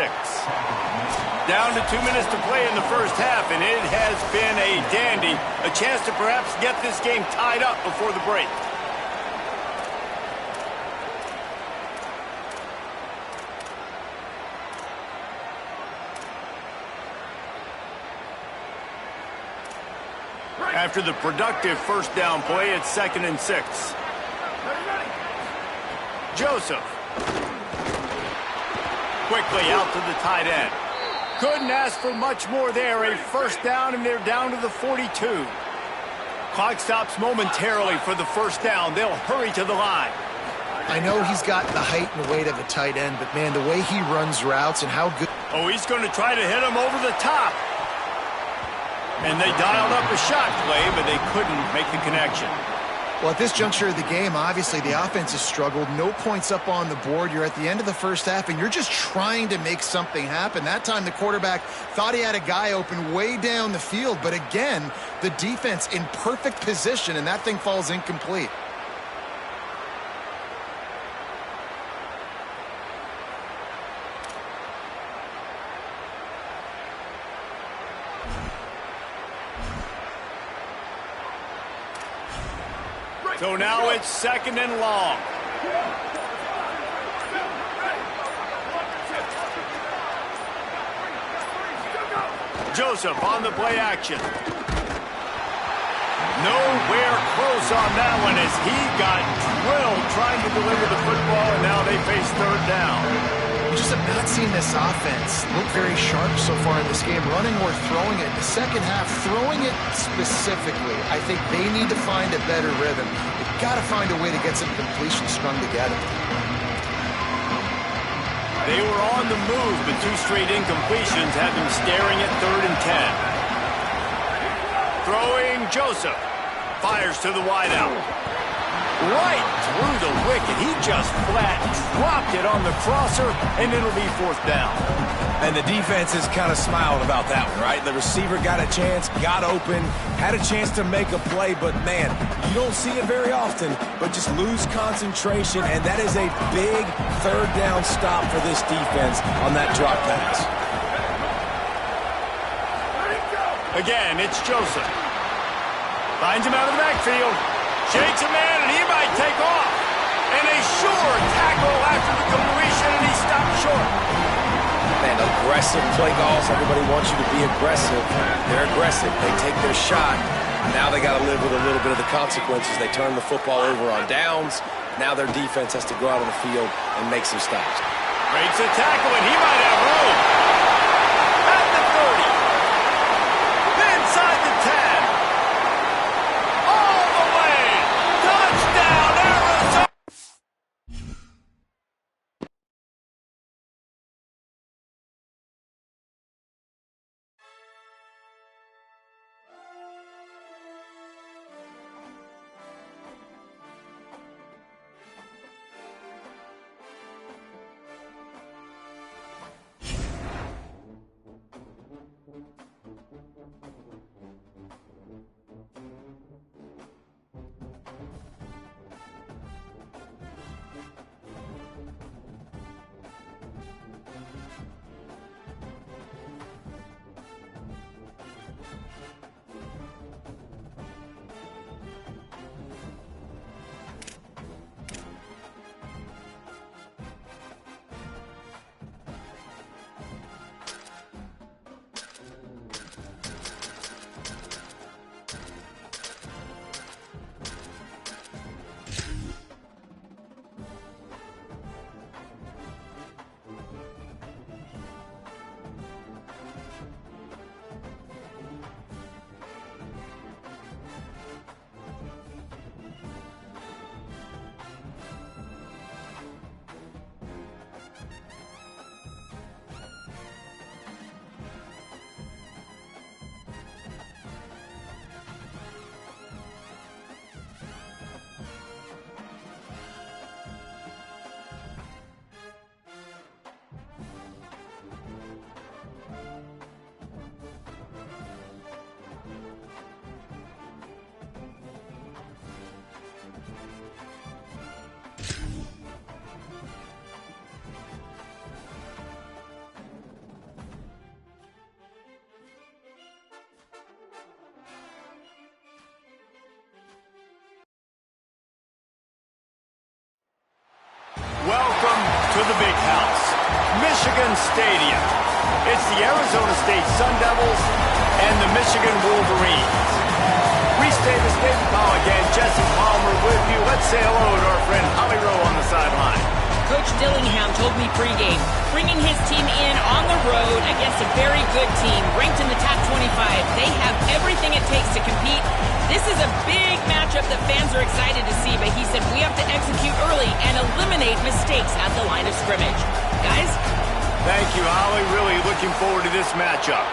Down to 2 minutes to play in the first half, and it has been a dandy. A chance to perhaps get this game tied up before the break. After the productive 1st down play, it's 2nd and 6. Joseph. Quickly out to the tight end. Couldn't ask for much more there. A 1st down, and they're down to the 42. Clock stops momentarily for the 1st down. They'll hurry to the line. I know he's got the height and weight of a tight end, but, man, the way he runs routes and how good... Oh, he's going to try to hit him over the top. And they dialed up a shot play, but they couldn't make the connection. Well, at this juncture of the game, obviously the offense has struggled. No points up on the board. You're at the end of the first half, and you're just trying to make something happen. That time the quarterback thought he had a guy open way down the field, but again, the defense in perfect position, and that thing falls incomplete. So now it's 2nd and long. Joseph on the play action. Nowhere close on that one as he got drilled trying to deliver the football, and now they face 3rd down. We just have not seen this offense look very sharp so far in this game, running or throwing it. In the second half, throwing it specifically, I think they need to find a better rhythm. They've got to find a way to get some completions strung together. They were on the move, but 2 straight incompletions had them staring at 3rd and 10. Throwing Joseph. Fires to the wideout. Right through the wicket. He just flat dropped it on the crosser, and it'll be 4th down. And the defense is kind of smiling about that one, right? The receiver got a chance, got open, had a chance to make a play, but man, you don't see it very often, but just lose concentration, and that is a big 3rd down stop for this defense on that drop pass. Again, it's Joseph. Finds him out of the backfield. Shakes a man, and he might take off. And a sure tackle after the completion, and he stopped short. Man, aggressive play calls. Everybody wants you to be aggressive. They're aggressive. They take their shot. Now they got to live with a little bit of the consequences. They turn the football over on downs. Now their defense has to go out on the field and make some stops. Breaks a tackle, and he might have room. At the 30. Inside the 10. All the way. Touchdown, Arizona. Welcome to the big house, Michigan Stadium. It's the Arizona State Sun Devils and the Michigan Wolverines. Reese Davis, David Pollack, and Jesse Palmer with you. Let's say hello to our friend Holly Rowe on the sideline. Coach Dillingham told me pregame, bringing his team in on the road against a very good team, ranked in the top 25. They have everything it takes to compete. This is a big matchup that fans are excited to see, but he said we have to execute early and eliminate mistakes at the line of scrimmage. Guys? Thank you, Holly. Really looking forward to this matchup.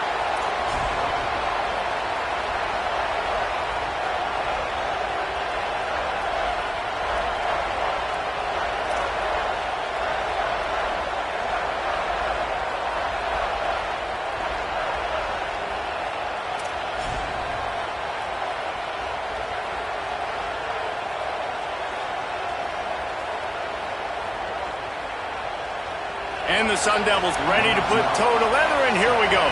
And the Sun Devils ready to put toe to leather, and here we go.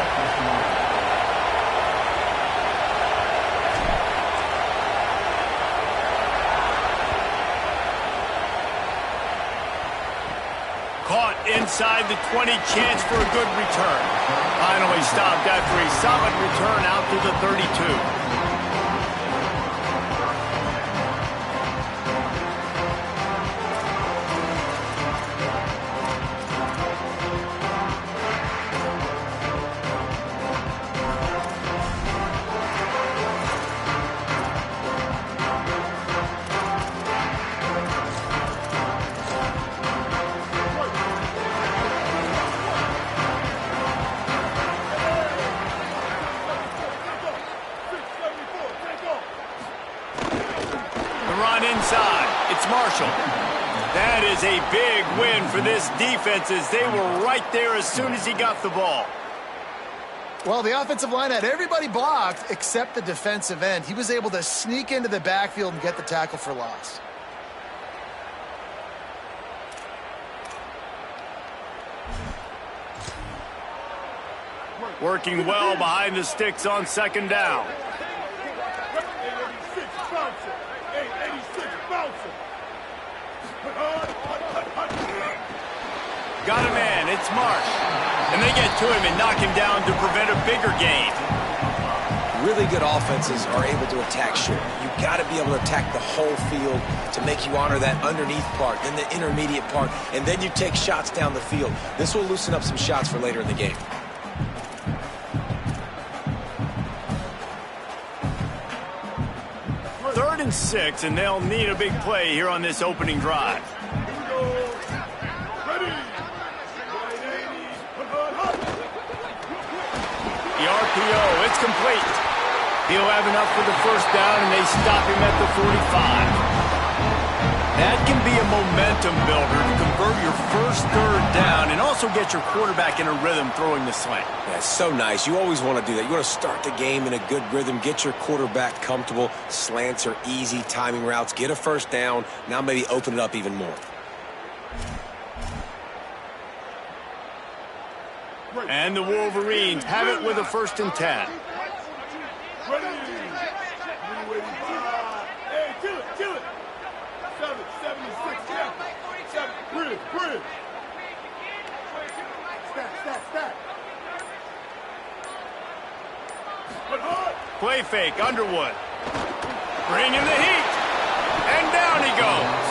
Caught inside the 20, chance for a good return. Finally stopped after a solid return out to the 32. Inside, it's Marshall. That is a big win for this defense as they were right there as soon as he got the ball. Well, the offensive line had everybody blocked except the defensive end. He was able to sneak into the backfield and get the tackle for loss. Working well behind the sticks on second down. Got a man, it's Marsh. And they get to him and knock him down to prevent a bigger gain. Really good offenses are able to attack short. You've got to be able to attack the whole field to make you honor that underneath part, then the intermediate part, and then you take shots down the field. This will loosen up some shots for later in the game. Third and 6, and they'll need a big play here on this opening drive. The RPO, it's complete. He'll have enough for the first down, and they stop him at the 45. That can be a momentum builder to convert your first third down and also get your quarterback in a rhythm throwing the slant. That's so nice. You always want to do that. You want to start the game in a good rhythm, get your quarterback comfortable. Slants are easy, timing routes, get a first down. Now maybe open it up even more. And the Wolverines have it with a 1st and 10. Hey, kill it. 76, yeah. 7, bridge. Stack. Play fake, Underwood. Bringing the heat. And down he goes.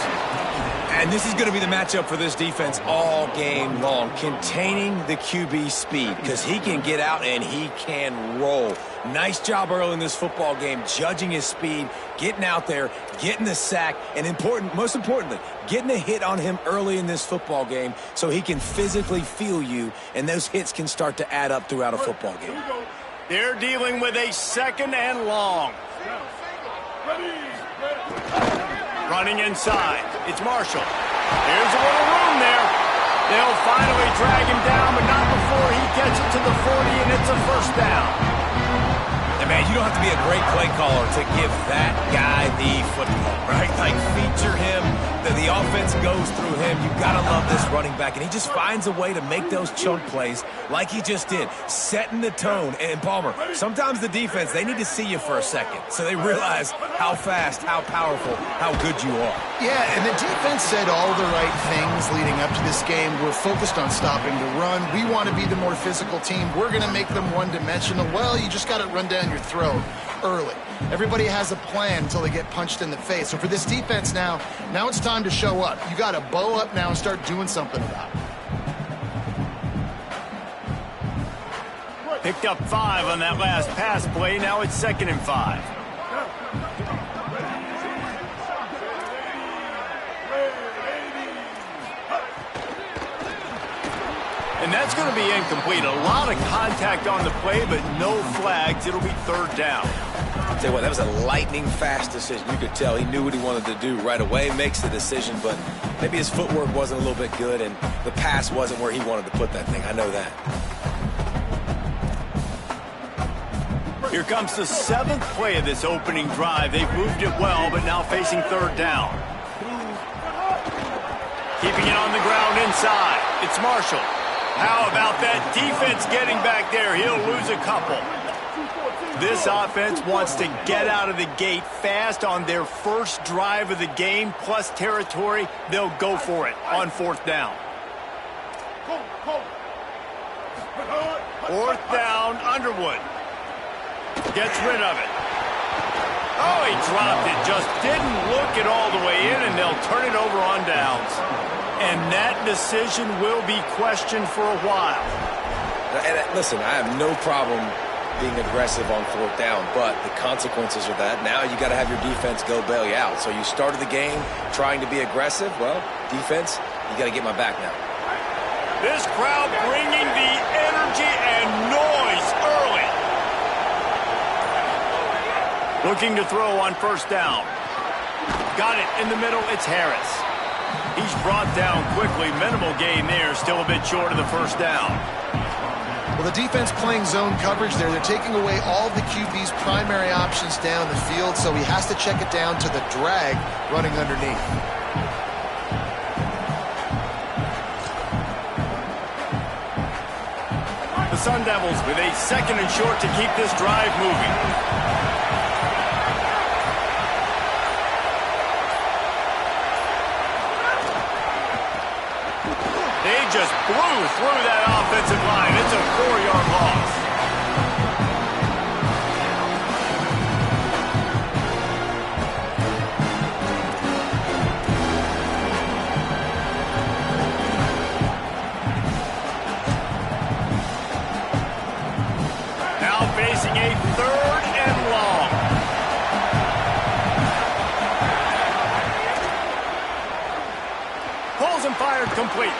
And this is going to be the matchup for this defense all game long. Containing the QB speed, because he can get out and he can roll. Nice job early in this football game, judging his speed, getting out there, getting the sack, and most importantly, getting a hit on him early in this football game so he can physically feel you, and those hits can start to add up throughout a football game. They're dealing with a 2nd and long. Running inside, it's Marshall. Here's a little room there. They'll finally drag him down, but not before he gets it to the 40, and it's a first down. And man, you don't have to be a great play caller to give that guy the football, right? Like, feature him, the offense goes through him. You've got to love this running back, and he just finds a way to make those chunk plays like he just did, setting the tone. And Palmer, sometimes the defense, they need to see you for a second so they realize how fast, how powerful, how good you are. Yeah, and the defense said all the right things leading up to this game. We're focused on stopping the run. We want to be the more physical team. We're going to make them one-dimensional. Well, you just got to run down your throat early. Everybody has a plan until they get punched in the face. So for this defense now it's time to show up. You got to bow up now and start doing something about it. Picked up 5 on that last pass play. Now it's 2nd and 5. And that's going to be incomplete. A lot of contact on the play, but no flags. It'll be 3rd down. I'll tell you what, that was a lightning-fast decision. You could tell he knew what he wanted to do right away, makes the decision, but maybe his footwork wasn't a little bit good, and the pass wasn't where he wanted to put that thing. I know that. Here comes the 7th play of this opening drive. They've moved it well, but now facing 3rd down. Keeping it on the ground inside. It's Marshall. How about that defense getting back there? He'll lose a couple. This offense wants to get out of the gate fast on their first drive of the game, plus territory. They'll go for it on fourth down. Fourth down, Underwood. Gets rid of it. Oh, he dropped it. Just didn't look it all the way in, and they'll turn it over on downs. And that decision will be questioned for a while. And listen, I have no problem being aggressive on fourth down, but the consequences are that now you got to have your defense go bail you out. So you started the game trying to be aggressive. Well, defense, you got to get my back now. This crowd bringing the energy and noise early. Looking to throw on first down. Got it in the middle. It's Harris. He's brought down quickly. Minimal gain there. Still a bit short of the first down. Well, the defense playing zone coverage there. They're taking away all of the QB's primary options down the field, so he has to check it down to the drag running underneath. The Sun Devils with a second and short to keep this drive moving. They just blew through that offensive line. It's a 4-yard loss. Now facing a 3rd and long. Pulls and fired complete.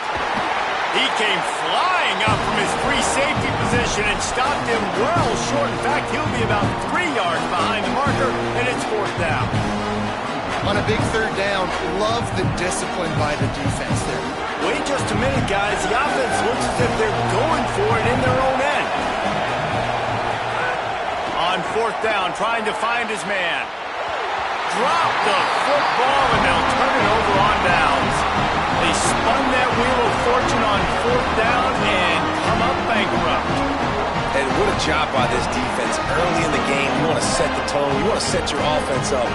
He came flying up from his free safety position and stopped him well short. In fact, he'll be about 3 yards behind the marker, and it's fourth down. On a big third down, love the discipline by the defense there. Wait just a minute, guys. The offense looks as if they're going for it in their own end. On fourth down, trying to find his man. Drop the football, and they'll turn it over on downs. They spun that wheel of fortune on fourth down and come up bankrupt. And what a job by this defense. Early in the game, you want to set the tone. You want to set your offense up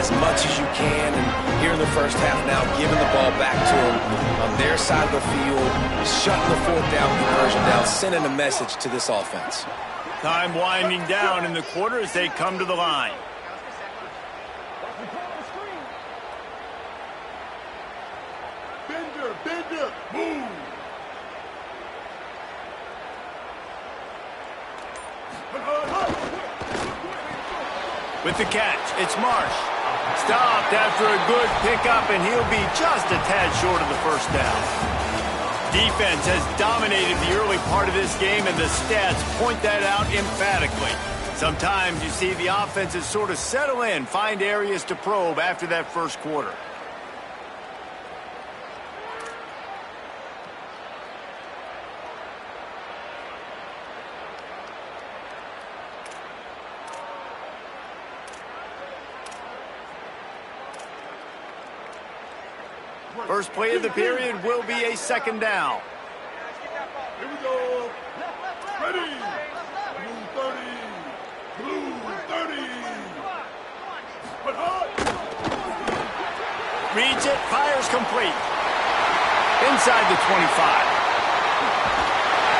as much as you can. And here in the first half now, giving the ball back to them on their side of the field, shutting the fourth down conversion down, sending a message to this offense. Time winding down in the quarter as they come to the line. Bender, move! With the catch, it's Marsh. Stopped after a good pickup, and he'll be just a tad short of the first down. Defense has dominated the early part of this game, and the stats point that out emphatically. Sometimes you see the offenses sort of settle in, find areas to probe after that first quarter. First play of the period will be a second down. Here we go. Ready. Blue 30. Blue 30. But hard. Reads it, fires complete. Inside the 25.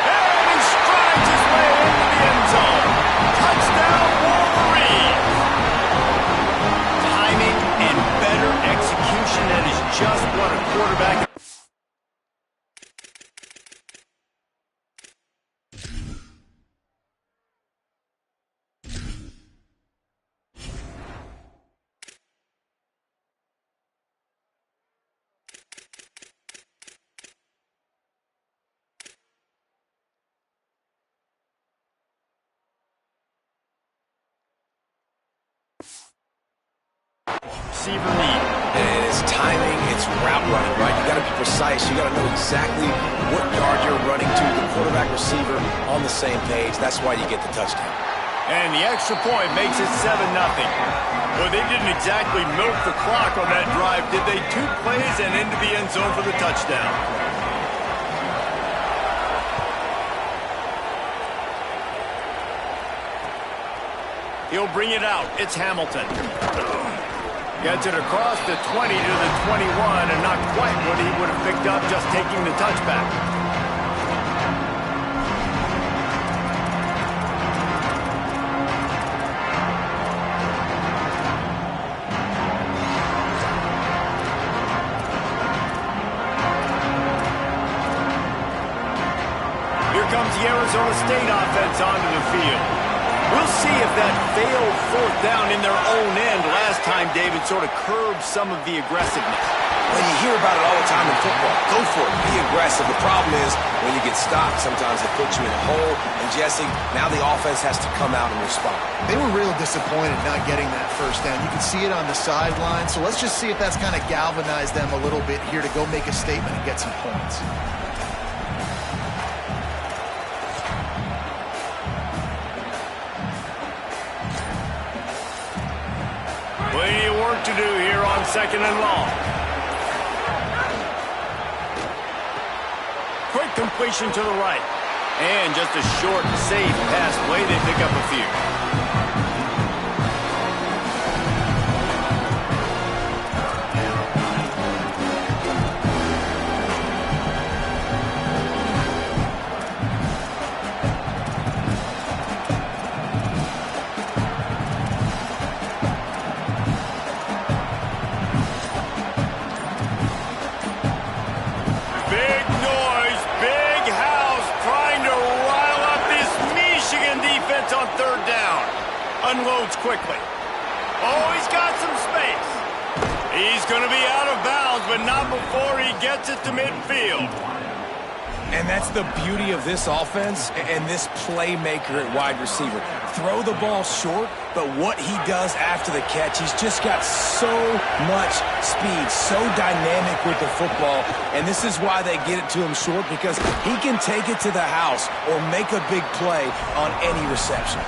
And he strides his way into the end zone. Touchdown, Wolverine. Timing and better execution, that is just what a quarterback... receiver need. And it's timing, it's route running, right? You got to be precise. You got to know exactly what yard you're running to. The quarterback receiver on the same page. That's why you get the touchdown. And the extra point makes it 7-0. Well, they didn't exactly milk the clock on that drive, did they? 2 plays and into the end zone for the touchdown. He'll bring it out. It's Hamilton. Gets it across the 20 to the 21, and not quite what he would have picked up just taking the touchback. Here comes the Arizona State offense onto the field. We'll see if that failed 4th down in their own end last time, David, sort of curbed some of the aggressiveness. Well, you hear about it all the time in football. Go for it. Be aggressive. The problem is when you get stopped, sometimes it puts you in a hole. And, Jesse, now the offense has to come out and respond. They were real disappointed not getting that 1st down. You can see it on the sideline. So let's just see if that's kind of galvanized them a little bit here to go make a statement and get some points. Plenty of work to do here on 2nd and long. Quick completion to the right. And just a short, safe pass play. They pick up a few. On 3rd down. Unloads quickly. Oh, he's got some space. He's going to be out of bounds, but not before he gets it to midfield. And that's the beauty of this offense and this playmaker at wide receiver. Throw the ball short, but what he does after the catch, he's just got so much speed, so dynamic with the football. And this is why they get it to him short, because he can take it to the house or make a big play on any reception.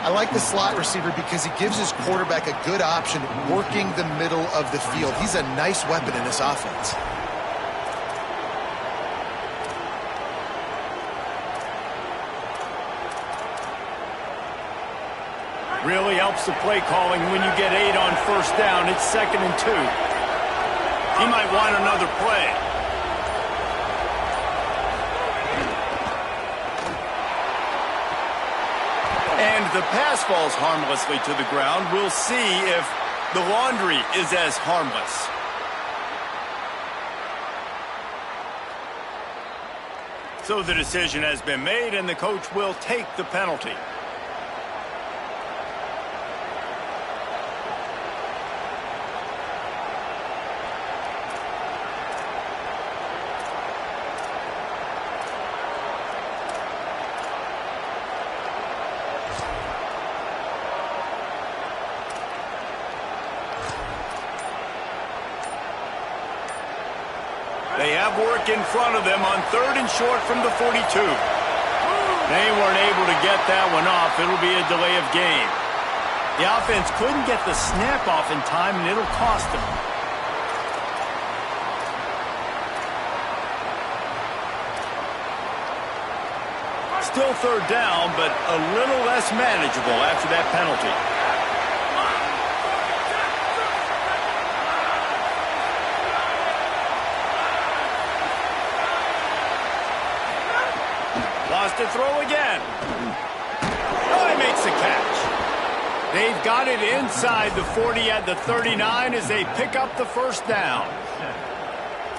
I like the slot receiver because he gives his quarterback a good option working the middle of the field. He's a nice weapon in this offense. Really helps the play calling when you get 8 on 1st down. It's 2nd and 2. He might want another play. And the pass falls harmlessly to the ground. We'll see if the laundry is as harmless. So the decision has been made, and the coach will take the penalty. They have work in front of them on 3rd and short from the 42. They weren't able to get that one off. It'll be a delay of game. The offense couldn't get the snap off in time, and it'll cost them. Still 3rd down, but a little less manageable after that penalty. Lost to throw again. Oh, he makes the catch. They've got it inside the 40 at the 39 as they pick up the 1st down.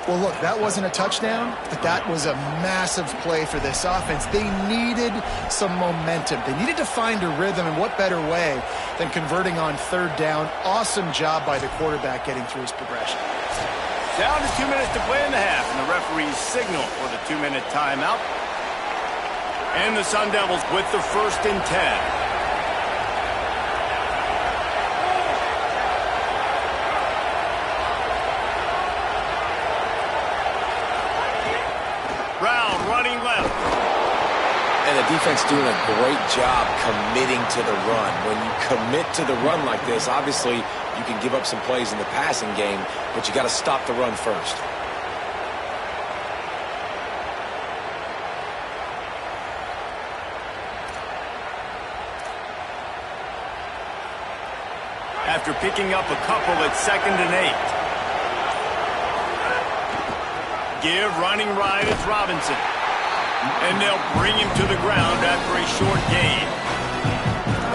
Well, look, that wasn't a touchdown, but that was a massive play for this offense. They needed some momentum. They needed to find a rhythm, and what better way than converting on 3rd down. Awesome job by the quarterback getting through his progression. Down to 2 minutes to play in the half, and the referees signal for the 2-minute timeout. And the Sun Devils with the 1st and 10. Brown running left. And the defense doing a great job committing to the run. When you commit to the run like this, obviously you can give up some plays in the passing game, but you got to stop the run first. After picking up a couple at 2nd and 8. Give running right, it's Robinson. And they'll bring him to the ground after a short gain.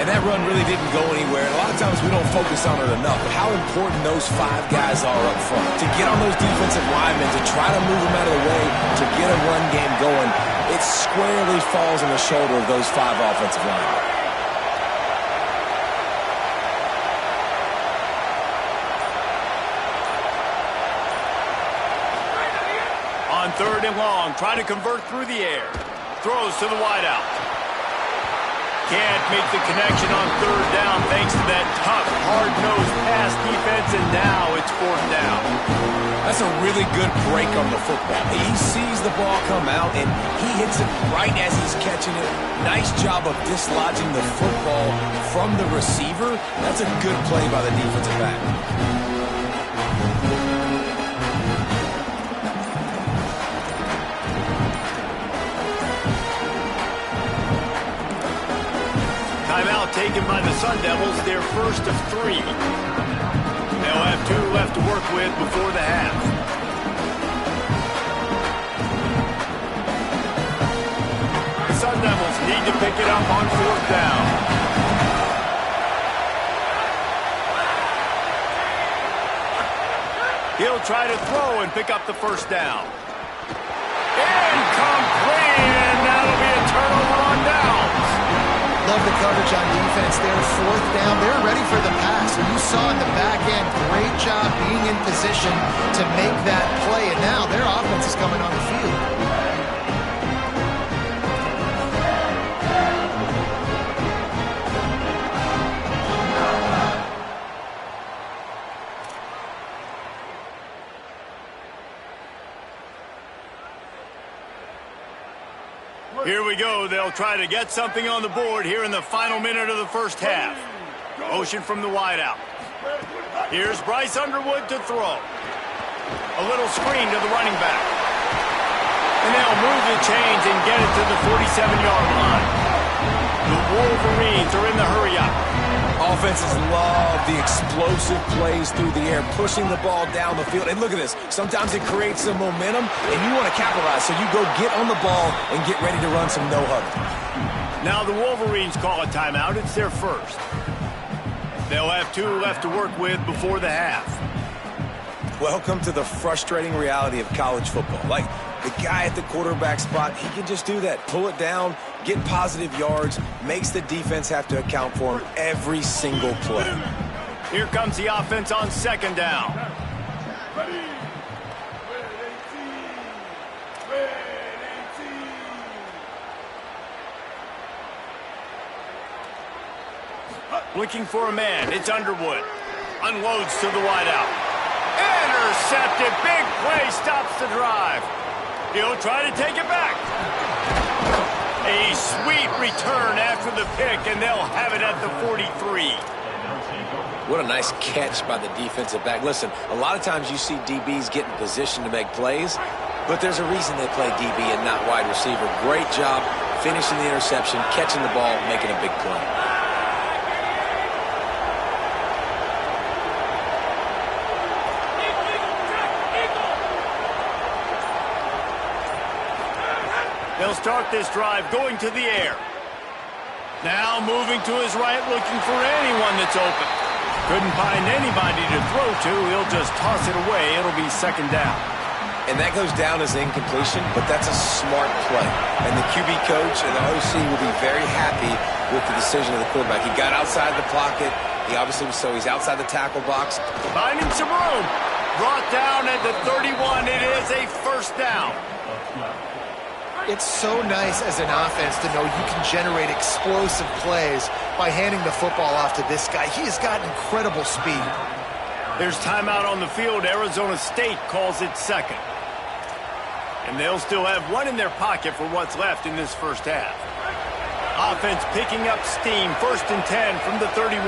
And that run really didn't go anywhere. A lot of times we don't focus on it enough, but how important those 5 guys are up front. To get on those defensive linemen, to try to move them out of the way, to get a run game going, it squarely falls on the shoulder of those 5 offensive linemen. On 3rd and long, trying to convert through the air. Throws to the wideout. Can't make the connection on 3rd down thanks to that tough, hard-nosed pass defense, and now it's 4th down. That's a really good break on the football. He sees the ball come out, and he hits it right as he's catching it. Nice job of dislodging the football from the receiver. That's a good play by the defensive back. Timeout taken by the Sun Devils, their first of 3. They'll have 2 left to work with before the half. The Sun Devils need to pick it up on 4th down. He'll try to throw and pick up the 1st down. Incomplete, and that'll be a turnover on downs. Love the coverage on defense there. 4th down. They're ready for the pass. And you saw in the back end, great job being in position to make that play. And now their offense is coming on the field. Here we go. They'll try to get something on the board here in the final minute of the first half. Motion from the wideout. Here's Bryce Underwood to throw. A little screen to the running back. And they'll move the chains and get it to the 47-yard line. The Wolverines are in the hurry-up. Offenses love the explosive plays through the air, pushing the ball down the field. And look at this. Sometimes it creates some momentum, and you want to capitalize. So you go get on the ball and get ready to run some no-huddle. Now the Wolverines call a timeout. It's their first. They'll have 2 left to work with before the half. Welcome to the frustrating reality of college football. Like, the guy at the quarterback spot, he can just do that. Pull it down, get positive yards, makes the defense have to account for him every single play. Here comes the offense on 2nd down. Ready. Red 18. Looking for a man. It's Underwood. Unloads to the wideout. Intercepted. Big play. Stops the drive. He'll try to take it back. A sweet return after the pick, and they'll have it at the 43. What a nice catch by the defensive back. Listen, a lot of times you see DBs get in position to make plays, but there's a reason they play DB and not wide receiver. Great job finishing the interception, catching the ball, making a big play. They'll start this drive going to the air. Now moving to his right, looking for anyone that's open. Couldn't find anybody to throw to. He'll just toss it away. It'll be 2nd down. And that goes down as incompletion, but that's a smart play. And the QB coach and the OC will be very happy with the decision of the quarterback. He got outside the pocket. He obviously was, so he's outside the tackle box. Finding some room. Brought down at the 31. It is a 1st down. It's so nice as an offense to know you can generate explosive plays by handing the football off to this guy. He has got incredible speed. There's timeout on the field. Arizona State calls it 2nd. And they'll still have one in their pocket for what's left in this first half. Offense picking up steam. 1st and 10 from the 31.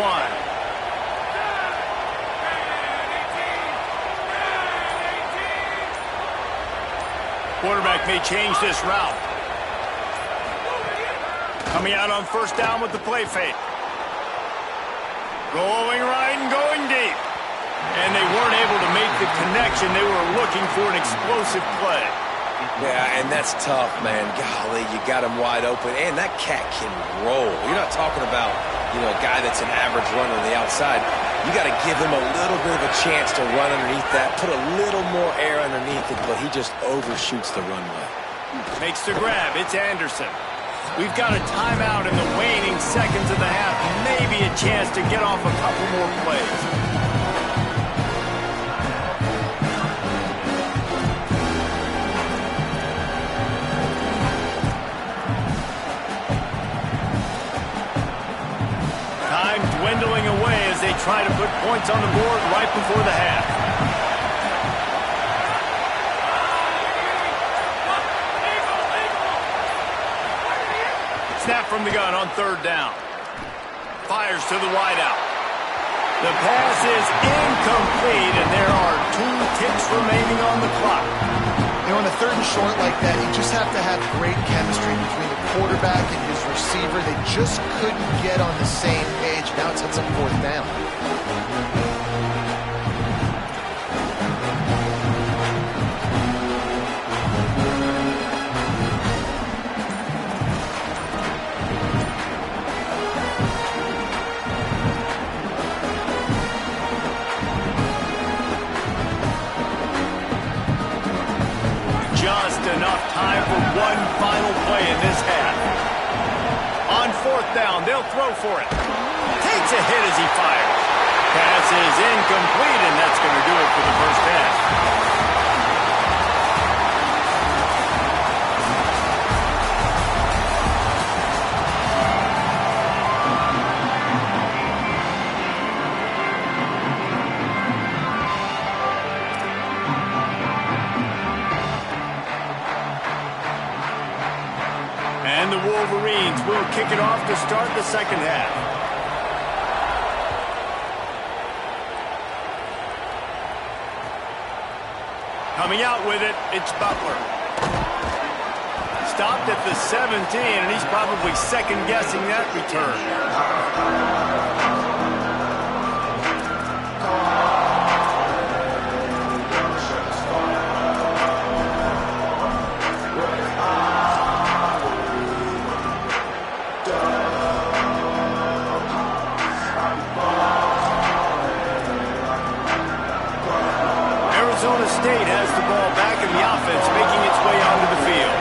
Quarterback may change this route. Coming out on 1st down with the play fake. Going right and going deep. And they weren't able to make the connection. They were looking for an explosive play. Yeah, and that's tough, man. Golly, you got him wide open. And that cat can roll. You're not talking about, a guy that's an average runner on the outside. You got to give him a little bit of a chance to run underneath that, put a little more air underneath it, but he just overshoots the runway. Makes the grab. It's Anderson. We've got a timeout in the waning seconds of the half. Maybe a chance to get off a couple more plays. Time dwindling away as they try to put points on the board right before the half. Snap from the gun on 3rd down. Fires to the wideout. The pass is incomplete, and there are 2 ticks remaining on the clock. On a 3rd and short like that, you just have to have great chemistry between the quarterback and his receiver. They just couldn't get on the same page. Now it sets up 4th down. Just enough time for one final play in this half. On 4th down, they'll throw for it. Takes a hit as he fires. Pass is incomplete, and that's going to do it for the first half. And the Wolverines will kick it off to start the second half. Coming out with it, it's Butler. Stopped at the 17, and he's probably second-guessing that return. Arizona State has the ball back in the offense, making its way onto the field.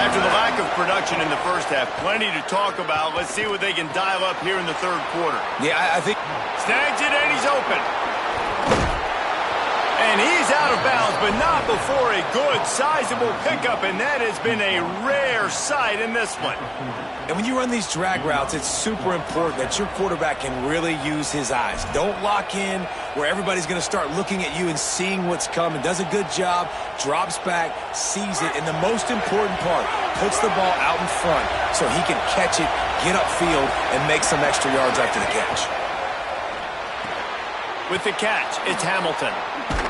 After the lack of production in the first half, plenty to talk about. Let's see what they can dial up here in the 3rd quarter. Yeah, I think... Snags it, and he's open. And he's out of bounds, but not before a good, sizable pickup, and that has been a rare sight in this one. And when you run these drag routes, it's super important that your quarterback can really use his eyes. Don't lock in where everybody's going to start looking at you and seeing what's coming. Does a good job, drops back, sees it, and the most important part, puts the ball out in front so he can catch it, get upfield, and make some extra yards after the catch. With the catch, it's Hamilton.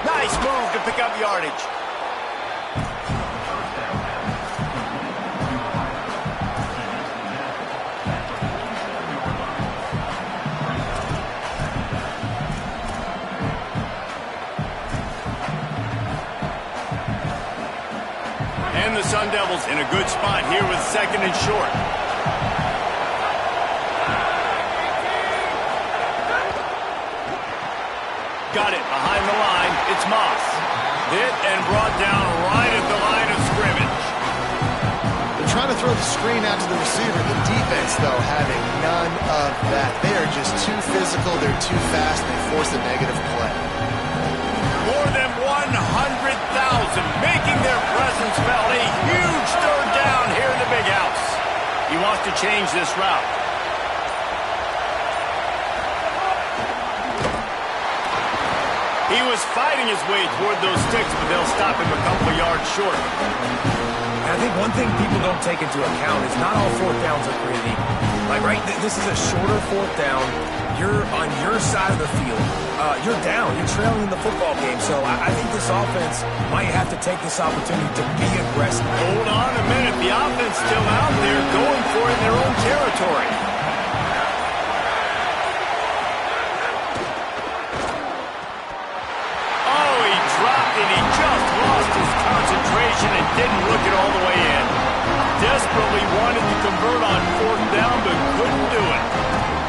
Nice move to pick up yardage. And the Sun Devils in a good spot here with 2nd and short. Got it behind the line. It's Moss. Hit and brought down right at the line of scrimmage. They're trying to throw the screen out to the receiver. The defense, though, having none of that. They are just too physical. They're too fast. They force a negative play. More than 100,000 making their presence felt. A huge 3rd down here in the big house. He wants to change this route. He was fighting his way toward those sticks, but they'll stop him a couple of yards short. And I think one thing people don't take into account is not all fourth downs are created equal. Like, right, this is a shorter fourth down. You're on your side of the field. You're down. You're trailing in the football game. So I think this offense might have to take this opportunity to be aggressive. Hold on a minute. The offense still out there going for it in their own territory. Oh, he dropped it. He just lost his concentration and didn't look it all the way in. Desperately wanted to convert on fourth down, but couldn't do it.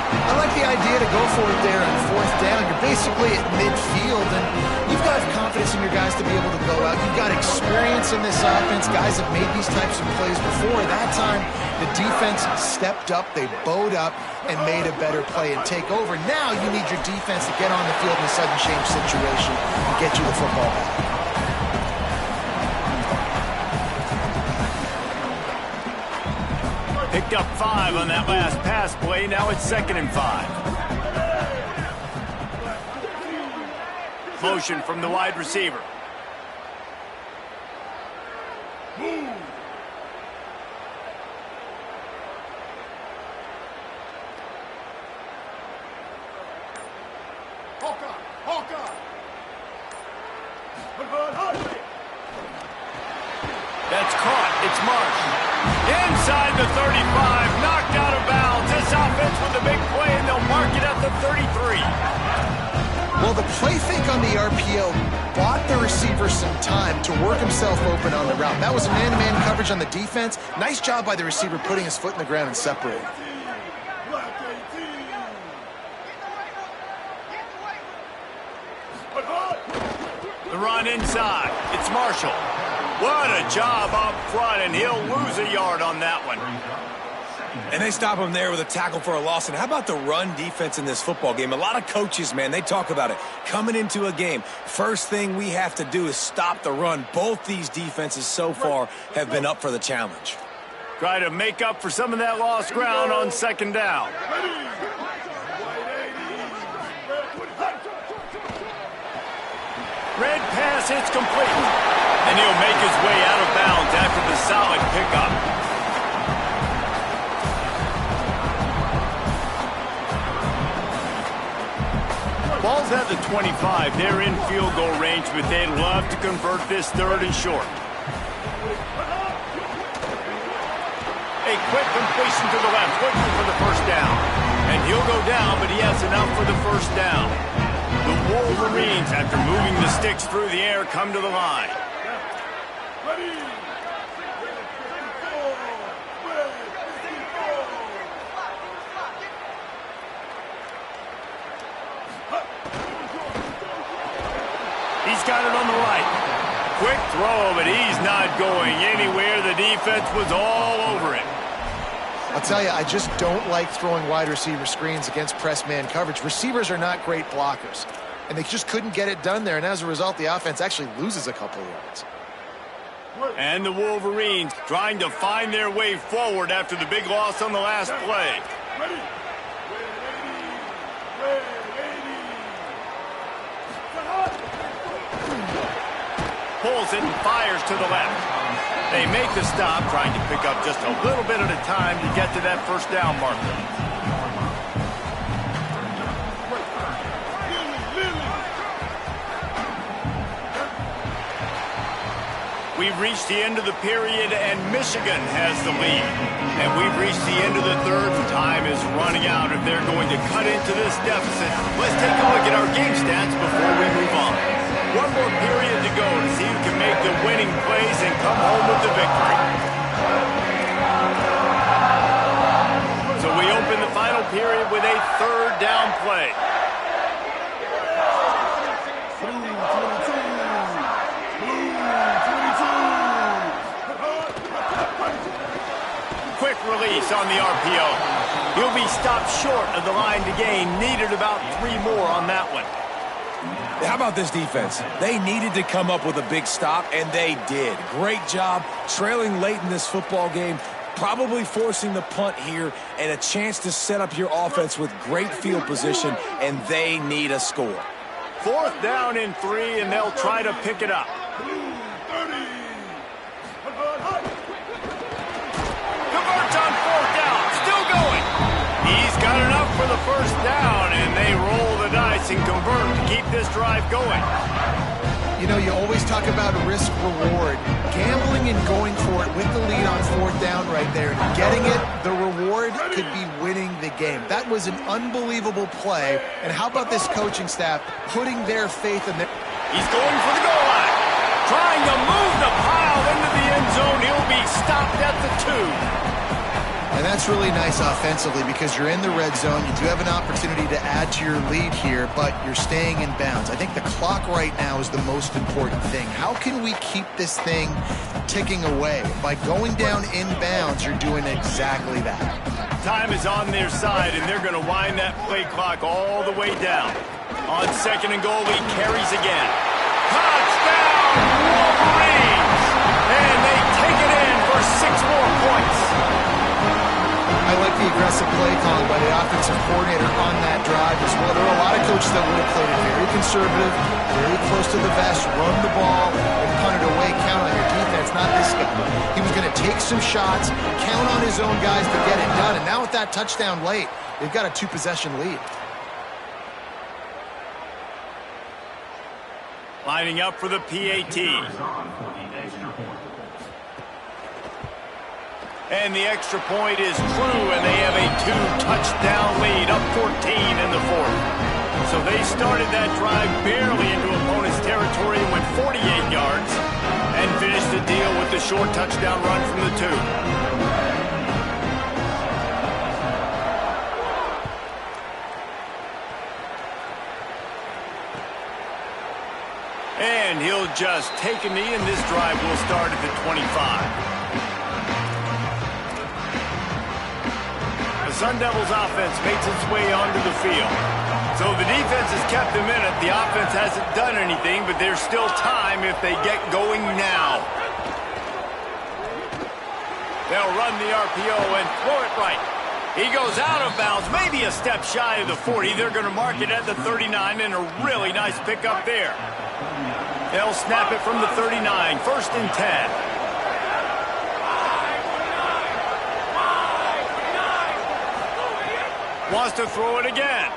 I like the idea to go for it there on fourth down. You're basically at midfield, and you've got confidence in your guys to be able to go out. You've got experience in this offense. Guys have made these types of plays before. That time, the defense stepped up, they bowed up, and made a better play and take over. Now you need your defense to get on the field in a sudden change situation and get you the football back. Picked up 5 on that last pass play. Now it's 2nd and 5. Motion from the wide receiver. That's caught. It's Marsh. Inside the 35, knocked out of bounds. This offense with a big play, and they'll mark it at the 33. Well, the play fake on the RPO bought the receiver some time to work himself open on the route. That was a man-to-man coverage on the defense. Nice job by the receiver putting his foot in the ground and separating. The run inside. It's Marshall. What a job up front, and he'll lose a yard on that one. And they stop him there with a tackle for a loss. And how about the run defense in this football game? A lot of coaches, man, they talk about it. Coming into a game, first thing we have to do is stop the run. Both these defenses so far have been up for the challenge. Try to make up for some of that lost ground on 2nd down. Red pass, it's complete. And he'll make his way out of bounds after the solid pickup. Ball's at the 25. They're in field goal range, but they'd love to convert this 3rd and short. A quick completion to the left, looking for the first down. And he'll go down, but he has enough for the first down. The Wolverines, after moving the sticks through the air, come to the line. He's got it on the right. Quick throw, but he's not going anywhere. The defense was all over it. I'll tell you, I just don't like throwing wide receiver screens against press man coverage. Receivers are not great blockers, and they just couldn't get it done there, and as a result, the offense actually loses a couple of yards. And the Wolverines trying to find their way forward after the big loss on the last play. Pulls it and fires to the left. They make the stop, trying to pick up just a little bit at a time to get to that first down marker. We've reached the end of the period, and Michigan has the lead. And we've reached the end of the 3rd, and time is running out. If they're going to cut into this deficit, let's take a look at our game stats before we move on. One more period to go to see who can make the winning plays and come home with the victory. So we open the final period with a 3rd down play. Quick release on the RPO. He'll be stopped short of the line to gain. Needed about 3 more on that one. How about this defense? They needed to come up with a big stop, and they did. Great job trailing late in this football game, probably forcing the punt here, and a chance to set up your offense with great field position, and they need a score. 4th down and 3, and they'll try to pick it up. 30. Converts on 4th down. Still going. He's got enough for the 1st down, and they roll the dice and convert to keep this drive going. You know, you always talk about risk-reward. Gambling and going for it with the lead on 4th down right there and getting it, the reward could be winning the game. That was an unbelievable play. And how about this coaching staff putting their faith in their... He's going for the goal line. Trying to move the pile into the end zone. He'll be stopped at the 2. And that's really nice offensively because you're in the red zone. You do have an opportunity to add to your lead here, but you're staying in bounds. I think the clock right now is the most important thing. How can we keep this thing ticking away? By going down in bounds, you're doing exactly that. Time is on their side, and they're going to wind that play clock all the way down. On 2nd and goal, he carries again. Touchdown, Wolverines! And they take it in for 6 more points. I like the aggressive play calling by the offensive coordinator on that drive as well. There are a lot of coaches that would have played it very conservative, very close to the vest, run the ball, and punt it away, count on your defense. Not this guy. He was going to take some shots, count on his own guys to get it done. And now with that touchdown late, they've got a 2-possession lead. Lining up for the PAT. And the extra point is true, and they have a 2-touchdown lead, up 14 in the 4th. So they started that drive barely into opponent's territory and went 48 yards and finished the deal with the short touchdown run from the 2. And he'll just take a knee, and this drive will start at the 25. The Sun Devils offense makes its way onto the field. So the defense has kept them in it. The offense hasn't done anything, but there's still time if they get going now. They'll run the RPO and throw it right. He goes out of bounds, maybe a step shy of the 40. They're going to mark it at the 39, and a really nice pickup there. They'll snap it from the 39, 1st and 10. Wants to throw it again.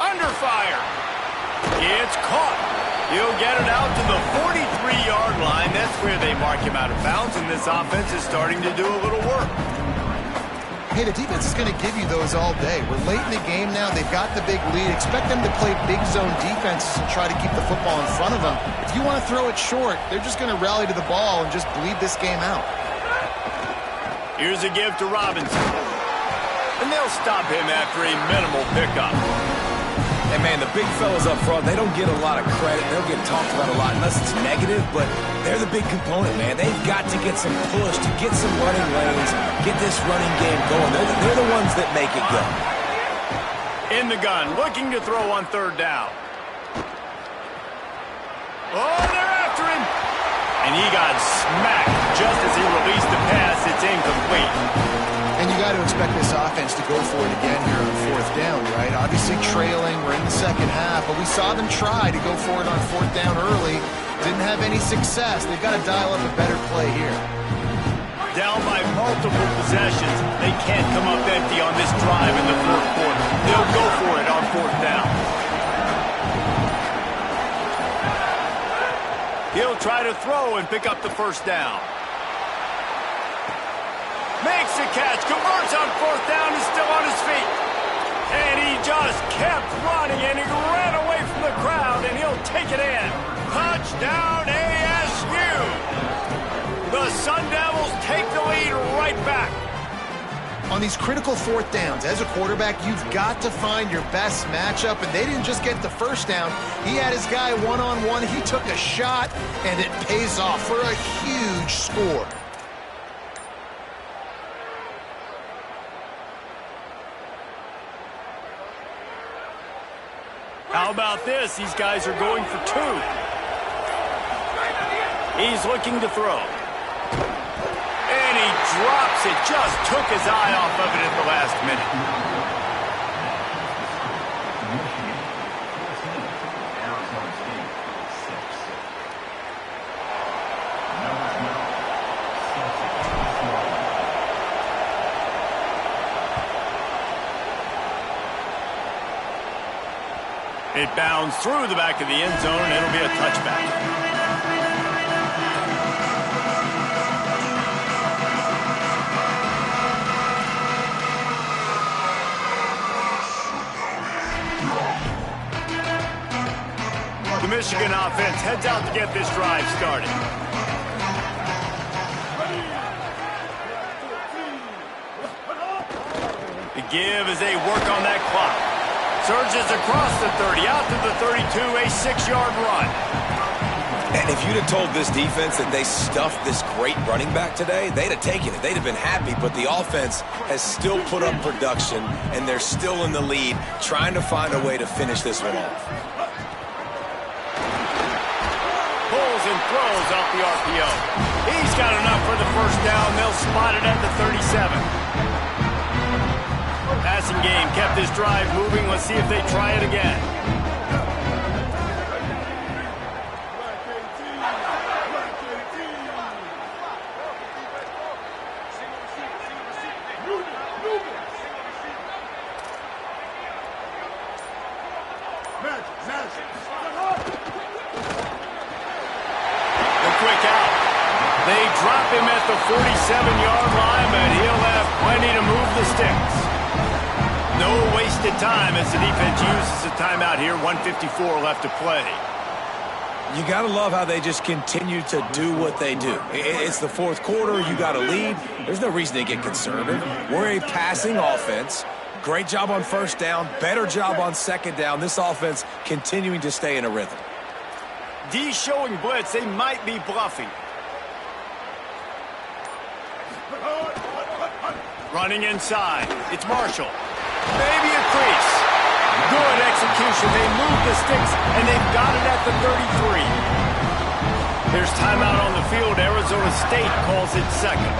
Under fire. It's caught. He'll get it out to the 43-yard line. That's where they mark him out of bounds, and this offense is starting to do a little work. Hey, the defense is going to give you those all day. We're late in the game now. They've got the big lead. Expect them to play big zone defenses and try to keep the football in front of them. If you want to throw it short, they're just going to rally to the ball and just bleed this game out. Here's a give to Robinson. And they'll stop him after a minimal pickup. And, man, the big fellas up front, they don't get a lot of credit. They don't get talked about a lot unless it's negative, but they're the big component, man. They've got to get some push, to get some running lanes, get this running game going. They're the ones that make it go. In the gun, looking to throw on 3rd down. Oh, they're after him. And he got smacked just as he released the pass. It's incomplete. And you got to expect this offense to go for it again here on 4th down, right? Obviously trailing, we're in the 2nd half, but we saw them try to go for it on 4th down early. Didn't have any success. They've got to dial up a better play here. Down by multiple possessions. They can't come up empty on this drive in the 4th quarter. They'll go for it on 4th down. He'll try to throw and pick up the 1st down. Makes the catch, converts on 4th down, is still on his feet. And he just kept running, and he ran away from the crowd, and he'll take it in. Touchdown, ASU! The Sun Devils take the lead right back. On these critical 4th downs, as a quarterback, you've got to find your best matchup, and they didn't just get the 1st down. He had his guy one-on-one. He took a shot, and it pays off for a huge score. How about this? These guys are going for 2. He's looking to throw. And he drops it. Just took his eye off of it at the last minute. It bounds through the back of the end zone, and it'll be a touchback. The Michigan offense heads out to get this drive started. The give as they work on that clock. Surges across the 30, out to the 32, a 6-yard run. And if you'd have told this defense that they stuffed this great running back today, they'd have taken it. They'd have been happy, but the offense has still put up production, and they're still in the lead, trying to find a way to finish this one off. And throws off the RPO. He's got enough for the first down. They'll spot it at the 37. Passing game kept this drive moving. Let's see if they try it again. They drop him at the 47-yard line, but he'll have plenty to move the sticks. No wasted time as the defense uses a timeout here. 1:54 left to play. You got to love how they just continue to do what they do. It's the fourth quarter. You got a lead. There's no reason to get conservative. We're a passing offense. Great job on first down. Better job on second down. This offense continuing to stay in a rhythm. D showing blitz. They might be bluffing. Running inside. It's Marshall. Maybe a crease. Good execution. They move the sticks, and they've got it at the 33. There's timeout on the field. Arizona State calls it second.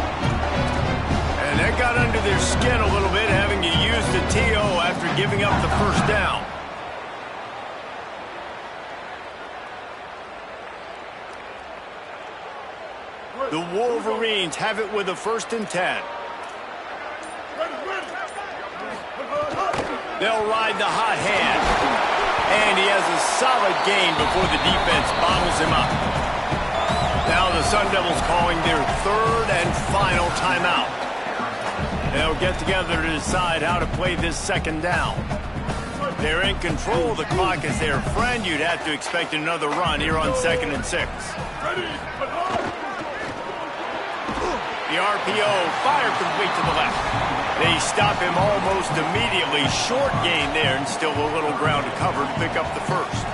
And that got under their skin a little bit, having to use the TO after giving up the first down. The Wolverines have it with a 1st and 10. They'll ride the hot hand. And he has a solid gain before the defense bottles him up. Now the Sun Devils calling their 3rd and final timeout. They'll get together to decide how to play this second down. They're in control of the clock as their friend. You'd have to expect another run here on 2nd and 6. The RPO, fire complete to the left. They stop him almost immediately. Short gain there, and still a little ground to cover to pick up the first.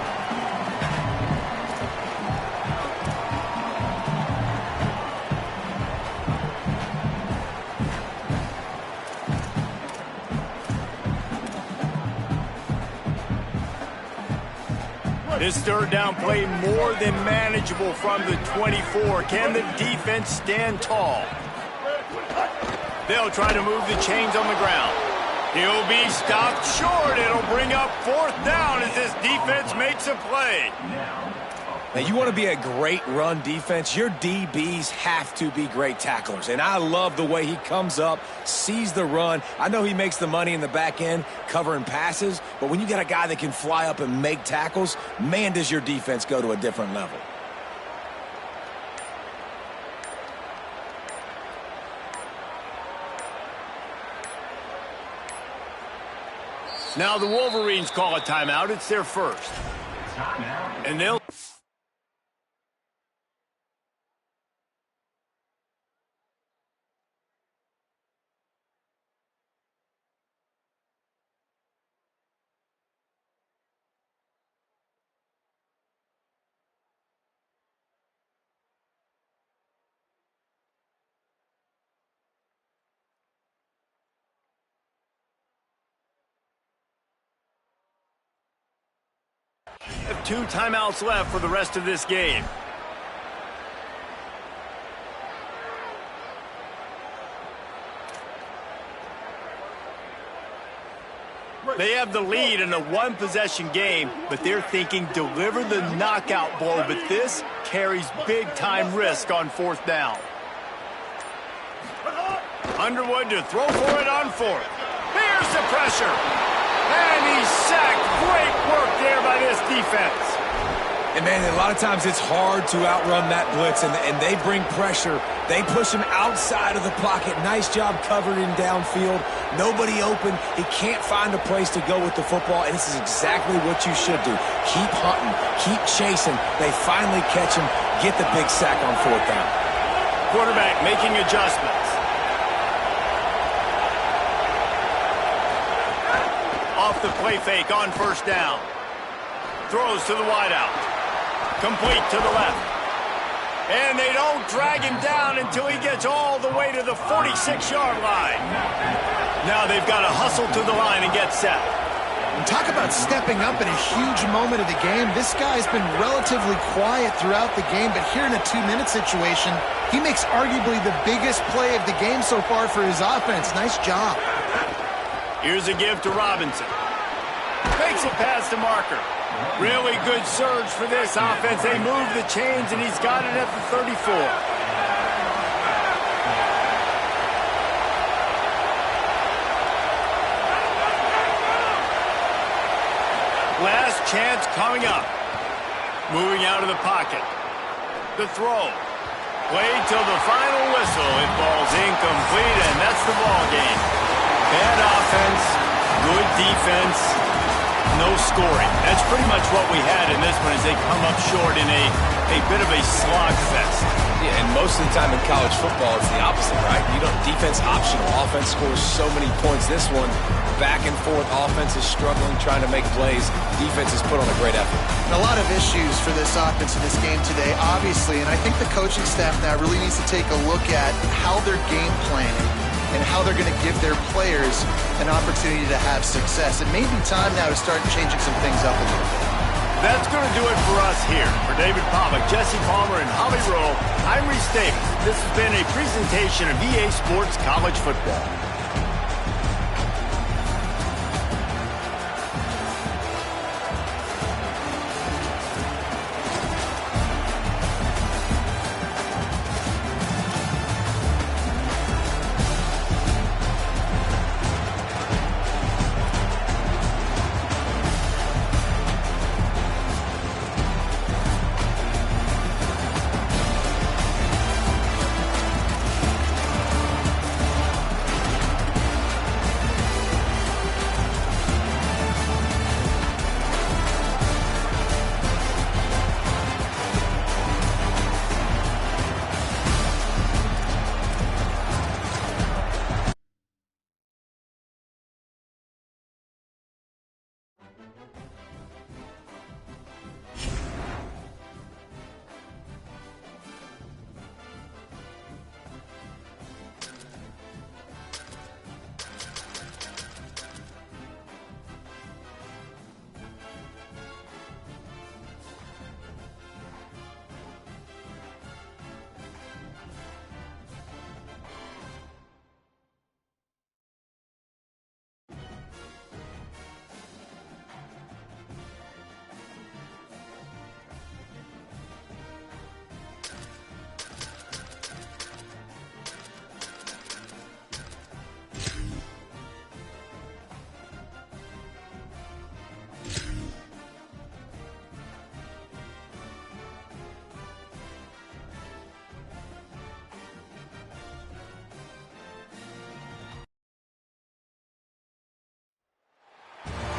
This 3rd down play more than manageable from the 24. Can the defense stand tall? They'll try to move the chains on the ground. He'll be stopped short. It'll bring up 4th down as this defense makes a play. Now, you want to be a great run defense, your DBs have to be great tacklers. And I love the way he comes up, sees the run. I know he makes the money in the back end covering passes, but when you got a guy that can fly up and make tackles, man, does your defense go to a different level. Now the Wolverines call a timeout. It's their first. And they'll... have 2 timeouts left for the rest of this game. They have the lead in a 1-possession game, but they're thinking deliver the knockout blow, but this carries big-time risk on 4th down. Underwood to throw for it on 4th. Here's the pressure. And he's sacked. Great work there by this defense. And, man, a lot of times it's hard to outrun that blitz, and they bring pressure. They push him outside of the pocket. Nice job covering downfield. Nobody open. He can't find a place to go with the football, and this is exactly what you should do. Keep hunting. Keep chasing. They finally catch him. Get the big sack on fourth down. Quarterback making adjustments. Off the play fake on first down. Throws to the wideout. Complete to the left. And they don't drag him down until he gets all the way to the 46-yard line. Now they've got to hustle to the line and get set. And talk about stepping up in a huge moment of the game. This guy's been relatively quiet throughout the game, but here in a 2-minute situation, he makes arguably the biggest play of the game so far for his offense. Nice job. Here's a give to Robinson. Makes it past the marker. Really good surge for this offense. They move the chains, and he's got it at the 34. Last chance coming up. Moving out of the pocket. The throw. Played till the final whistle. It falls incomplete, and that's the ball game. Bad offense, good defense, no scoring. That's pretty much what we had in this one as they come up short in a bit of a slog fest. Yeah, and most of the time in college football, it's the opposite, right? You don't defense optional. Offense scores so many points. This one, back and forth. Offense is struggling, trying to make plays. Defense has put on a great effort. And a lot of issues for this offense in this game today, obviously, and I think the coaching staff now really needs to take a look at how they're game planning and how they're going to give their players an opportunity to have success. It may be time now to start changing some things up a little bit. That's going to do it for us here. For David Pollack, Jesse Palmer, and Holly Rowe, I'm Reese Davis. This has been a presentation of EA Sports College Football.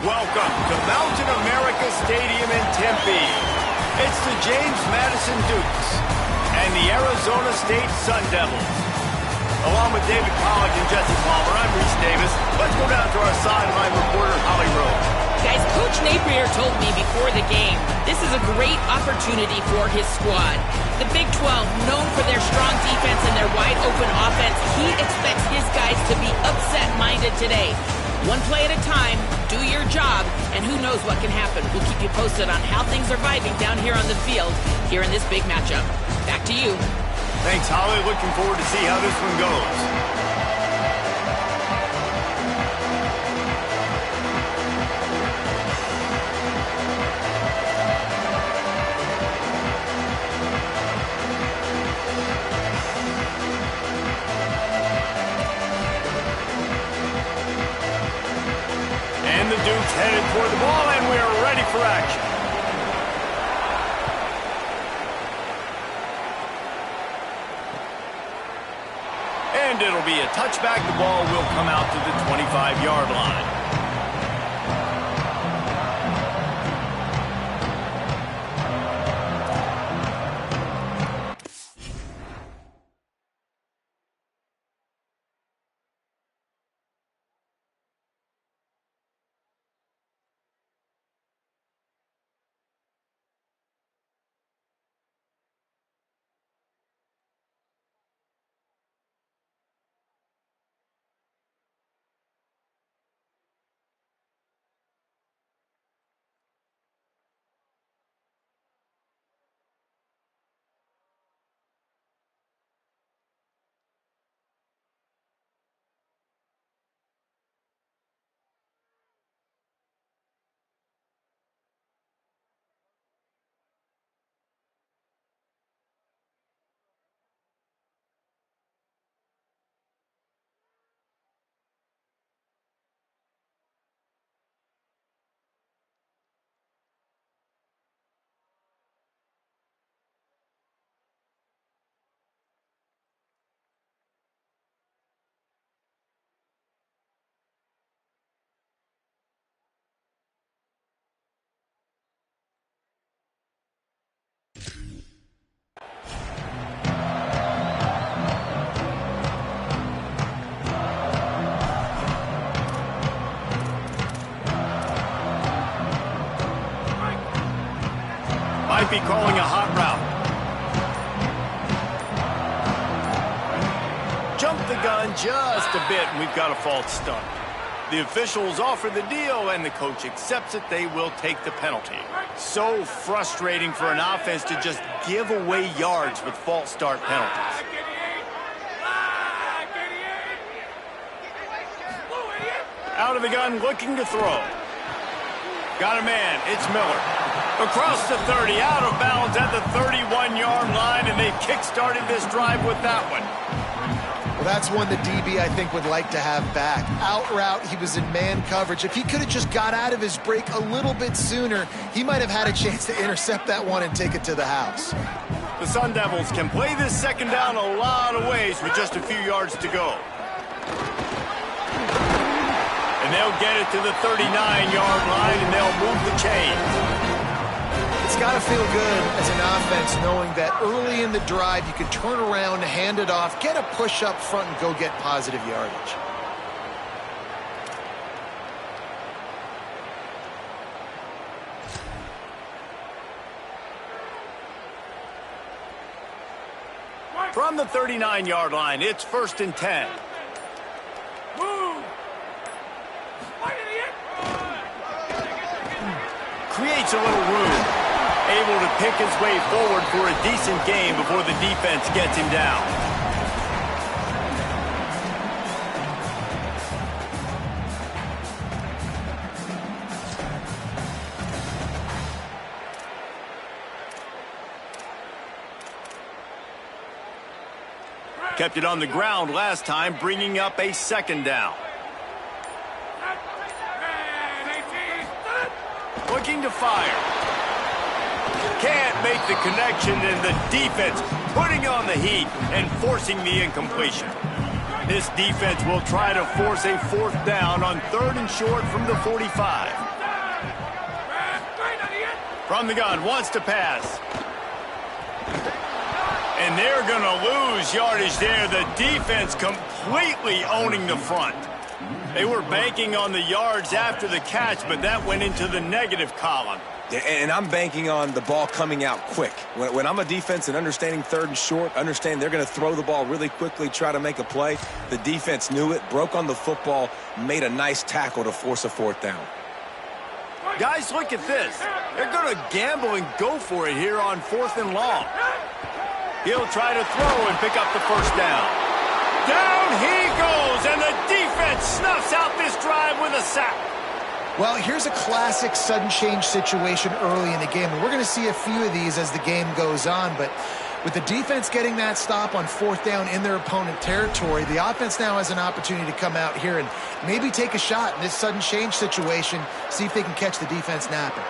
Welcome to Mountain America Stadium in Tempe. It's the James Madison Dukes and the Arizona State Sun Devils. Along with David Pollack and Jesse Palmer, I'm Reese Davis. Let's go down to our sideline reporter, Holly Rowe. Guys, Coach Napier told me before the game, this is a great opportunity for his squad. The Big 12, known for their strong defense and their wide-open offense, he expects his guys to be upset-minded today. One play at a time, do your job, and who knows what can happen. We'll keep you posted on how things are vibing down here on the field, here in this big matchup. Back to you. Thanks, Holly. Looking forward to see how this one goes. the Dukes headed toward the ball, and we are ready for action. And it'll be a touchback. The ball will come out to the 25-yard line. Might be calling a hot route. Jump the gun just a bit, and we've got a false start. The officials offer the deal, and the coach accepts it. They will take the penalty. So frustrating for an offense to just give away yards with false start penalties. Out of the gun, looking to throw. Got a man. It's Miller. Across the 30, out of bounds at the 31-yard line, and they kick-started this drive with that one. Well, that's one the DB, I think, would like to have back. Out route, he was in man coverage. If he could have just got out of his break a little bit sooner, he might have had a chance to intercept that one and take it to the house. The Sun Devils can play this second down a lot of ways with just a few yards to go. And they'll get it to the 39-yard line, and they'll move the chains. It's got to feel good as an offense knowing that early in the drive you can turn around, hand it off, get a push up front, and go get positive yardage. From the 39-yard line, it's 1st and 10. Creates a little room. Able to pick his way forward for a decent game before the defense gets him down. Kept it on the ground last time, bringing up a second down. Looking to fire. Can't make the connection, and the defense putting on the heat and forcing the incompletion. This defense will try to force a 4th down on 3rd and short from the 45. From the gun, wants to pass. And they're going to lose yardage there. The defense completely owning the front. They were banking on the yards after the catch, but that went into the negative column. And I'm banking on the ball coming out quick. When I'm a defense and understanding 3rd and short, understand they're going to throw the ball really quickly, try to make a play. The defense knew it, broke on the football, made a nice tackle to force a 4th down. Guys, look at this. They're going to gamble and go for it here on 4th and long. He'll try to throw and pick up the 1st down. Down he goes, and the defense snuffs out this drive with a sack. Well, here's a classic sudden change situation early in the game, and we're going to see a few of these as the game goes on, but With the defense getting that stop on 4th down in their opponent territory, the offense now has an opportunity to come out here and maybe take a shot in this sudden change situation, see if they can catch the defense napping.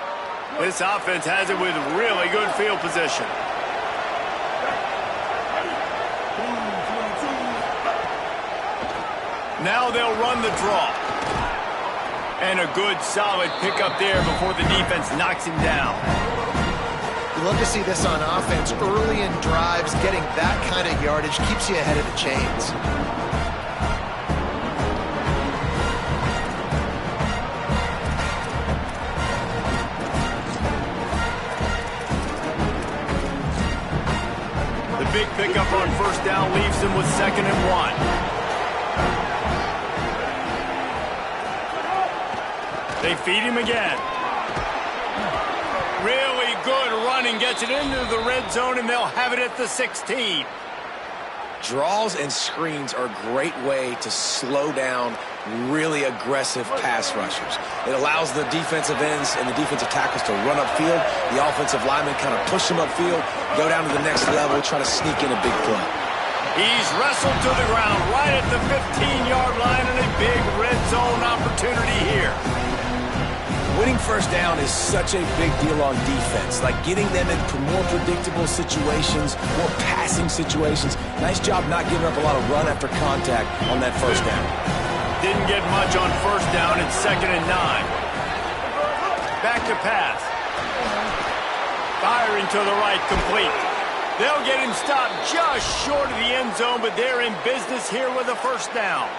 This offense has it with really good field position. Now they'll run the draw. And a good, solid pickup there before the defense knocks him down. You love to see this on offense. Early in drives, getting that kind of yardage keeps you ahead of the chains. The big pickup on 1st down leaves them with 2nd and 1. They feed him again. Really good running, gets it into the red zone, and they'll have it at the 16. Draws and screens are a great way to slow down really aggressive pass rushers. It allows the defensive ends and the defensive tackles to run upfield. The offensive linemen kind of push them upfield, go down to the next level, try to sneak in a big play. He's wrestled to the ground right at the 15-yard line, and a big red zone opportunity here. Winning 1st down is such a big deal on defense, like getting them into more predictable situations, more passing situations. Nice job not giving up a lot of run after contact on that 1st down. Didn't get much on 1st down. It's 2nd and 9. Back to pass. Firing to the right, complete. They'll get him stopped just short of the end zone, but they're in business here with a 1st down.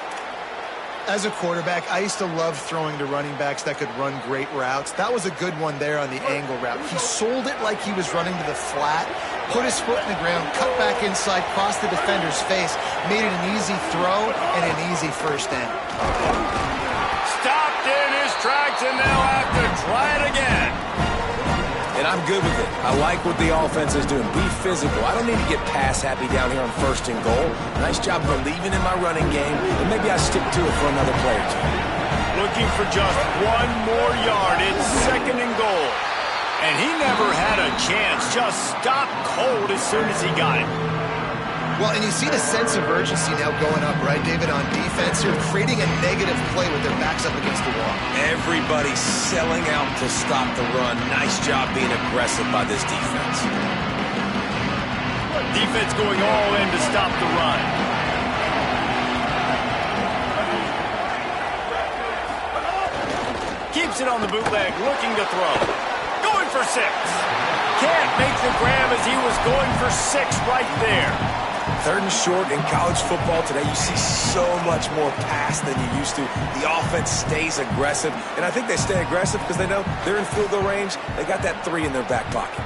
As a quarterback, I used to love throwing to running backs that could run great routes. That was a good one there on the angle route. He sold it like he was running to the flat, put his foot in the ground, cut back inside, crossed the defender's face, made it an easy throw and an easy 1st down. Stopped in his tracks, and they'll have to try it again. And I'm good with it. I like what the offense is doing. Be physical. I don't need to get pass happy down here on 1st and goal. Nice job believing in my running game, and maybe I stick to it for another play or 2. Looking for just 1 more yard. It's 2nd and goal. And he never had a chance. Just stopped cold as soon as he got it. Well, and you see the sense of urgency now going up, right, David, on defense here, creating a negative play with their backs up against the wall. Everybody's selling out to stop the run. Nice job being aggressive by this defense. Defense going all in to stop the run. Keeps it on the bootleg, looking to throw. Going for 6. Can't make the grab as he was going for 6 right there. 3rd and short in college football today, you see so much more pass than you used to. The offense stays aggressive, and I think they stay aggressive because they know they're in field goal range. They got that 3 in their back pocket.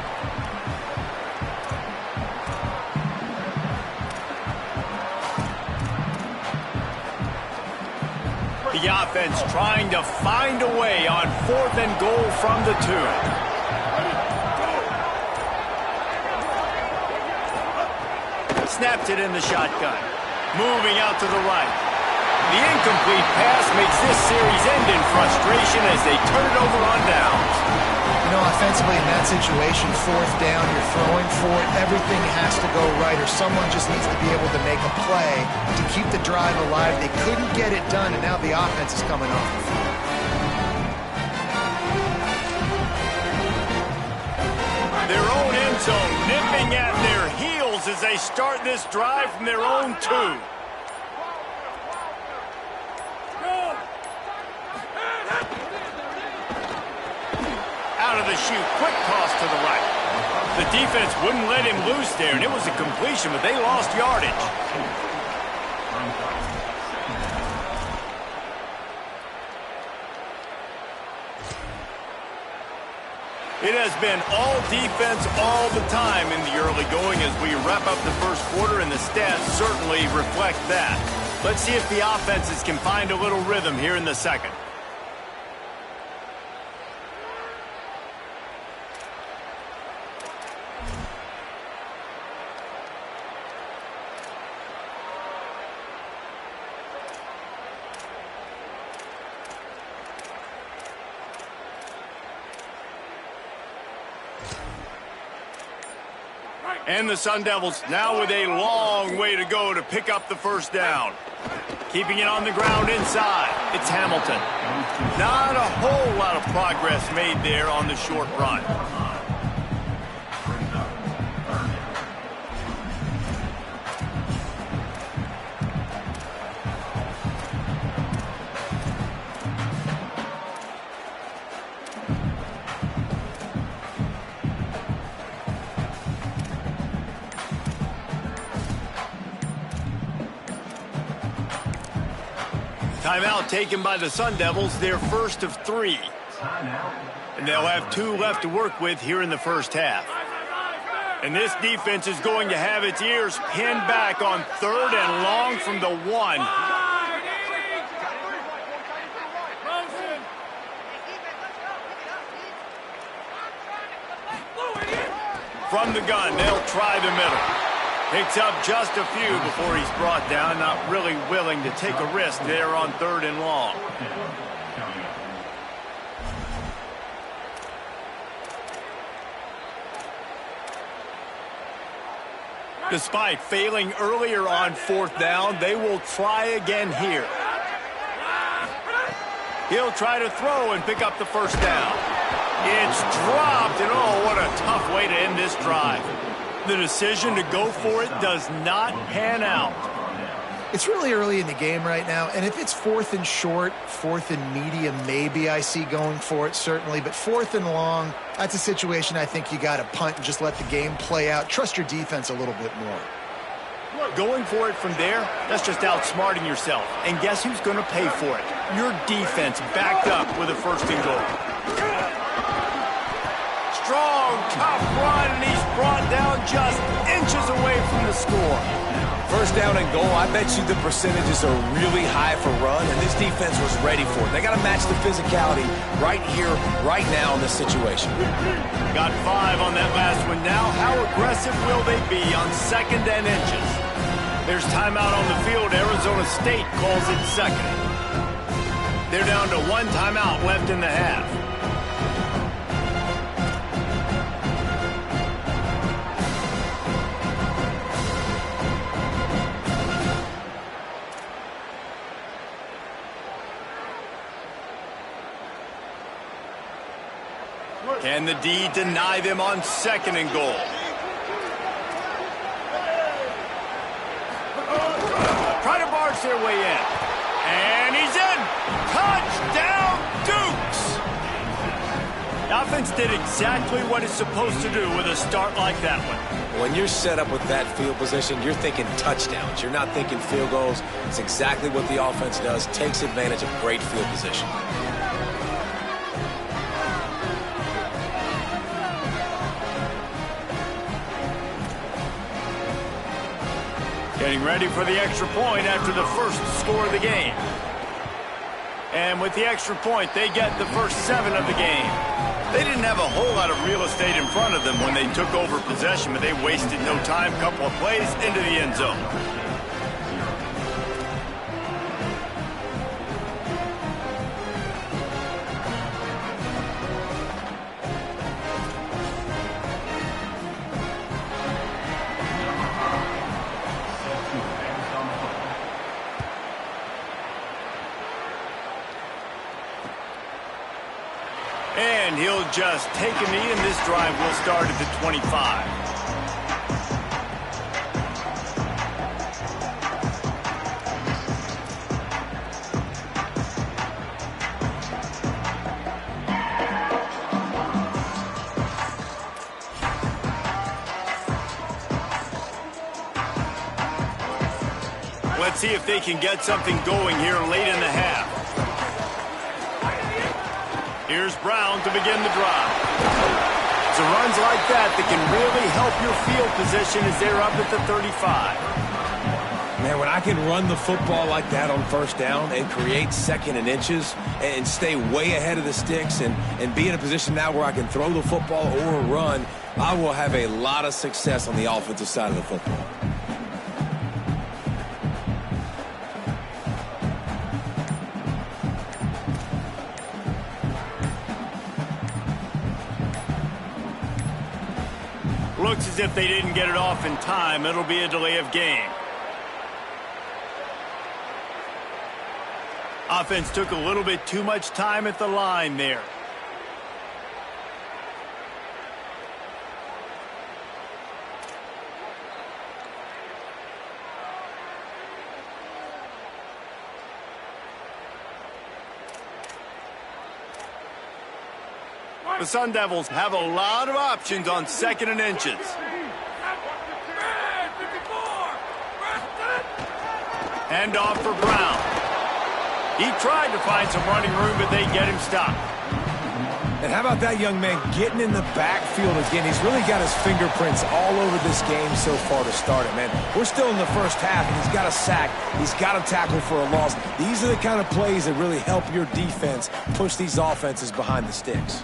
The offense trying to find a way on 4th and goal from the 2. Snapped it in the shotgun. Moving out to the right. The incomplete pass makes this series end in frustration as they turn it over on downs. You know, offensively in that situation, 4th down, you're throwing for it. Everything has to go right, or someone just needs to be able to make a play to keep the drive alive. They couldn't get it done, and now the offense is coming off the field. Their own end zone nipping at their heels as they start this drive from their own 2. Out of the chute, quick toss to the right. The defense wouldn't let him loose there, and it was a completion, but they lost yardage. It has been all defense all the time in the early going as we wrap up the 1st quarter, and the stats certainly reflect that. Let's see if the offenses can find a little rhythm here in the 2nd. And the Sun Devils now with a long way to go to pick up the first down. Keeping it on the ground inside. It's Hamilton. Not a whole lot of progress made there on the short run. Timeout taken by the Sun Devils, their first of 3. And they'll have 2 left to work with here in the first half. And this defense is going to have its ears pinned back on 3rd and long from the 1. From the gun, they'll try the middle. Picks up just a few before he's brought down, not really willing to take a risk there on 3rd and long. Despite failing earlier on 4th down, they will try again here. He'll try to throw and pick up the first down. It's dropped, and oh, what a tough way to end this drive. The decision to go for it does not pan out. It's really early in the game right now, and if it's 4th and short, 4th and medium, maybe I see going for it, certainly. But 4th and long, that's a situation I think you got to punt and just let the game play out. Trust your defense a little bit more. Going for it from there, that's just outsmarting yourself. And guess who's going to pay for it? Your defense backed up with a 1st and goal. Strong, tough run, and he's brought down just inches away from the score. 1st down and goal, I bet you the percentages are really high for run, and this defense was ready for it. They got to match the physicality right here, right now in this situation. Got 5 on that last one now. How aggressive will they be on 2nd and inches? There's timeout on the field. Arizona State calls it 2nd. They're down to 1 timeout left in the half. Can the D deny them on 2nd and goal? Try to barge their way in. And he's in. Touchdown, Dukes! The offense did exactly what it's supposed to do with a start like that one. When you're set up with that field position, you're thinking touchdowns. You're not thinking field goals. It's exactly what the offense does. Takes advantage of great field position. Getting ready for the extra point after the first score of the game. And with the extra point, they get the first 7 of the game. They didn't have a whole lot of real estate in front of them when they took over possession, but they wasted no time. Couple of plays into the end zone. And he'll just take a knee, and this drive will start at the 25. Let's see if they can get something going here late in the half. Here's Brown to begin the drive. It's runs like that that can really help your field position as they're up at the 35. Man, when I can run the football like that on 1st down and create 2nd and inches and stay way ahead of the sticks and be in a position now where I can throw the football or run, I will have a lot of success on the offensive side of the football. Looks as if they didn't get it off in time. It'll be a delay of game. Offense took a little bit too much time at the line there. The Sun Devils have a lot of options on 2nd and inches. Hand off for Brown. He tried to find some running room, but they get him stopped. And how about that young man getting in the backfield again? He's really got his fingerprints all over this game so far to start it, man. We're still in the first half, and he's got a sack. He's got a tackle for a loss. These are the kind of plays that really help your defense push these offenses behind the sticks.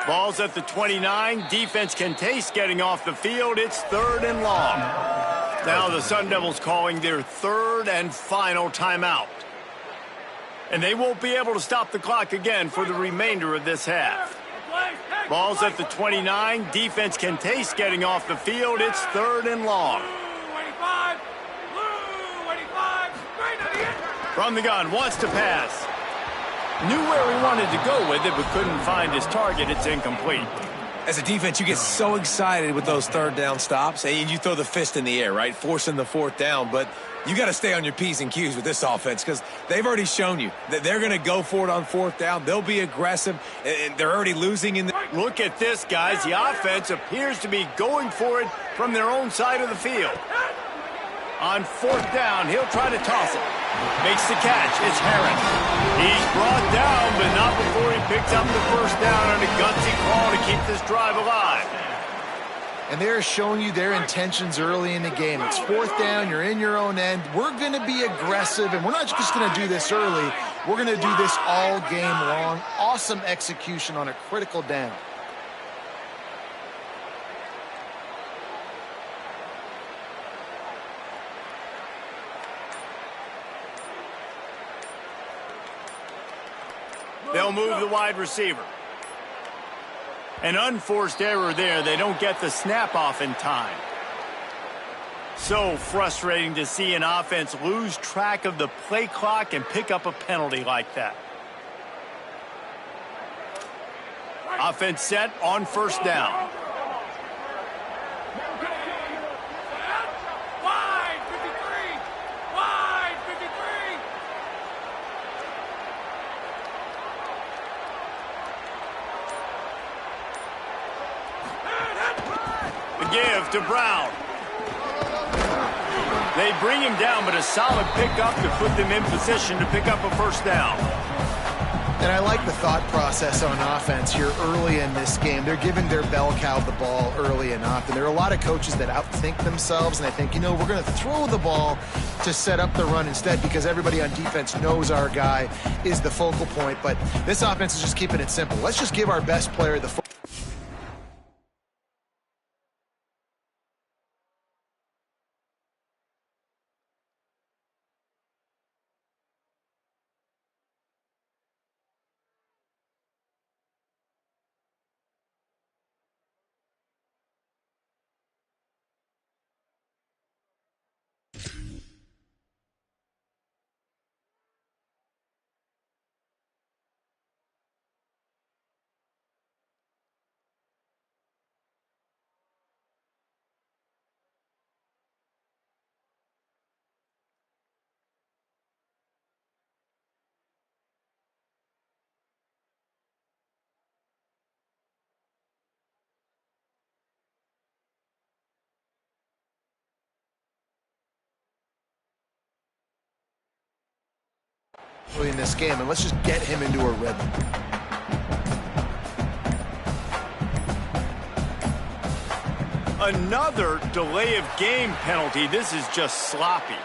Ball's at the 29. Defense can taste getting off the field. It's 3rd and long. Now the Sun Devils calling their 3rd and final timeout. And they won't be able to stop the clock again for the remainder of this half. Ball's at the 29. Defense can taste getting off the field. It's 3rd and long. From the gun, wants to pass. Knew where he wanted to go with it, but couldn't find his target. It's incomplete. As a defense, you get so excited with those 3rd down stops, and you throw the fist in the air, right? Forcing the 4th down, but you got to stay on your P's and Q's with this offense because they've already shown you that they're going to go for it on 4th down. They'll be aggressive, and they're already losing in the... Look at this, guys. The offense appears to be going for it from their own side of the field. On 4th down, he'll try to toss it. Makes the catch. It's Herron. He's brought down, but not before he picks up the 1st down on a gutsy call to keep this drive alive. And they're showing you their intentions early in the game. It's 4th down. You're in your own end. We're going to be aggressive, and we're not just going to do this early. We're going to do this all game long. Awesome execution on a critical down. They'll move the wide receiver. An unforced error there. They don't get the snap off in time. So frustrating to see an offense lose track of the play clock and pick up a penalty like that. Offense set on 1st down. Give to Brown. They bring him down, but a solid pickup to put them in position to pick up a 1st down. And I like the thought process on offense here early in this game. They're giving their bell cow the ball early enough. And there are a lot of coaches that outthink themselves, and I think, you know, we're going to throw the ball to set up the run instead because everybody on defense knows our guy is the focal point. But this offense is just keeping it simple. Let's just give our best player the football. In this game, and let's just get him into a rhythm. Another delay of game penalty. This is just sloppy.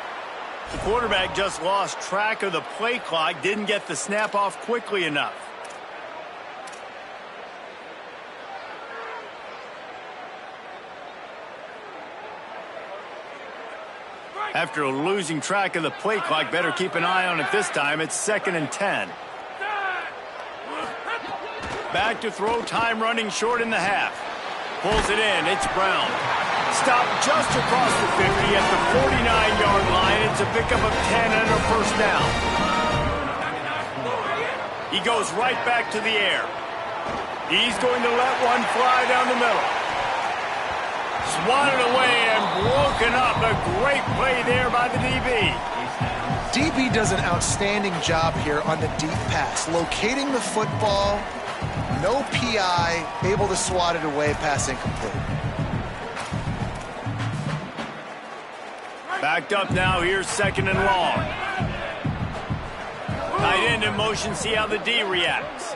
The quarterback just lost track of the play clock, didn't get the snap off quickly enough. After losing track of the play clock, better keep an eye on it this time. It's 2nd and 10. Back to throw, time running short in the half. Pulls it in, it's Brown. Stopped just across the 50 at the 49-yard line. It's a pickup of 10 and a first down. He goes right back to the air. He's going to let one fly down the middle. Swatted away and broken up. A great play there by the DB. DB does an outstanding job here on the deep pass. Locating the football, no PI, able to swat it away, pass incomplete. Backed up now, here's 2nd and long. Tight end in motion, see how the D reacts.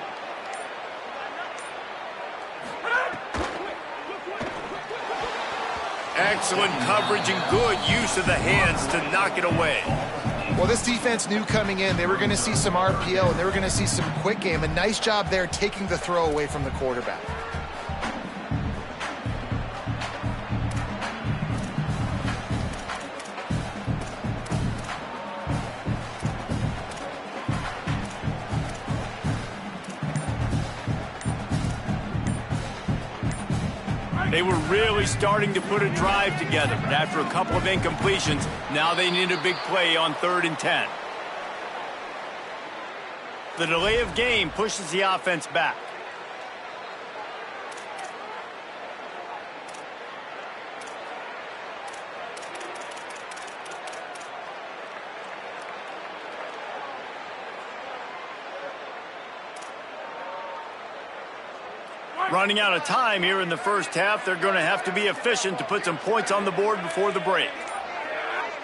Excellent coverage and good use of the hands to knock it away. Well, this defense knew coming in they were going to see some RPO and they were going to see some quick game. A nice job there taking the throw away from the quarterback. They were really starting to put a drive together, but after a couple of incompletions, now they need a big play on 3rd and 10. The delay of game pushes the offense back. Running out of time here in the first half. They're going to have to be efficient to put some points on the board before the break.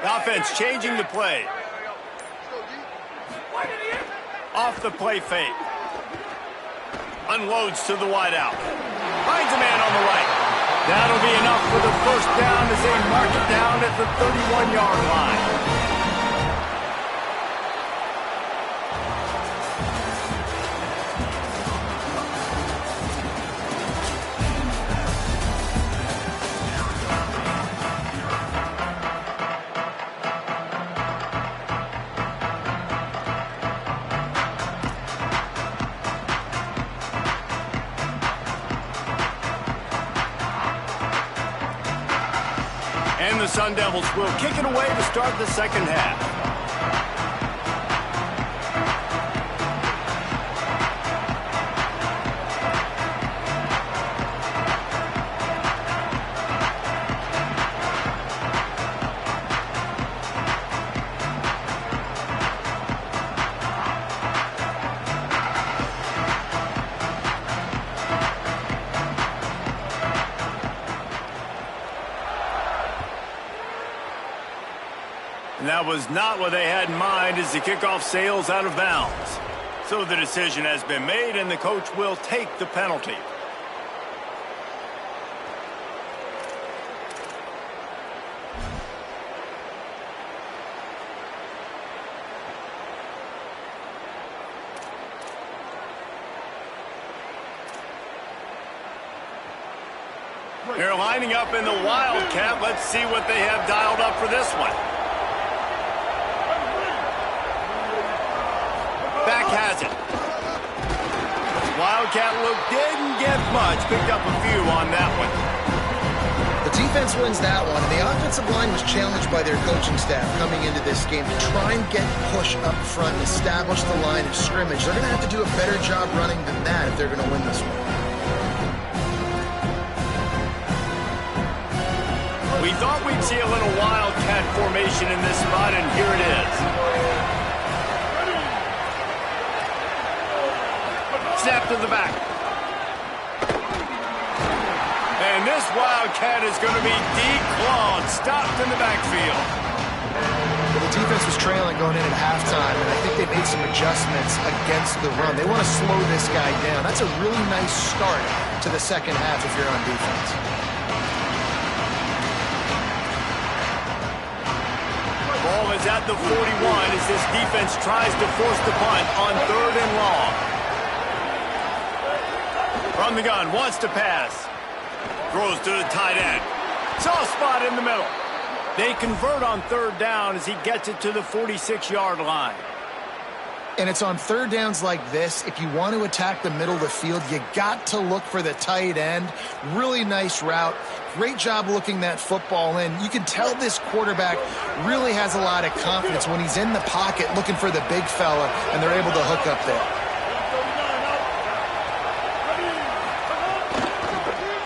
The offense changing the play. Off the play fake. Unloads to the wideout. Finds a man on the right. That'll be enough for the first down as they mark it down at the 31-yard line. And the Sun Devils will kick it away to start the second half. And that was not what they had in mind as the kickoff sails out of bounds. So the decision has been made, and the coach will take the penalty. They're lining up in the Wildcat. Let's see what they have dialed up for this one. Back has it. Wildcat look didn't get much. Picked up a few on that one. The defense wins that one, and the offensive line was challenged by their coaching staff coming into this game to try and get push up front and establish the line of scrimmage. They're going to have to do a better job running than that if they're going to win this one. We thought we'd see a little Wildcat formation in this spot, and here it is. Snap to the back. And this Wildcat is going to be declawed, stopped in the backfield. Well, the defense was trailing going in at halftime, and I think they made some adjustments against the run. They want to slow this guy down. That's a really nice start to the second half if you're on defense. Ball is at the 41 as this defense tries to force the punt on 3rd and long. From the gun, wants to pass. Throws to the tight end. Soft spot in the middle. They convert on third down as he gets it to the 46-yard line. And it's on third downs like this. If you want to attack the middle of the field, you got to look for the tight end. Really nice route. Great job looking that football in. You can tell this quarterback really has a lot of confidence when he's in the pocket looking for the big fella, and they're able to hook up there.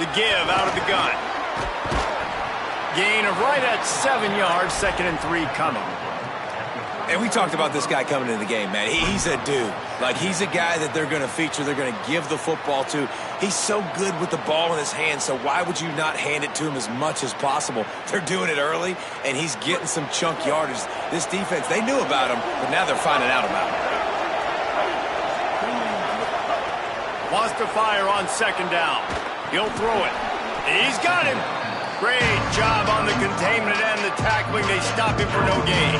The give out of the gun. Gain of right at 7 yards, 2nd and 3 coming. And we talked about this guy coming into the game, man. He's a dude. Like, he's a guy that they're going to feature, they're going to give the football to. He's so good with the ball in his hands, so why would you not hand it to him as much as possible? They're doing it early, and he's getting some chunk yardage. This defense, they knew about him, but now they're finding out about him. Wants to fire on 2nd down. He'll throw it. He's got him. Great job on the containment and the tackling. They stop him for no gain.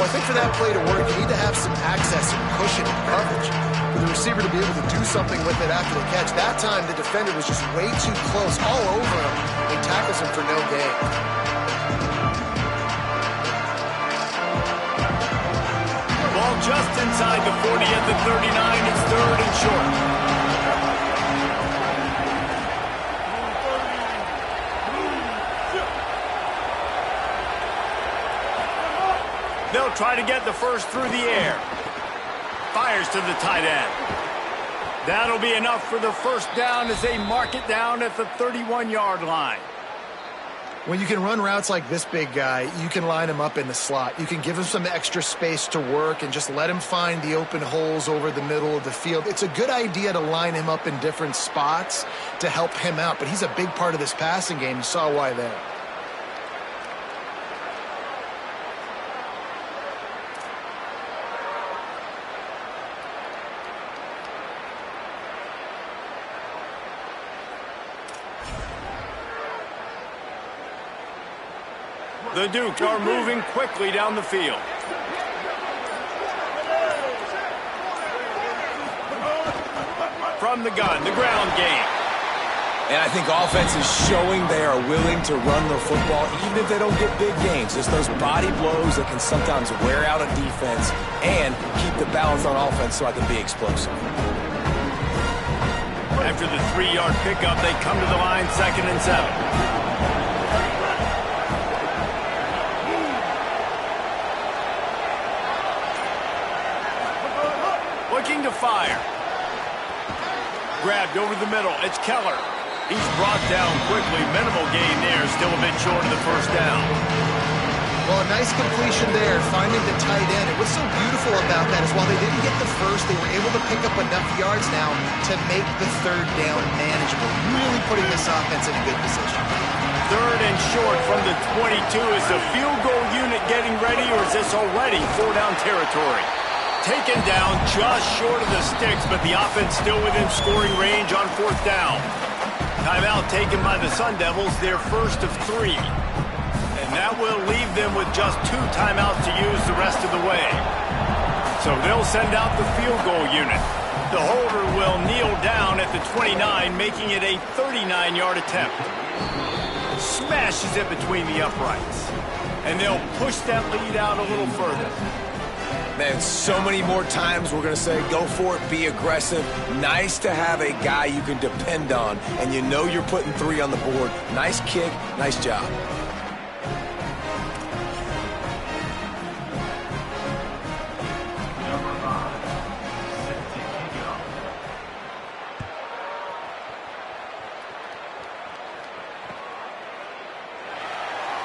Well, I think for that play to work, you need to have some access and cushion and coverage for the receiver to be able to do something with it after the catch. That time, the defender was just way too close, all over him. He tackles him for no gain. Ball just inside the 40 at the 39. It's 3rd and short. They'll try to get the first through the air. Fires to the tight end. That'll be enough for the first down as they mark it down at the 31-yard line. When you can run routes like this big guy, you can line him up in the slot. You can give him some extra space to work and just let him find the open holes over the middle of the field. It's a good idea to line him up in different spots to help him out, but he's a big part of this passing game. You saw why there. The Dukes are moving quickly down the field. From the gun, the ground game. And I think offense is showing they are willing to run the football, even if they don't get big gains. Just those body blows that can sometimes wear out a defense and keep the balance on offense so I can be explosive. After the 3-yard pickup, they come to the line, 2nd and 7. Looking to fire. Grabbed over the middle. It's Keller. He's brought down quickly. Minimal gain there. Still a bit short of the first down. Well, a nice completion there, finding the tight end. And what's so beautiful about that is while they didn't get the first, they were able to pick up enough yards now to make the 3rd down manageable. Really putting this offense in a good position. 3rd and short from the 22. Is the field goal unit getting ready, or is this already 4-down territory? Taken down just short of the sticks, but the offense still within scoring range on 4th down. Timeout taken by the Sun Devils, their first of 3. And that will leave them with just 2 timeouts to use the rest of the way. So they'll send out the field goal unit. The holder will kneel down at the 29, making it a 39-yard attempt. Smashes it between the uprights. And they'll push that lead out a little further. Man, so many more times we're going to say, go for it, be aggressive. Nice to have a guy you can depend on, and you know you're putting 3 on the board. Nice kick, nice job.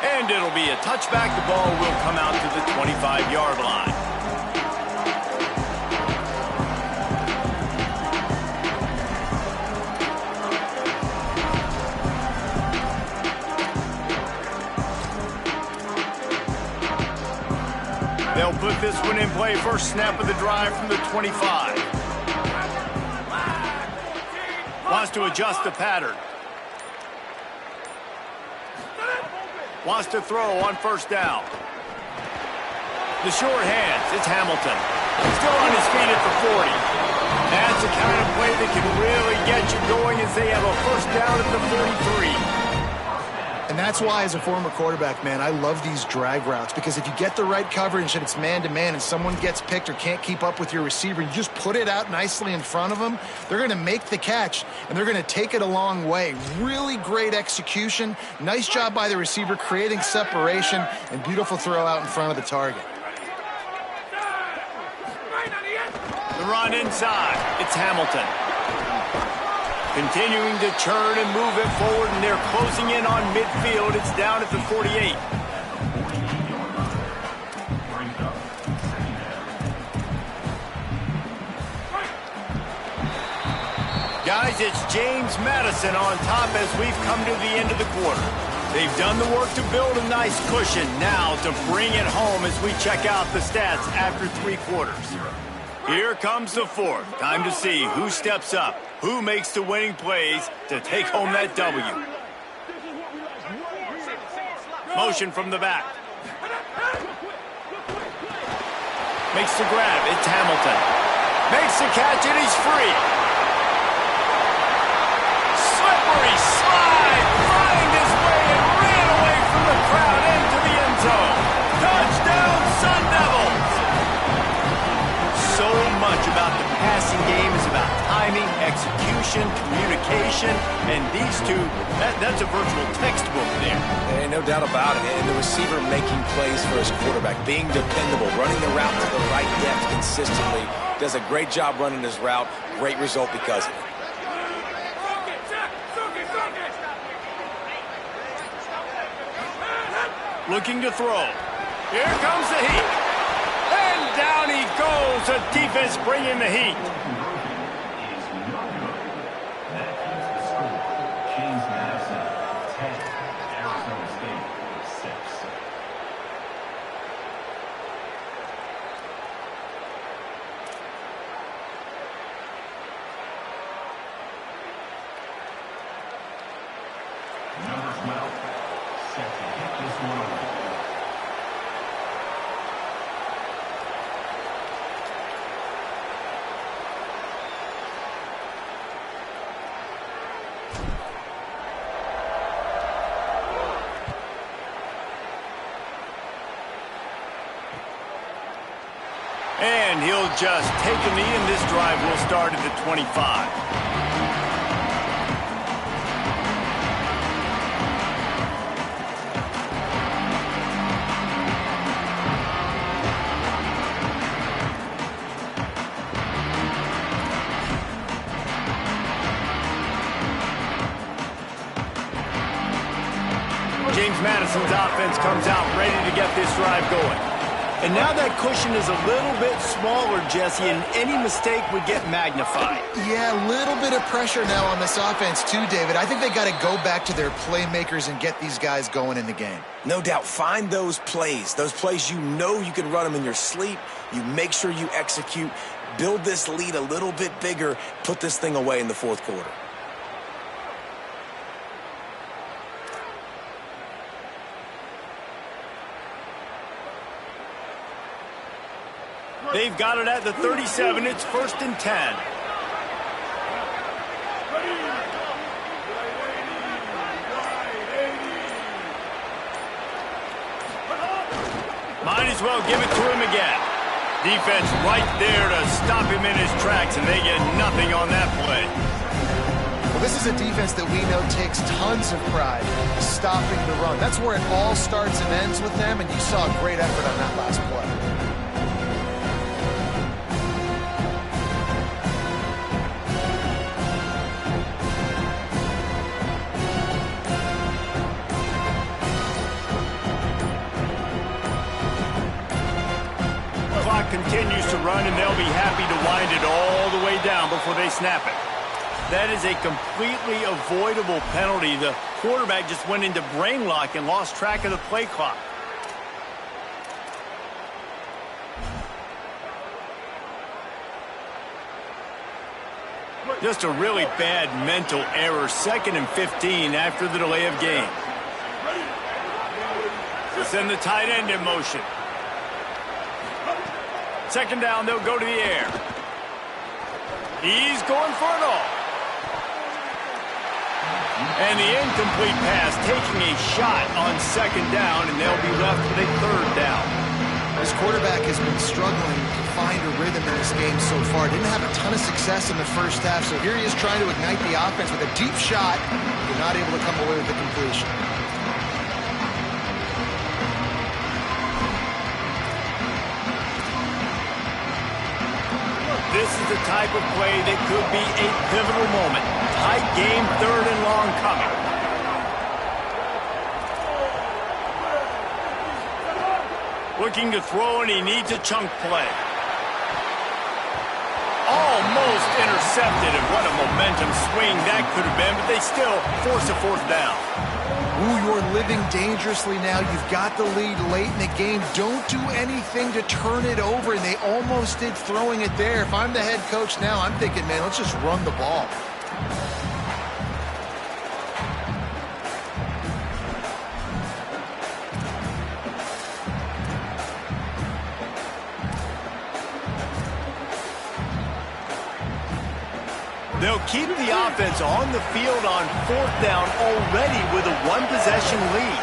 And it'll be a touchback. The ball will come out to the 25-yard line. They'll put this one in play. First snap of the drive from the 25. Wants to adjust the pattern. Wants to throw on 1st down. The short hands. It's Hamilton. Still on his feet at the 40. That's the kind of play that can really get you going as they have a 1st down at the 43. And that's why, as a former quarterback, man, I love these drag routes, because if you get the right coverage and it's man-to-man and someone gets picked or can't keep up with your receiver, you just put it out nicely in front of them, they're going to make the catch, and they're going to take it a long way. Really great execution. Nice job by the receiver creating separation, and beautiful throw out in front of the target. The run inside. It's Hamilton. Continuing to churn and move it forward, and they're closing in on midfield. It's down at the 48. Guys, it's James Madison on top as we've come to the end of the quarter. They've done the work to build a nice cushion. Now to bring it home as we check out the stats after 3 quarters. Here comes the fourth. Time to see who steps up, who makes the winning plays to take home that W. Motion from the back. Makes the grab. It's Hamilton. Makes the catch, and he's free. Slippery slide. Find his way and ran away from the crowd into the end zone. Touchdown, Sun Devils. So much about the passing game is about timing, execution, communication, and these two, that's a virtual textbook there. And no doubt about it. And the receiver making plays for his quarterback, being dependable, running the route to the right depth consistently. Does a great job running his route. Great result because of it. Looking to throw. Here comes the heat. And down he goes. The defense bringing the heat. James Madison, 10. Arizona State, 6. Number 12, set to hit this one over. And he'll just take a knee, and this drive will start at the 25. James Madison's offense comes out ready to get this drive going. And now that cushion is a little bit smaller, Jesse, and any mistake would get magnified. Yeah, a little bit of pressure now on this offense too, David. I think they got to go back to their playmakers and get these guys going in the game. No doubt, find those plays you know you can run them in your sleep. You make sure you execute, build this lead a little bit bigger, put this thing away in the fourth quarter. They've got it at the 37. It's 1st and 10. Might as well give it to him again. Defense right there to stop him in his tracks, and they get nothing on that play. Well, this is a defense that we know takes tons of pride stopping the run. That's where it all starts and ends with them, and you saw a great effort on that last play. Continues to run, and they'll be happy to wind it all the way down before they snap it. That is a completely avoidable penalty. The quarterback just went into brain lock and lost track of the play clock. Just a really bad mental error. 2nd and 15 after the delay of game. Send the tight end in motion. 2nd down, they'll go to the air. He's going for it all. And the incomplete pass taking a shot on second down, and they'll be left with a third down. This quarterback has been struggling to find a rhythm in this game so far. Didn't have a ton of success in the first half, so here he is trying to ignite the offense with a deep shot. They're not able to come away with the completion. This is the type of play that could be a pivotal moment. Tight game, third and long coming. Looking to throw, and he needs a chunk play. Almost intercepted, and what a momentum swing that could have been, but they still force a fourth down. Ooh, you're living dangerously now. You've got the lead late in the game. Don't do anything to turn it over, and they almost did throwing it there. If I'm the head coach now, I'm thinking, man, let's just run the ball. They'll keep the offense on the field on fourth down already with a one-possession lead.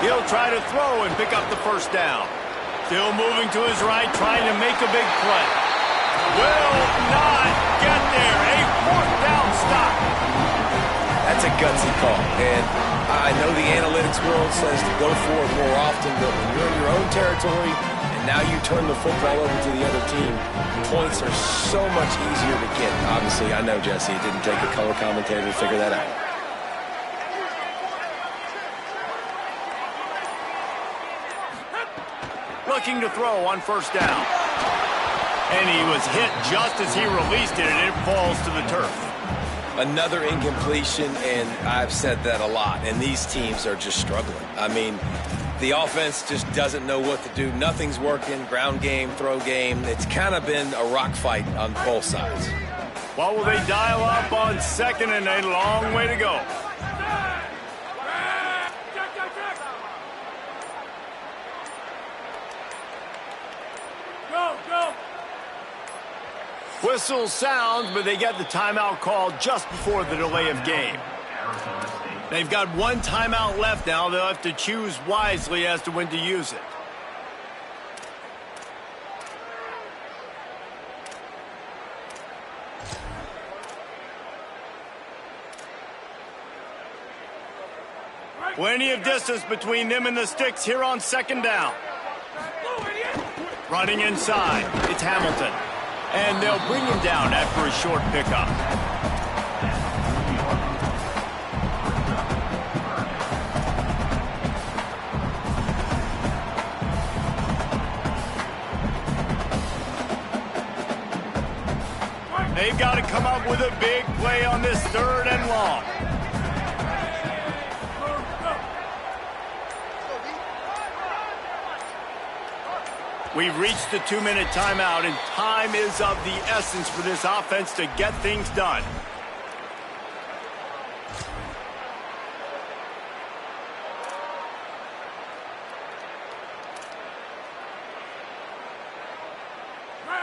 He'll try to throw and pick up the first down. Still moving to his right, trying to make a big play. Will not get there. A fourth down stop. That's a gutsy call. And I know the analytics world says to go for it more often, but when you're in your own territory, now you turn the football over to the other team, points are so much easier to get. Obviously, I know, Jesse, it didn't take a color commentator to figure that out. Looking to throw on first down. And he was hit just as he released it, and it falls to the turf. Another incompletion, and I've said that a lot, and these teams are just struggling. I mean, the offense just doesn't know what to do. Nothing's working. Ground game, throw game. It's kind of been a rock fight on both sides. What will they dial up on second, and a long way to go? Whistle sounds, but they get the timeout called just before the delay of game. They've got one timeout left now. They'll have to choose wisely as to when to use it. Plenty of distance between them and the sticks here on second down. Running inside, it's Hamilton. And they'll bring him down after a short pickup. They've got to come up with a big play on this third and long. We've reached the 2-minute timeout, and time is of the essence for this offense to get things done.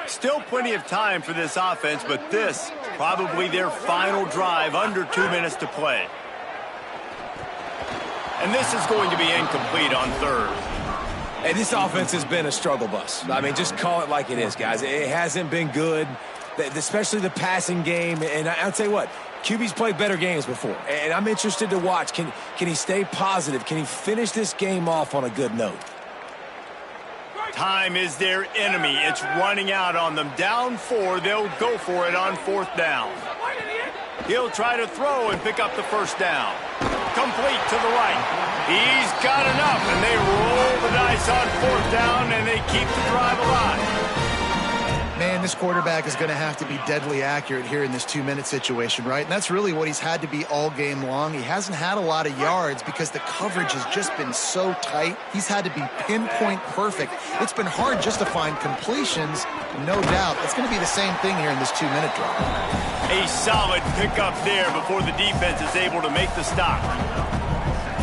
Still plenty of time for this offense, but this probably their final drive, under 2 minutes to play. And this is going to be incomplete on third. Hey, this offense has been a struggle bus. I mean, just call it like it is, guys. It hasn't been good, especially the passing game. And I'll tell you what, QB's played better games before. And I'm interested to watch. Can he stay positive? Can he finish this game off on a good note? Time is their enemy. It's running out on them. Down 4, they'll go for it on fourth down. He'll try to throw and pick up the first down. Complete to the right. He's got enough, and they roll the dice on fourth down, and they keep the drive alive. Man, this quarterback is going to have to be deadly accurate here in this 2-minute situation, right? And that's really what he's had to be all game long. He hasn't had a lot of yards because the coverage has just been so tight. He's had to be pinpoint perfect. It's been hard just to find completions, no doubt. It's going to be the same thing here in this 2-minute drive. A solid pickup there before the defense is able to make the stop.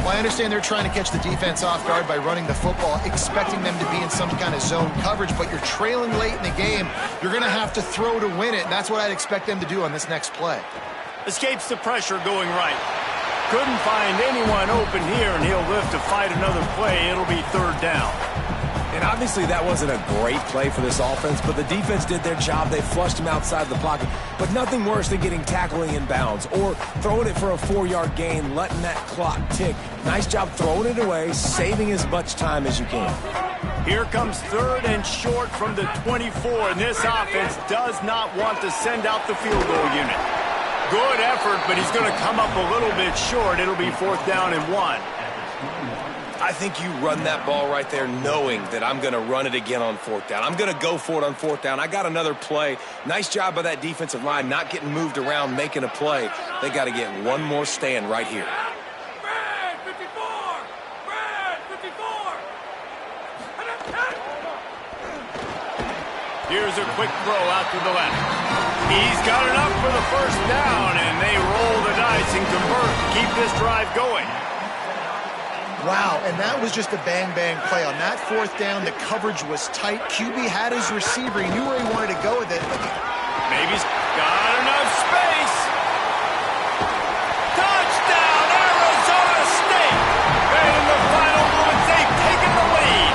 Well, I understand they're trying to catch the defense off guard by running the football, expecting them to be in some kind of zone coverage, but you're trailing late in the game. You're going to have to throw to win it, and that's what I'd expect them to do on this next play. Escapes the pressure going right. Couldn't find anyone open here, and he'll live to fight another play. It'll be third down. And obviously that wasn't a great play for this offense, but the defense did their job. They flushed him outside the pocket. But nothing worse than getting tackling in bounds or throwing it for a 4-yard gain, letting that clock tick. Nice job throwing it away, saving as much time as you can. Here comes third and short from the 24, and this offense does not want to send out the field goal unit. Good effort, but he's going to come up a little bit short. It'll be fourth down and 1. I think you run that ball right there knowing that I'm going to run it again on fourth down. I'm going to go for it on fourth down. I got another play. Nice job by that defensive line not getting moved around, making a play. They got to get one more stand right here. Red 54! Red 54! Here's a quick throw out to the left. He's got enough for the first down, and they roll the dice and convert to keep this drive going. Wow, and that was just a bang-bang play. On that fourth down, the coverage was tight. QB had his receiver. He knew where he wanted to go with it. Maybe he's got enough space. Touchdown, Arizona State! And in the final moments, they've taken the lead.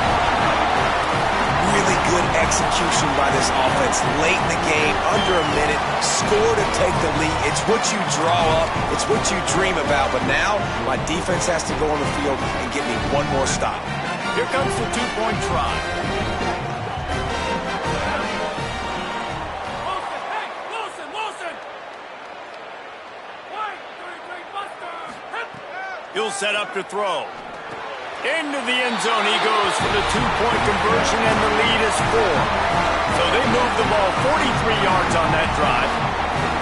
Really good execution by this offense. Late in the game, under a minute, score to take the lead. It's what you draw up. It's what you dream about. But now, my defense has to go on the field and get me one more stop. Here comes the two-point try. Wilson! White, 33 Buster! He'll set up to throw. Into the end zone he goes for the two-point conversion, and the lead is 4. So they move the ball 43 yards on that drive.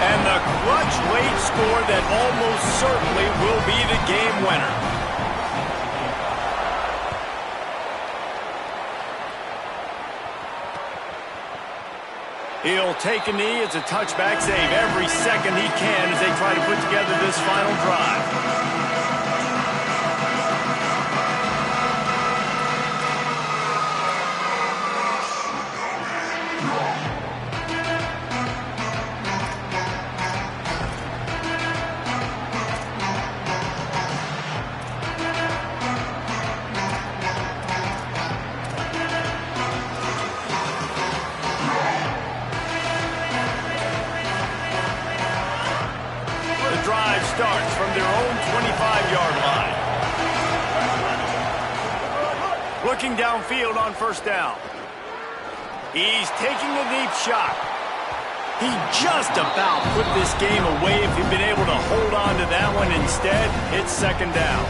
And the clutch late score that almost certainly will be the game winner. He'll take a knee. It's a touchback save every second he can as they try to put together this final drive. Starts from their own 25-yard line. Looking downfield on first down. He's taking a deep shot. He just about put this game away if he'd been able to hold on to that one. Instead, it's second down.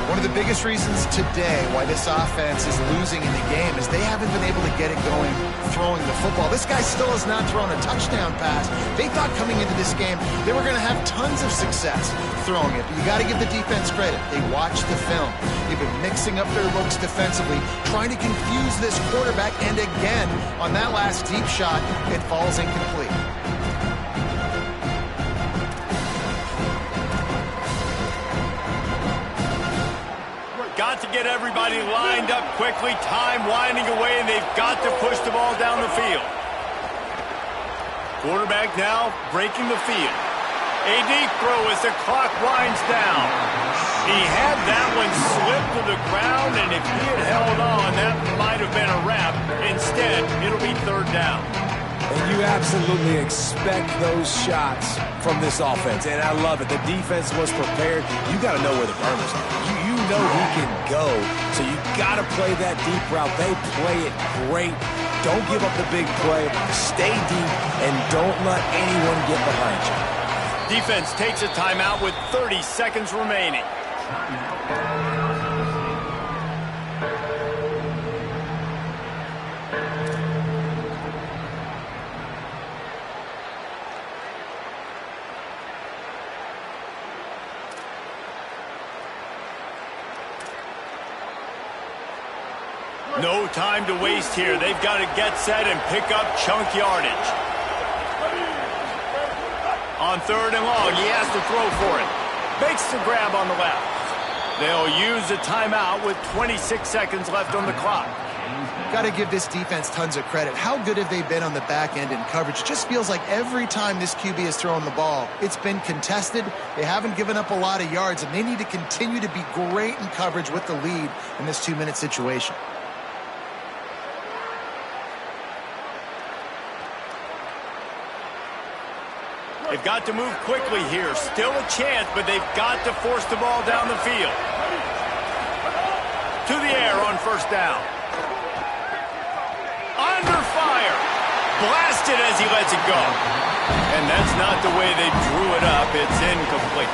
One of the biggest reasons today why this offense is losing in the game is they haven't been able to get it going throwing the football. This guy still has not thrown a touchdown pass. They thought coming into this game they were going to have tons of success throwing it. But you got to give the defense credit. They watched the film. They've been mixing up their looks defensively, trying to confuse this quarterback. And again, on that last deep shot, it falls incomplete. Got to get everybody lined up quickly, time winding away, and they've got to push the ball down the field. Quarterback now breaking the field. A deep throw as the clock winds down. He had that one slip to the ground, and if he had held on, that might have been a wrap. Instead, it'll be third down. And you absolutely expect those shots from this offense, and I love it. The defense was prepared. You got to know where the burners are. You know he can go, so you got to play that deep route. They play it great. Don't give up the big play. Stay deep, and don't let anyone get behind you. Defense takes a timeout with 30 seconds remaining. No time to waste here. They've got to get set and pick up chunk yardage. On third and long, he has to throw for it. Makes the grab on the left. They'll use a timeout with 26 seconds left on the clock. Got to give this defense tons of credit. How good have they been on the back end in coverage? It just feels like every time this QB has thrown the ball, it's been contested. They haven't given up a lot of yards, and they need to continue to be great in coverage with the lead in this 2-minute situation. They've got to move quickly here. Still a chance, but they've got to force the ball down the field. To the air on first down. Under fire. Blasted as he lets it go. And that's not the way they drew it up. It's incomplete.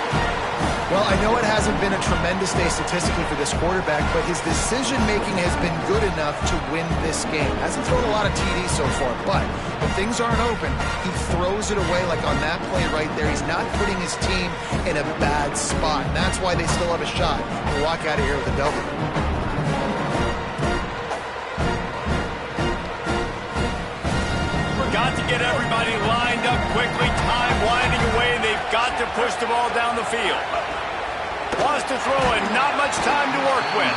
Well, I know it hasn't been a tremendous day statistically for this quarterback, but his decision-making has been good enough to win this game. Hasn't thrown a lot of TDs so far, but when things aren't open, he throws it away like on that play right there. He's not putting his team in a bad spot, and that's why they still have a shot to walk out of here with a W. Got to get everybody lined up quickly. Time winding away. They've got to push the ball down the field. Wants to throw and not much time to work with.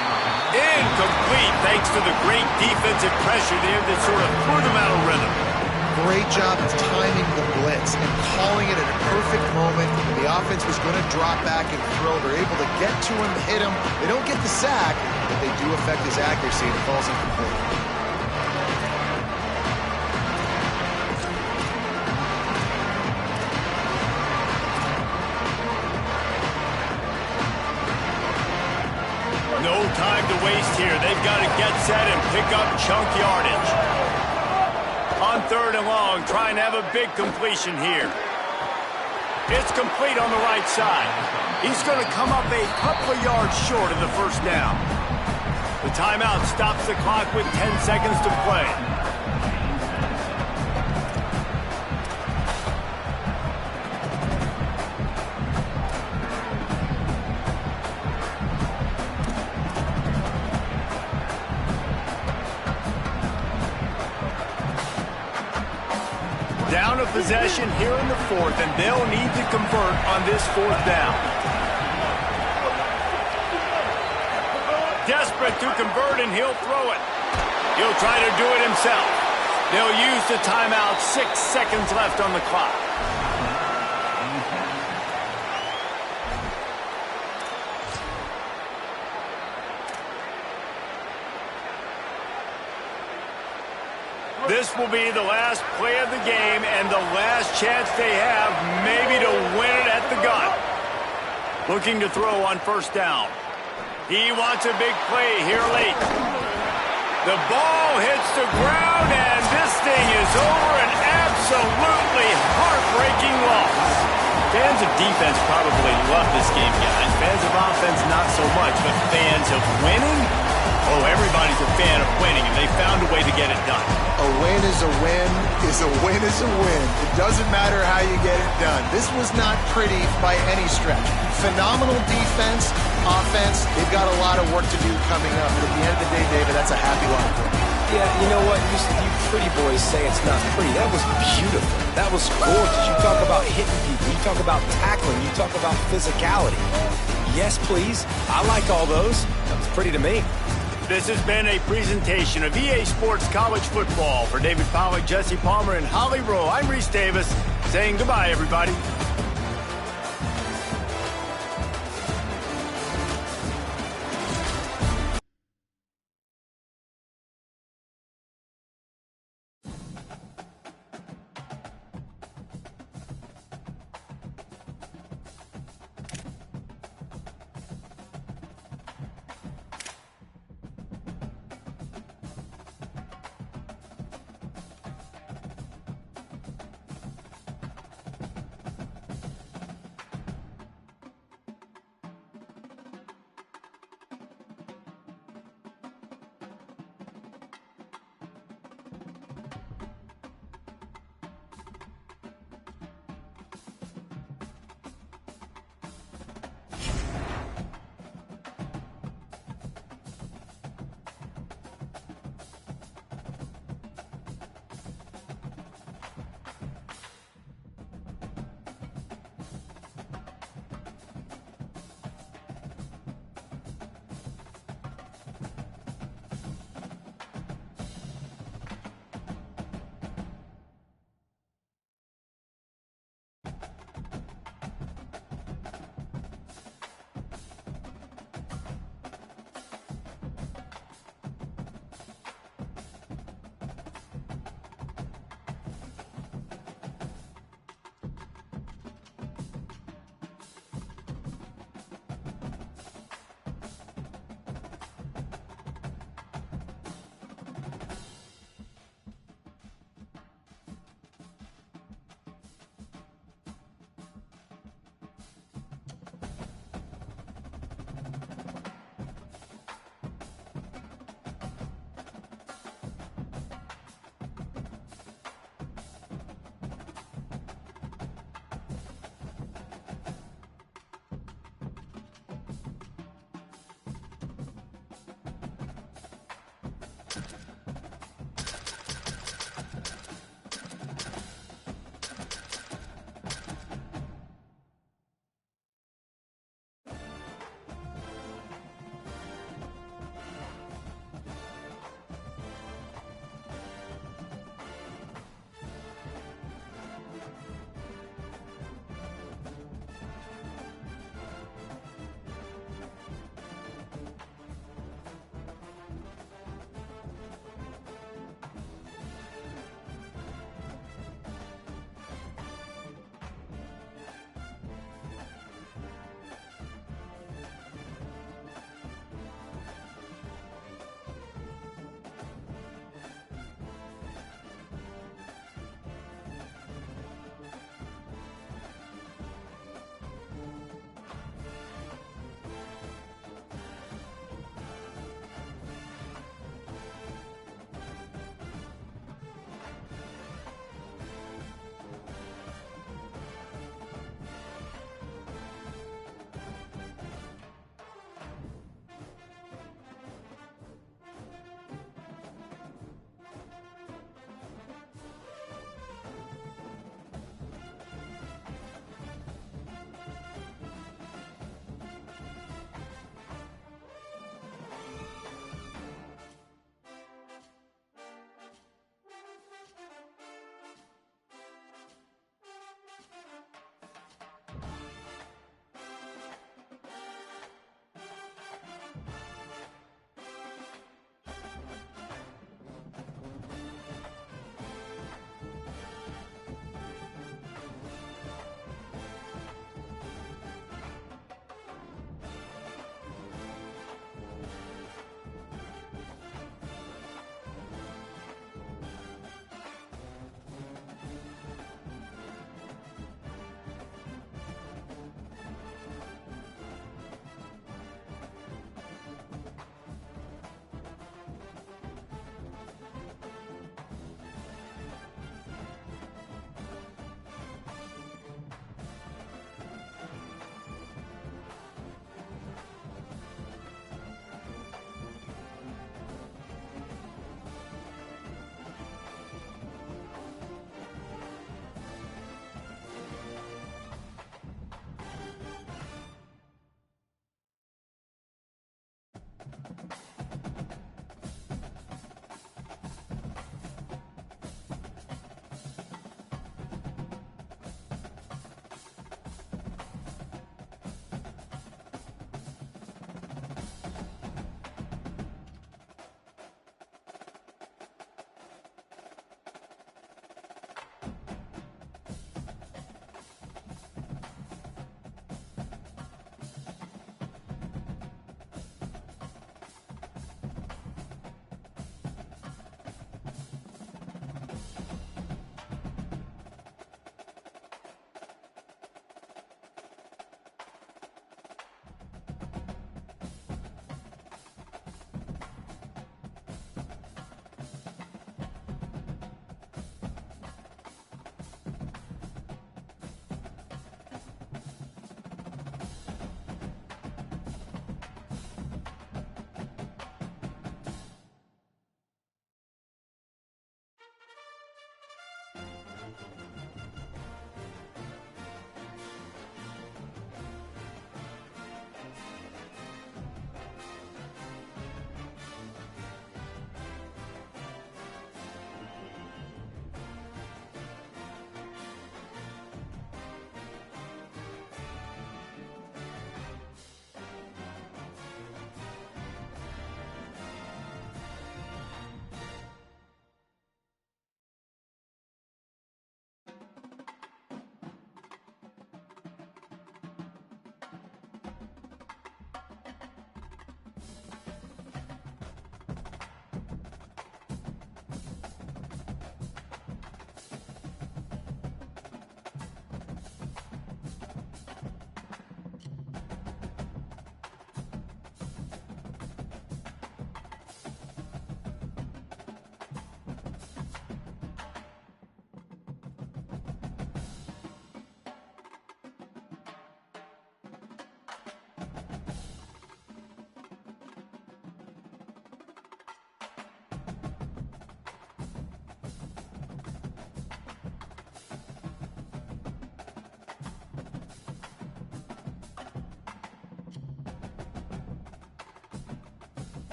Incomplete thanks to the great defensive pressure there that sort of threw them out of rhythm. Great job of timing the blitz and calling it at a perfect moment. The offense was going to drop back and throw. They're able to get to him, hit him. They don't get the sack, but they do affect his accuracy and it falls incomplete. No time to waste here. They've got to get set and pick up chunk yardage. On third and long, trying to have a big completion here. It's complete on the right side. He's going to come up a couple of yards short of the first down. The timeout stops the clock with 10 seconds to play. Down a possession here in the fourth, and they'll need to convert on this fourth down. Desperate to convert, and he'll throw it. He'll try to do it himself. They'll use the timeout. 6 seconds left on the clock. This will be the last play of the game and the last chance they have maybe to win it at the gun. Looking to throw on first down. He wants a big play here late. The ball hits the ground and this thing is over. An absolutely heartbreaking loss. Fans of defense probably love this game, guys. Fans of offense, not so much. But fans of winning? Oh, everybody's a fan of winning, and they found a way to get it done. A win is a win is a win is a win. It doesn't matter how you get it done. This was not pretty by any stretch. Phenomenal defense, offense. They've got a lot of work to do coming up. But at the end of the day, David, that's a happy locker room. Yeah, you know what? You pretty boys say it's not pretty. That was beautiful. That was gorgeous. You talk about hitting people. You talk about tackling. You talk about physicality. Yes, please. I like all those. That was pretty to me. This has been a presentation of EA Sports College Football. For David Pollack, Jesse Palmer, and Holly Rowe, I'm Reese Davis, saying goodbye, everybody.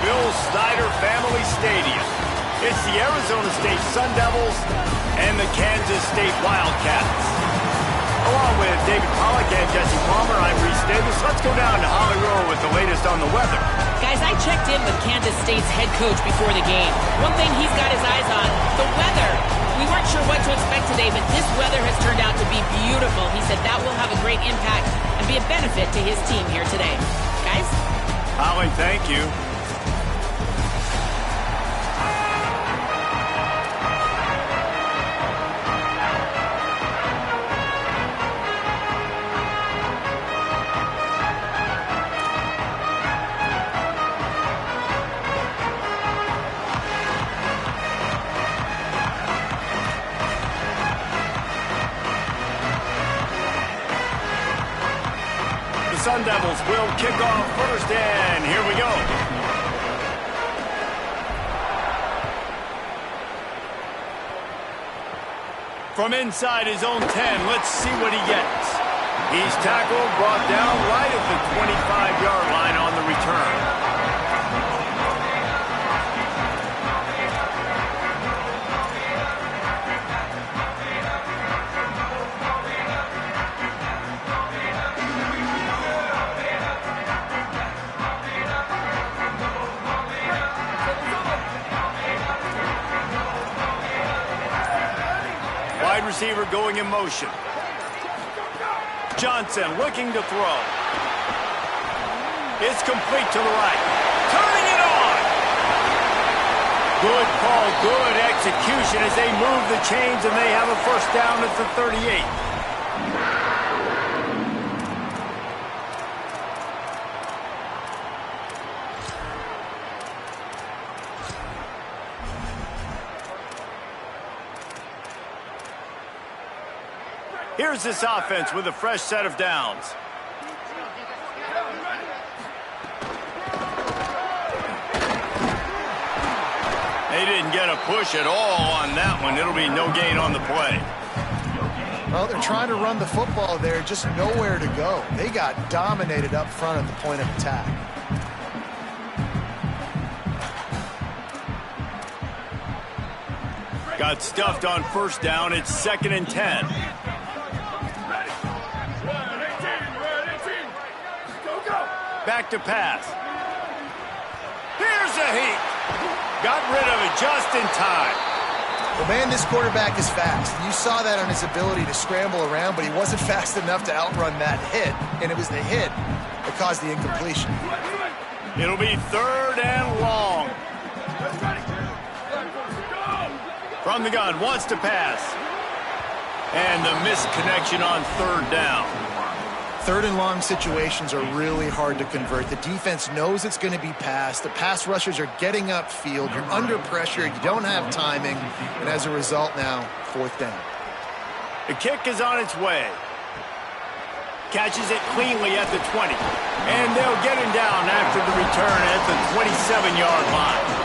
Bill Snyder Family Stadium. It's the Arizona State Sun Devils and the Kansas State Wildcats. Along with David Pollack and Jesse Palmer, I'm Reese Davis. Let's go down to Holly Rowe with the latest on the weather. Guys, I checked in with Kansas State's head coach before the game. One thing he's got his eyes on, the weather. We weren't sure what to expect today, but this weather has turned out to be beautiful. He said that will have a great impact and be a benefit to his team here today. Guys? Holly, thank you. Sun Devils will kick off first, and here we go. From inside his own 10, let's see what he gets. He's tackled, brought down right at the 25-yard line on the return. Wide receiver going in motion. Johnson looking to throw. It's complete to the right. Turning it on. Good call, good execution as they move the chains and they have a first down at the 38. Here's this offense with a fresh set of downs. They didn't get a push at all on that one. It'll be no gain on the play. Well, they're trying to run the football there, just nowhere to go. They got dominated up front at the point of attack. Got stuffed on first down. It's 2nd and 10. Back to pass. Here's a heat. Got rid of it just in time. Well, man, this quarterback is fast. You saw that on his ability to scramble around, but he wasn't fast enough to outrun that hit, and it was the hit that caused the incompletion. It'll be 3rd and long. From the gun, wants to pass. And the missed connection on 3rd down. 3rd and long situations are really hard to convert. The defense knows it's going to be passed. The pass rushers are getting upfield. You're under pressure. You don't have timing. And as a result now, 4th down. The kick is on its way. Catches it cleanly at the 20. And they'll get him down after the return at the 27-yard line.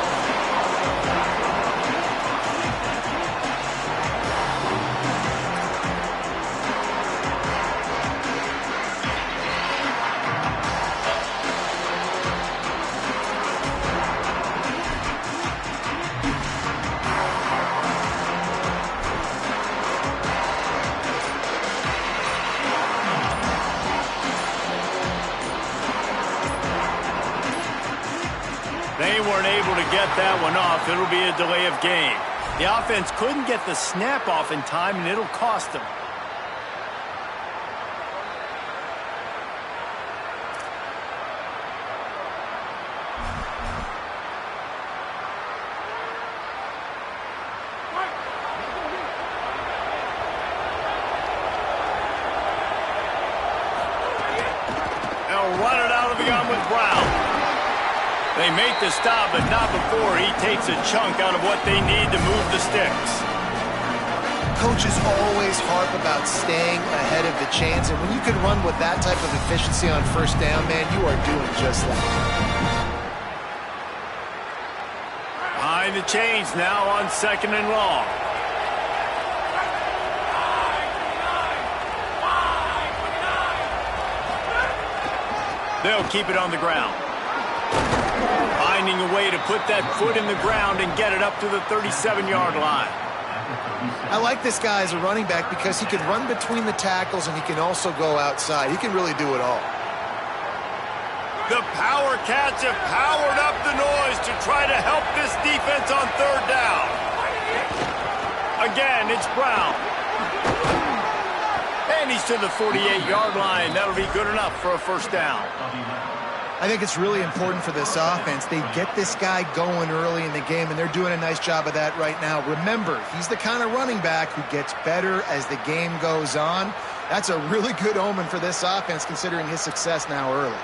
They weren't able to get that one off. It'll be a delay of game. The offense couldn't get the snap off in time, and it'll cost them. They'll run it out of the gun with Brown. They make the stop, but not before he takes a chunk out of what they need to move the sticks. Coaches always harp about staying ahead of the chains, and when you can run with that type of efficiency on first down, man, you are doing just that. Behind the chains now on 2nd and long. They'll keep it on the ground. finding a way to put that foot in the ground and get it up to the 37-yard line. I like this guy as a running back because he can run between the tackles and he can also go outside. He can really do it all. The Power Cats have powered up the noise to try to help this defense on third down. Again, it's Brown. And he's to the 48-yard line. That'll be good enough for a first down. I think it's really important for this offense. They get this guy going early in the game, and they're doing a nice job of that right now. Remember, he's the kind of running back who gets better as the game goes on. That's a really good omen for this offense, considering his success now early.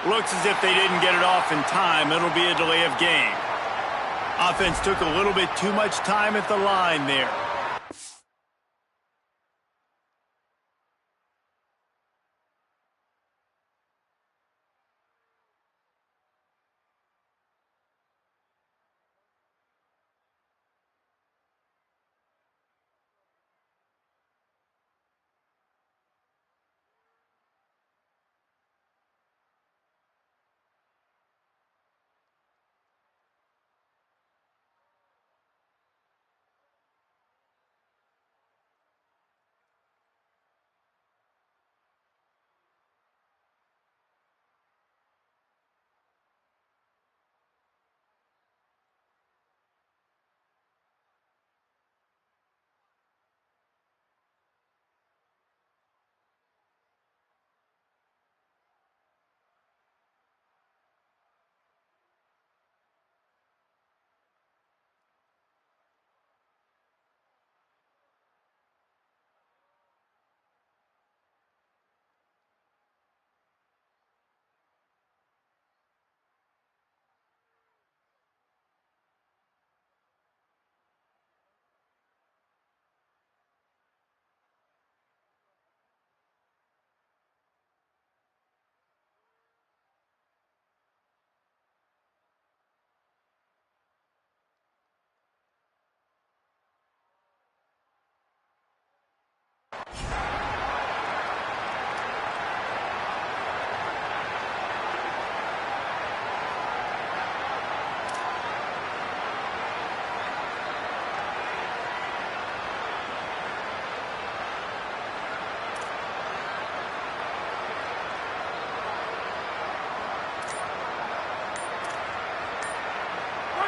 Looks as if they didn't get it off in time. It'll be a delay of game. Offense took a little bit too much time at the line there.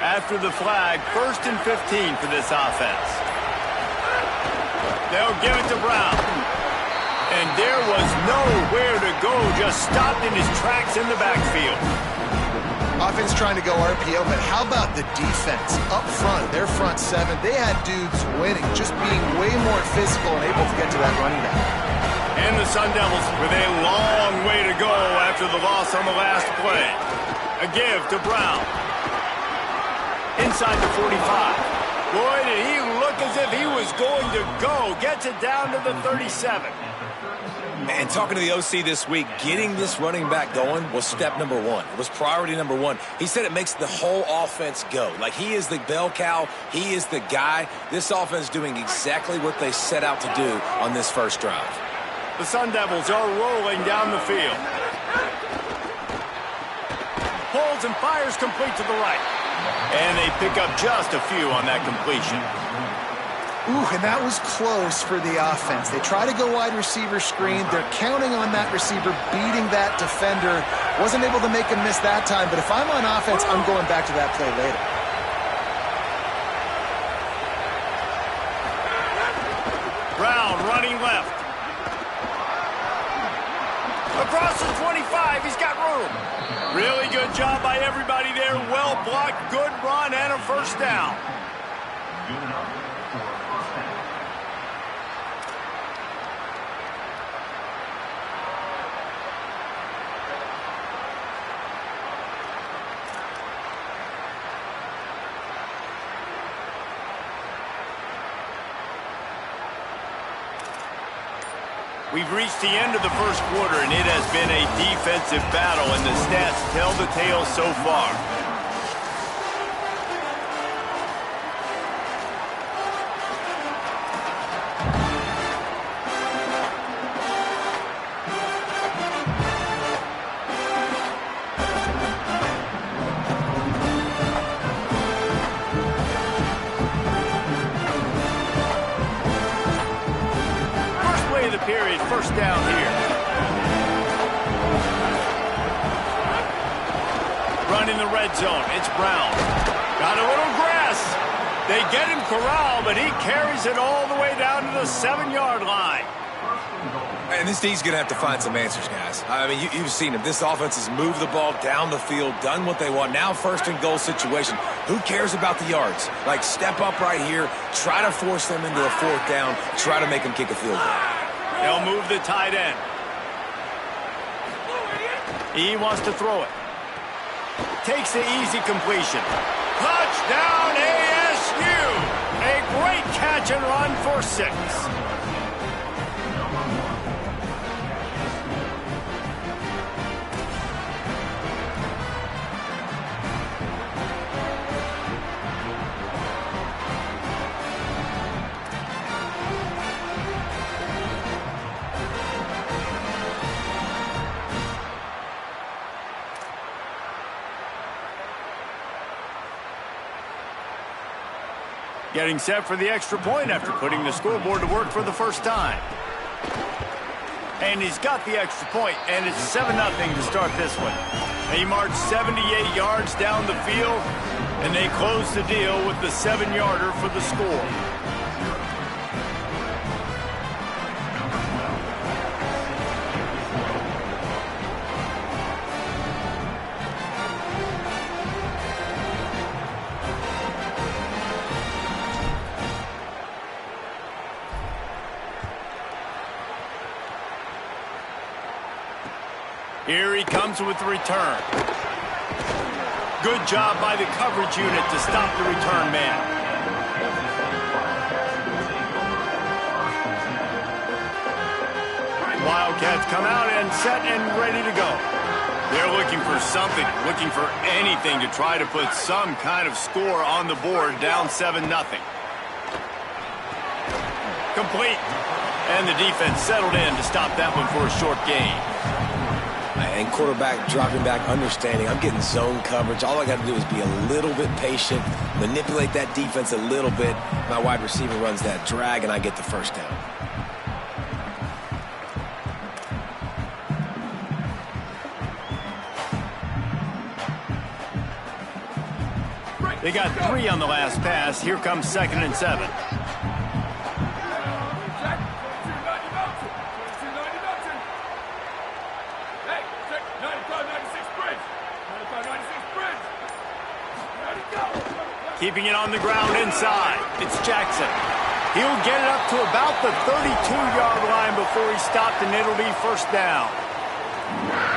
After the flag, 1st and 15 for this offense. They'll give it to Brown. And there was nowhere to go, just stopped in his tracks in the backfield. Offense trying to go RPO, but how about the defense up front? Their front seven, they had dudes winning, just being way more physical and able to get to that running back. And the Sun Devils with a long way to go after the loss on the last play. A give to Brown. Inside the 45. Boy, did he look as if he was going to go. Gets it down to the 37. And talking to the OC this week, getting this running back going was step number one. It was priority number one. He said it makes the whole offense go. Like, he is the bell cow. He is the guy. This offense doing exactly what they set out to do on this first drive. The Sun Devils are rolling down the field. Pulls and fires complete to the right. And they pick up just a few on that completion. Ooh, and that was close for the offense. They try to go wide receiver screen. They're counting on that receiver beating that defender. Wasn't able to make him miss that time, but if I'm on offense, I'm going back to that play later. Brown running left. Across the 25, he's got room. Really good job by everybody there. Well blocked, good run, and a first down. We've reached the end of the first quarter, and it has been a defensive battle, and the stats tell the tale so far. red zone. It's Brown. Got a little grass. They get him corralled, but he carries it all the way down to the 7-yard line. And this D's going to have to find some answers, guys. I mean, you've seen him. This offense has moved the ball down the field, done what they want. Now first and goal situation. Who cares about the yards? Like, step up right here, try to force them into a 4th down, try to make them kick a field goal. They'll move the tight end. He wants to throw it. Takes the easy completion. Touchdown ASU! A great catch and run for 6. Getting set for the extra point after putting the scoreboard to work for the first time. And he's got the extra point, and it's 7-0 to start this one. They march 78 yards down the field, and they close the deal with the 7-yarder for the score. Here he comes with the return. Good job by the coverage unit to stop the return man. Wildcats come out and set and ready to go. They're looking for something, looking for anything to try to put some kind of score on the board, down 7-0. Complete. And the defense settled in to stop that one for a short gain. And quarterback dropping back, understanding I'm getting zone coverage. All I got to do is be a little bit patient, manipulate that defense a little bit. My wide receiver runs that drag, and I get the first down. They got 3 on the last pass. Here comes 2nd and 7. Keeping it on the ground inside. It's Jackson. He'll get it up to about the 32-yard line before he's stopped, and it'll be first down.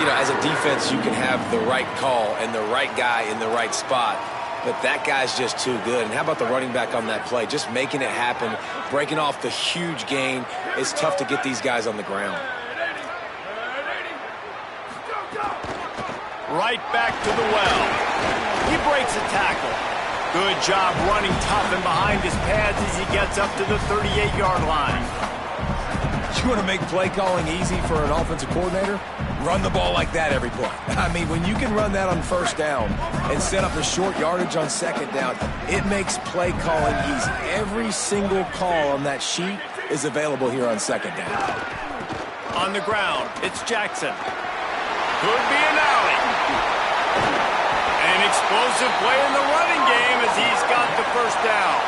You know, as a defense, you can have the right call and the right guy in the right spot, but that guy's just too good. And how about the running back on that play? Just making it happen, breaking off the huge gain. It's tough to get these guys on the ground. Right back to the well. He breaks a tackle. Good job running tough and behind his pads as he gets up to the 38-yard line. You want to make play calling easy for an offensive coordinator? Run the ball like that every play. I mean, when you can run that on first down and set up a short yardage on second down, it makes play calling easy. Every single call on that sheet is available here on second down. On the ground, it's Jackson. Could be an alley. An explosive play in the running game as he's got the first down.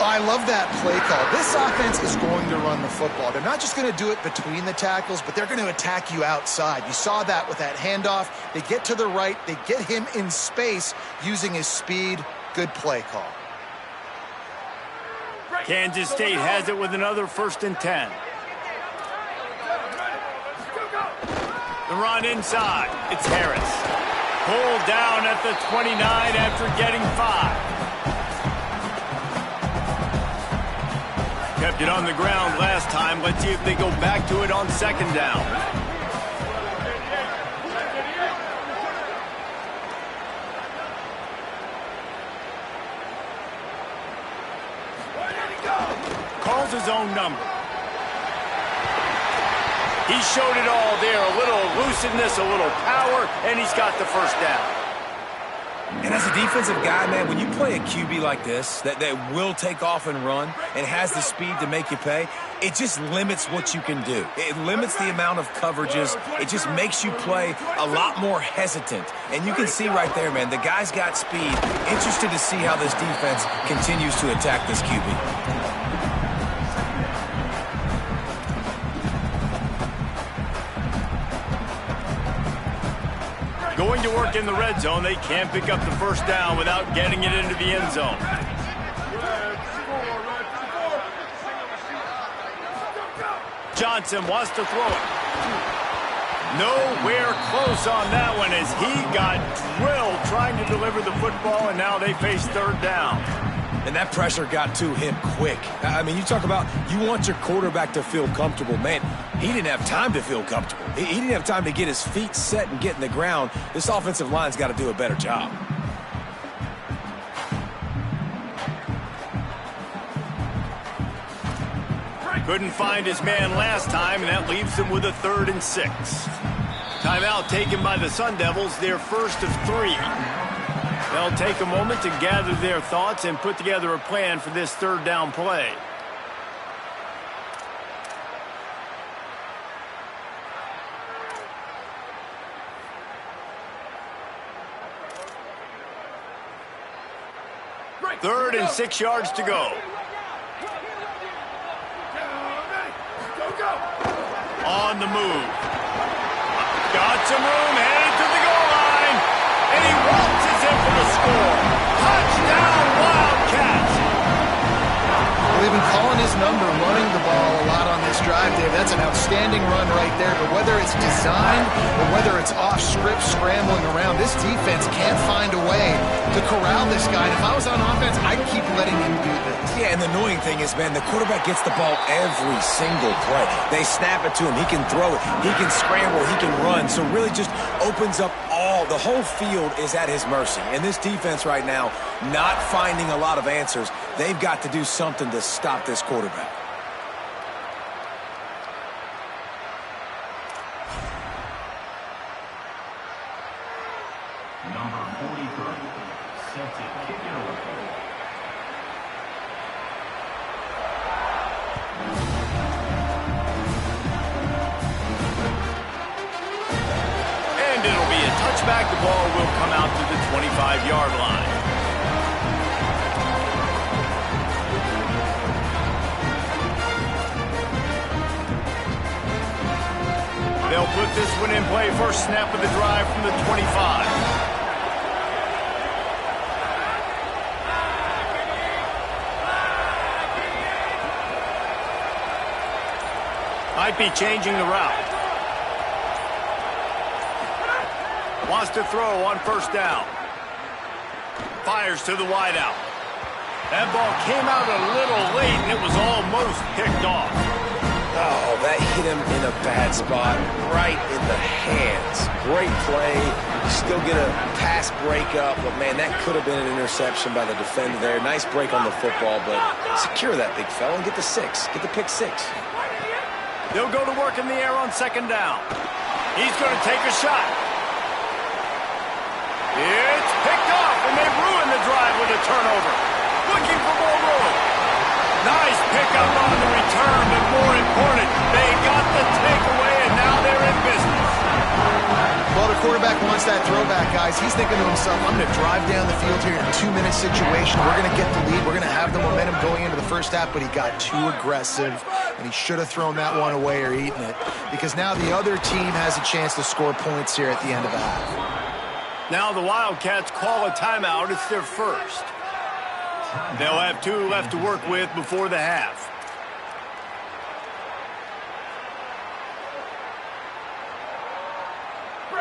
I love that play call. This offense is going to run the football. They're not just going to do it between the tackles, but they're going to attack you outside. You saw that with that handoff. They get to the right. They get him in space using his speed. Good play call. Kansas State has it with another 1st and 10. The run inside. It's Harris. Pulled down at the 29 after getting 5. Kept it on the ground last time. Let's see if they go back to it on second down. Calls his own number. He showed it all there. A little elusiveness, a little power, and he's got the first down. And as a defensive guy, man, when you play a QB like this that will take off and run and has the speed to make you pay, it just limits what you can do. It limits the amount of coverages. It just makes you play a lot more hesitant. And you can see right there, man, the guy's got speed. Interested to see how this defense continues to attack this QB. Going to work in the red zone, they can't pick up the first down without getting it into the end zone. Johnson wants to throw it. Nowhere close on that one as he got drilled trying to deliver the football, and now they face third down. And that pressure got to him quick. I mean, you talk about you want your quarterback to feel comfortable. Man, he didn't have time to feel comfortable. He didn't have time to get his feet set and get in the ground. This offensive line's got to do a better job. Couldn't find his man last time, and that leaves him with a 3rd and 6. Timeout taken by the Sun Devils, their first of 3. They'll take a moment to gather their thoughts and put together a plan for this third down play. Third and 6 yards to go. On the move. Got some room, headed to the goal line. And he waltzes in for the score. Touchdown, Wildcats. Well, they've been calling his number, running the ball a lot on this drive, Dave. That's an outstanding run right there. But whether it's designed or whether it's off script scrambling around, this defense can't find a way to corral this guy. And if I was on offense, I'd keep letting him do this. Yeah, and the annoying thing is, man, the quarterback gets the ball every single play. They snap it to him. He can throw it. He can scramble. He can run. So really just opens up the whole field is at his mercy. And this defense right now, not finding a lot of answers. They've got to do something to stop this quarterback. Number 43, Celtic kicking away. And it'll be a touchback. The ball will come out to the 25-yard line. They'll put this one in play. First snap of the drive from the 25. Might be changing the route. Wants to throw on first down. Fires to the wideout. That ball came out a little late, and it was almost picked off. Oh, that hit him in a bad spot, right in the hands. Great play. You still get a pass breakup, but, man, that could have been an interception by the defender there. Nice break on the football, but secure that big fella and get the 6. Get the pick 6. They'll go to work in the air on second down. He's going to take a shot. It's picked off, and they ruin the drive with a turnover. Looking for more room. Nice pickup on the return, but more important, they got the takeaway, and now they're in business. Well, the quarterback wants that throwback, guys. He's thinking to himself, I'm going to drive down the field here in a 2-minute situation. We're going to get the lead. We're going to have the momentum going into the first half, but he got too aggressive, and he should have thrown that one away or eaten it, because now the other team has a chance to score points here at the end of the half. Now the Wildcats call a timeout. It's their first. They'll have 2 left to work with before the half.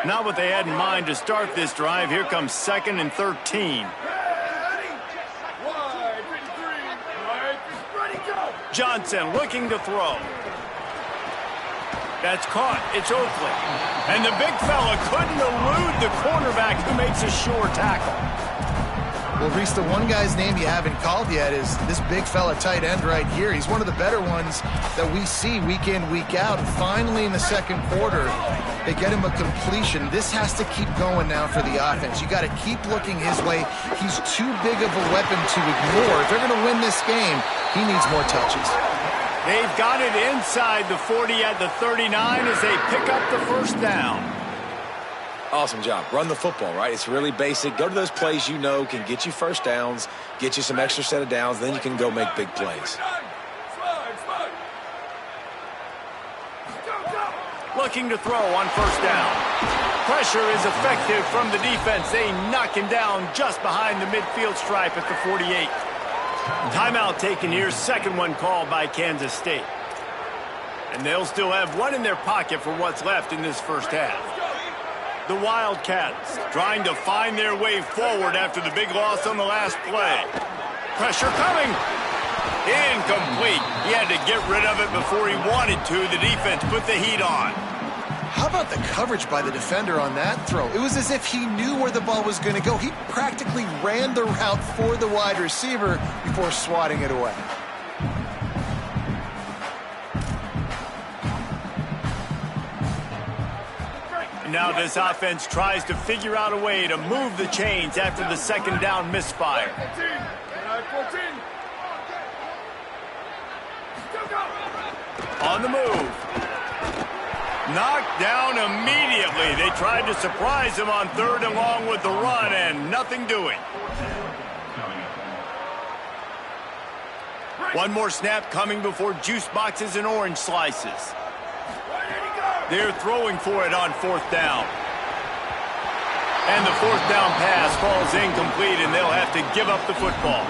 Not what they had in mind to start this drive. Here comes 2nd and 13. Johnson looking to throw. That's caught. It's Oakley. And the big fella couldn't elude the cornerback who makes a sure tackle. Well, Reese, the one guy's name you haven't called yet is this big fella tight end right here. He's one of the better ones that we see week in, week out. Finally, in the second quarter, They get him a completion. This has to keep going now for the offense. You got to keep looking his way. He's too big of a weapon to ignore. If they're going to win this game, he needs more touches. They've got it inside the 40 at the 39 as they pick up the first down. Awesome job. Run the football, right? It's really basic. Go to those plays you know can get you first downs, get you some extra set of downs, then you can go make big plays. Looking to throw on first down. Pressure is effective from the defense. They knock him down just behind the midfield stripe at the 48. Timeout taken here, second one called by Kansas State. And they'll still have one in their pocket for what's left in this first half. The Wildcats trying to find their way forward after the big loss on the last play. Pressure coming. Incomplete. He had to get rid of it before he wanted to. The defense put the heat on. How about the coverage by the defender on that throw? It was as if he knew where the ball was going to go. He practically ran the route for the wide receiver before swatting it away. Now this offense tries to figure out a way to move the chains after the second down misfire. On the move. Knocked down immediately. They tried to surprise him on third and long with the run and nothing doing. One more snap coming before juice boxes and orange slices. They're throwing for it on fourth down. And the fourth down pass falls incomplete, and they'll have to give up the football.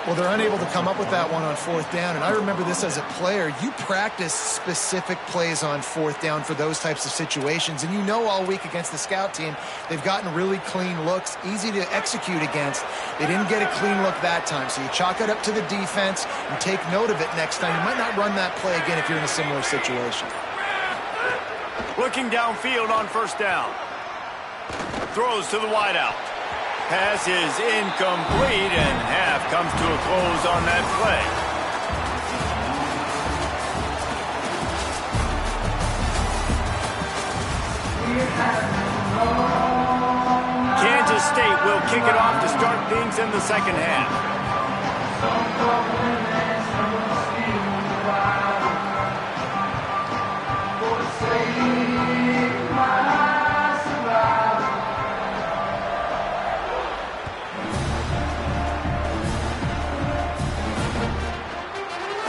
Well, they're unable to come up with that one on fourth down, and I remember this as a player. You practice specific plays on fourth down for those types of situations, and you know all week against the scout team, they've gotten really clean looks, easy to execute against. They didn't get a clean look that time, so you chalk it up to the defense and take note of it next time. You might not run that play again if you're in a similar situation. Looking downfield on first down. Throws to the wideout. Pass is incomplete, and half comes to a close on that play. Kansas State will kick it off to start things in the second half.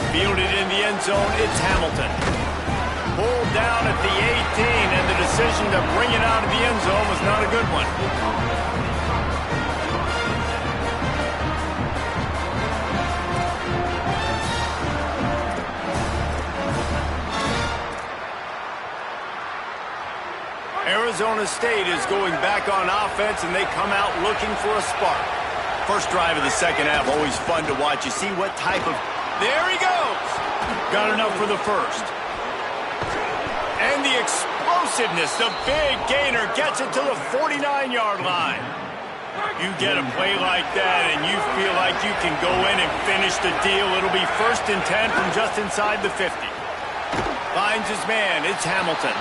Fielded in the end zone, it's Hamilton. Pulled down at the 18, and the decision to bring it out of the end zone was not a good one. Arizona State is going back on offense, and they come out looking for a spark. First drive of the second half, always fun to watch. You see what type of... There he goes! Got enough for the first. And the explosiveness, the big gainer gets it to the 49-yard line. You get a play like that, and you feel like you can go in and finish the deal. It'll be 1st and 10 from just inside the 50. Finds his man, it's Hamilton.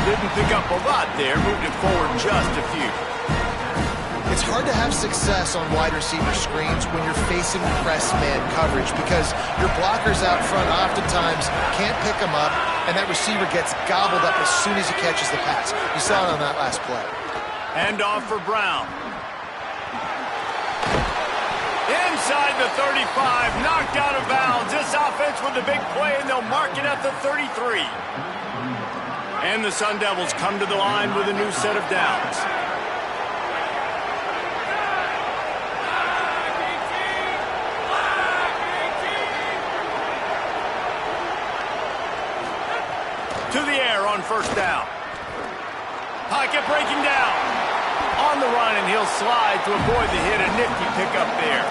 Didn't pick up a lot there, moved it forward just a few. It's hard to have success on wide receiver screens when you're facing press man coverage because your blockers out front oftentimes can't pick them up, and that receiver gets gobbled up as soon as he catches the pass. You saw it on that last play. Hand off for Brown. Inside the 35, knocked out of bounds. This offense with the big play, and they'll mark it at the 33. And the Sun Devils come to the line with a new set of downs. To the air on first down. Pocket breaking down. On the run, and he'll slide to avoid the hit. A nifty pickup there.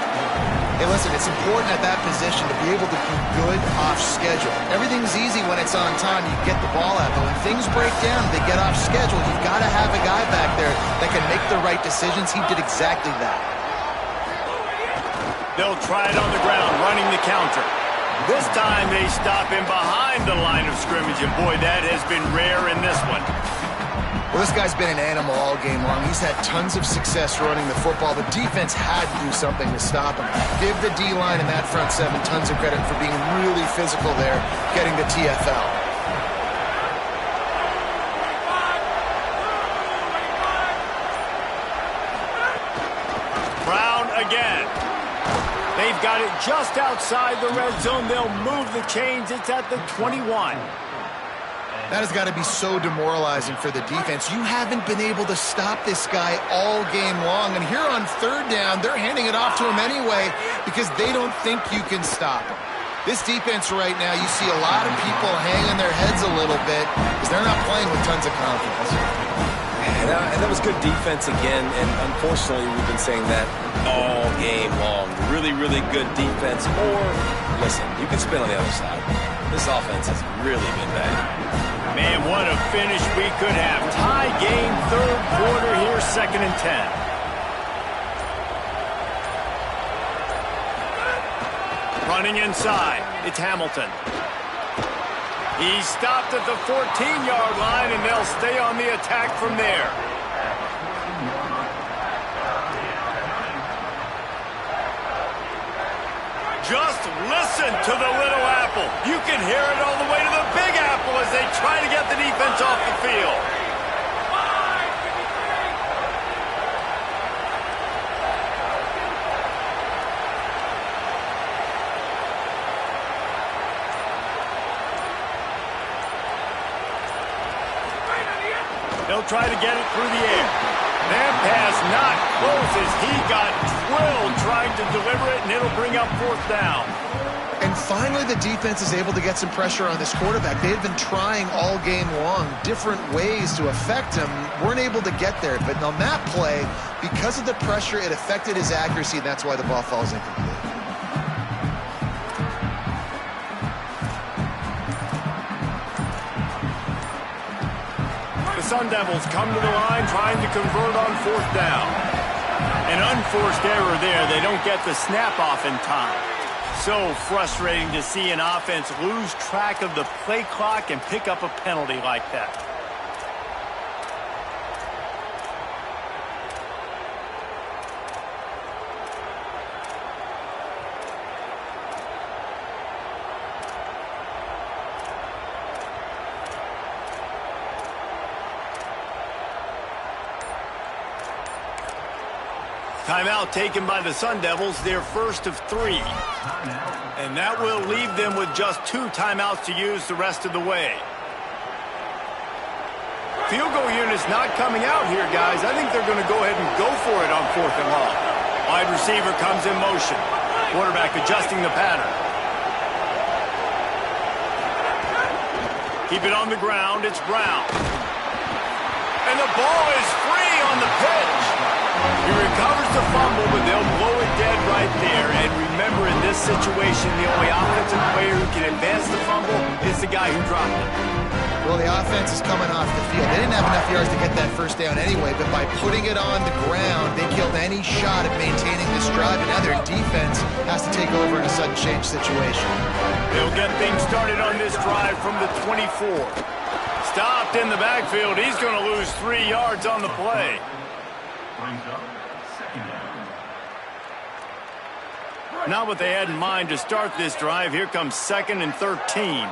Hey, listen, it's important at that position to be able to be good off schedule. Everything's easy when it's on time. You get the ball out. But when things break down, they get off schedule. You've got to have a guy back there that can make the right decisions. He did exactly that. They'll try it on the ground, running the counter. This time they stop him behind the line of scrimmage, and boy, that has been rare in this one. Well, this guy's been an animal all game long. He's had tons of success running the football. The defense had to do something to stop him. Give the D-line and that front seven tons of credit for being really physical there, getting the TFL. Brown again. They've got it just outside the red zone. They'll move the chains. It's at the 21. That has got to be so demoralizing for the defense. You haven't been able to stop this guy all game long. And here on third down, they're handing it off to him anyway because they don't think you can stop him. This defense right now, you see a lot of people hanging their heads a little bit because they're not playing with tons of confidence. And that was good defense again, and unfortunately we've been saying that all game long. Really, really good defense. Or, listen, you can spin on the other side. This offense has really been bad. Man, what a finish we could have. Tie game, third quarter here, 2nd and 10. Running inside, it's Hamilton. He's stopped at the 14-yard line, and they'll stay on the attack from there. Just listen to the Little Apple. You can hear it all the way to the Big Apple as they try to get the defense off the field. They'll try to get it through the air. That pass not close as he got drilled trying to deliver it, and it'll bring up 4th down. And finally, the defense is able to get some pressure on this quarterback. They've been trying all game long different ways to affect him. Weren't able to get there. But on that play, because of the pressure, it affected his accuracy, and that's why the ball falls incomplete. The Sun Devils come to the line trying to convert on 4th down. An unforced error there. They don't get the snap off in time. So frustrating to see an offense lose track of the play clock and pick up a penalty like that. Timeout taken by the Sun Devils, their first of 3. And that will leave them with just 2 timeouts to use the rest of the way. Field goal unit's not coming out here, guys. I think they're going to go ahead and go for it on 4th and long. Wide receiver comes in motion. Quarterback adjusting the pattern. Keep it on the ground. It's Brown. And the ball is free on the pitch. He recovers the fumble, but they'll blow it dead right there. And remember, in this situation, the only offensive player who can advance the fumble is the guy who dropped it. Well, the offense is coming off the field. They didn't have enough yards to get that first down anyway, but by putting it on the ground, they killed any shot at maintaining this drive, and now their defense has to take over in a sudden change situation. They'll get things started on this drive from the 24. Stopped in the backfield. He's going to lose 3 yards on the play. Not what they had in mind to start this drive. Here comes 2nd and 13.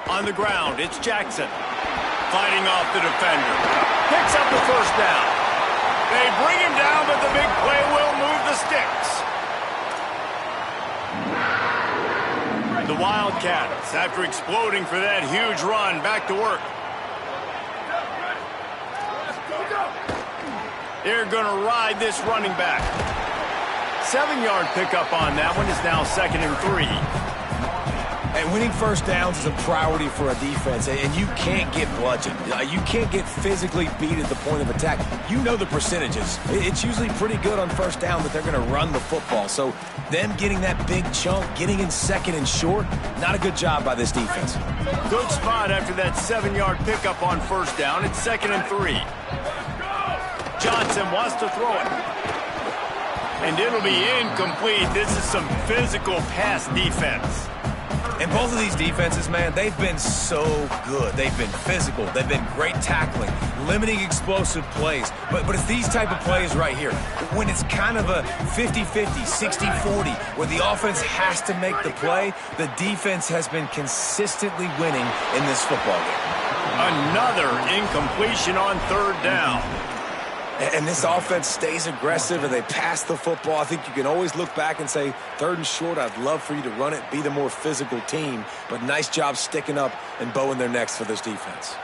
On the ground, it's Jackson. Fighting off the defender. Picks up the first down. They bring him down, but the big play will move the sticks. The Wildcats, after exploding for that huge run, back to work. They're going to ride this running back. 7-yard pickup on that one is now 2nd and 3. And winning first downs is a priority for a defense, and you can't get bludgeoned. You can't get physically beat at the point of attack. You know the percentages. It's usually pretty good on first down that they're going to run the football. So them getting that big chunk, getting in second and short, not a good job by this defense. Good spot after that 7-yard pickup on first down. It's 2nd and 3. Johnson wants to throw it. And it'll be incomplete. This is some physical pass defense. And both of these defenses, man, they've been so good. They've been physical. They've been great tackling, limiting explosive plays. But it's these type of plays right here, when it's kind of a 50-50, 60-40, where the offense has to make the play, the defense has been consistently winning in this football game. Another incompletion on 3rd down. And this offense stays aggressive and they pass the football. I think you can always look back and say, 3rd and short, I'd love for you to run it, be the more physical team. But nice job sticking up and bowing their necks for this defense.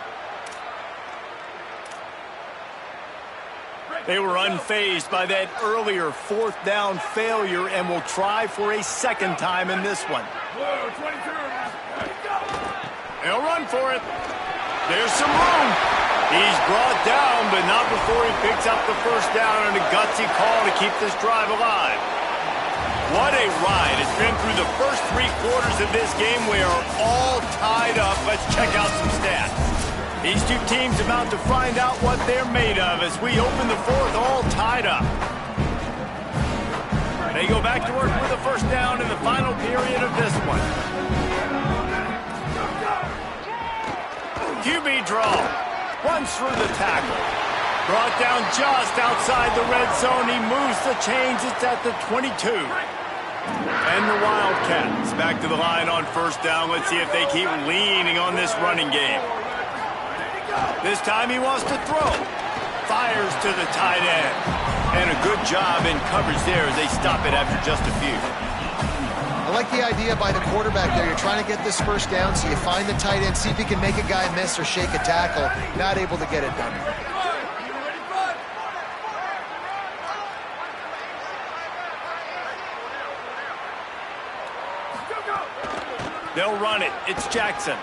They were unfazed by that earlier 4th down failure and will try for a 2nd time in this one. They'll run for it. There's some room. He's brought down, but not before he picks up the first down and a gutsy call to keep this drive alive. What a ride. It's been through the first 3 quarters of this game. We are all tied up. Let's check out some stats. These two teams about to find out what they're made of as we open the 4th all tied up. They go back to work with the first down in the final period of this one. QB draw. Runs through the tackle. Brought down just outside the red zone. He moves the chains. It's at the 22. And the Wildcats back to the line on first down. Let's see if they keep leaning on this running game. This time he wants to throw. Fires to the tight end. And a good job in coverage there as they stop it after just a few. I like the idea by the quarterback there. You're trying to get this first down, so you find the tight end, see if he can make a guy miss or shake a tackle. Not able to get it done. They'll run it. It's Jackson.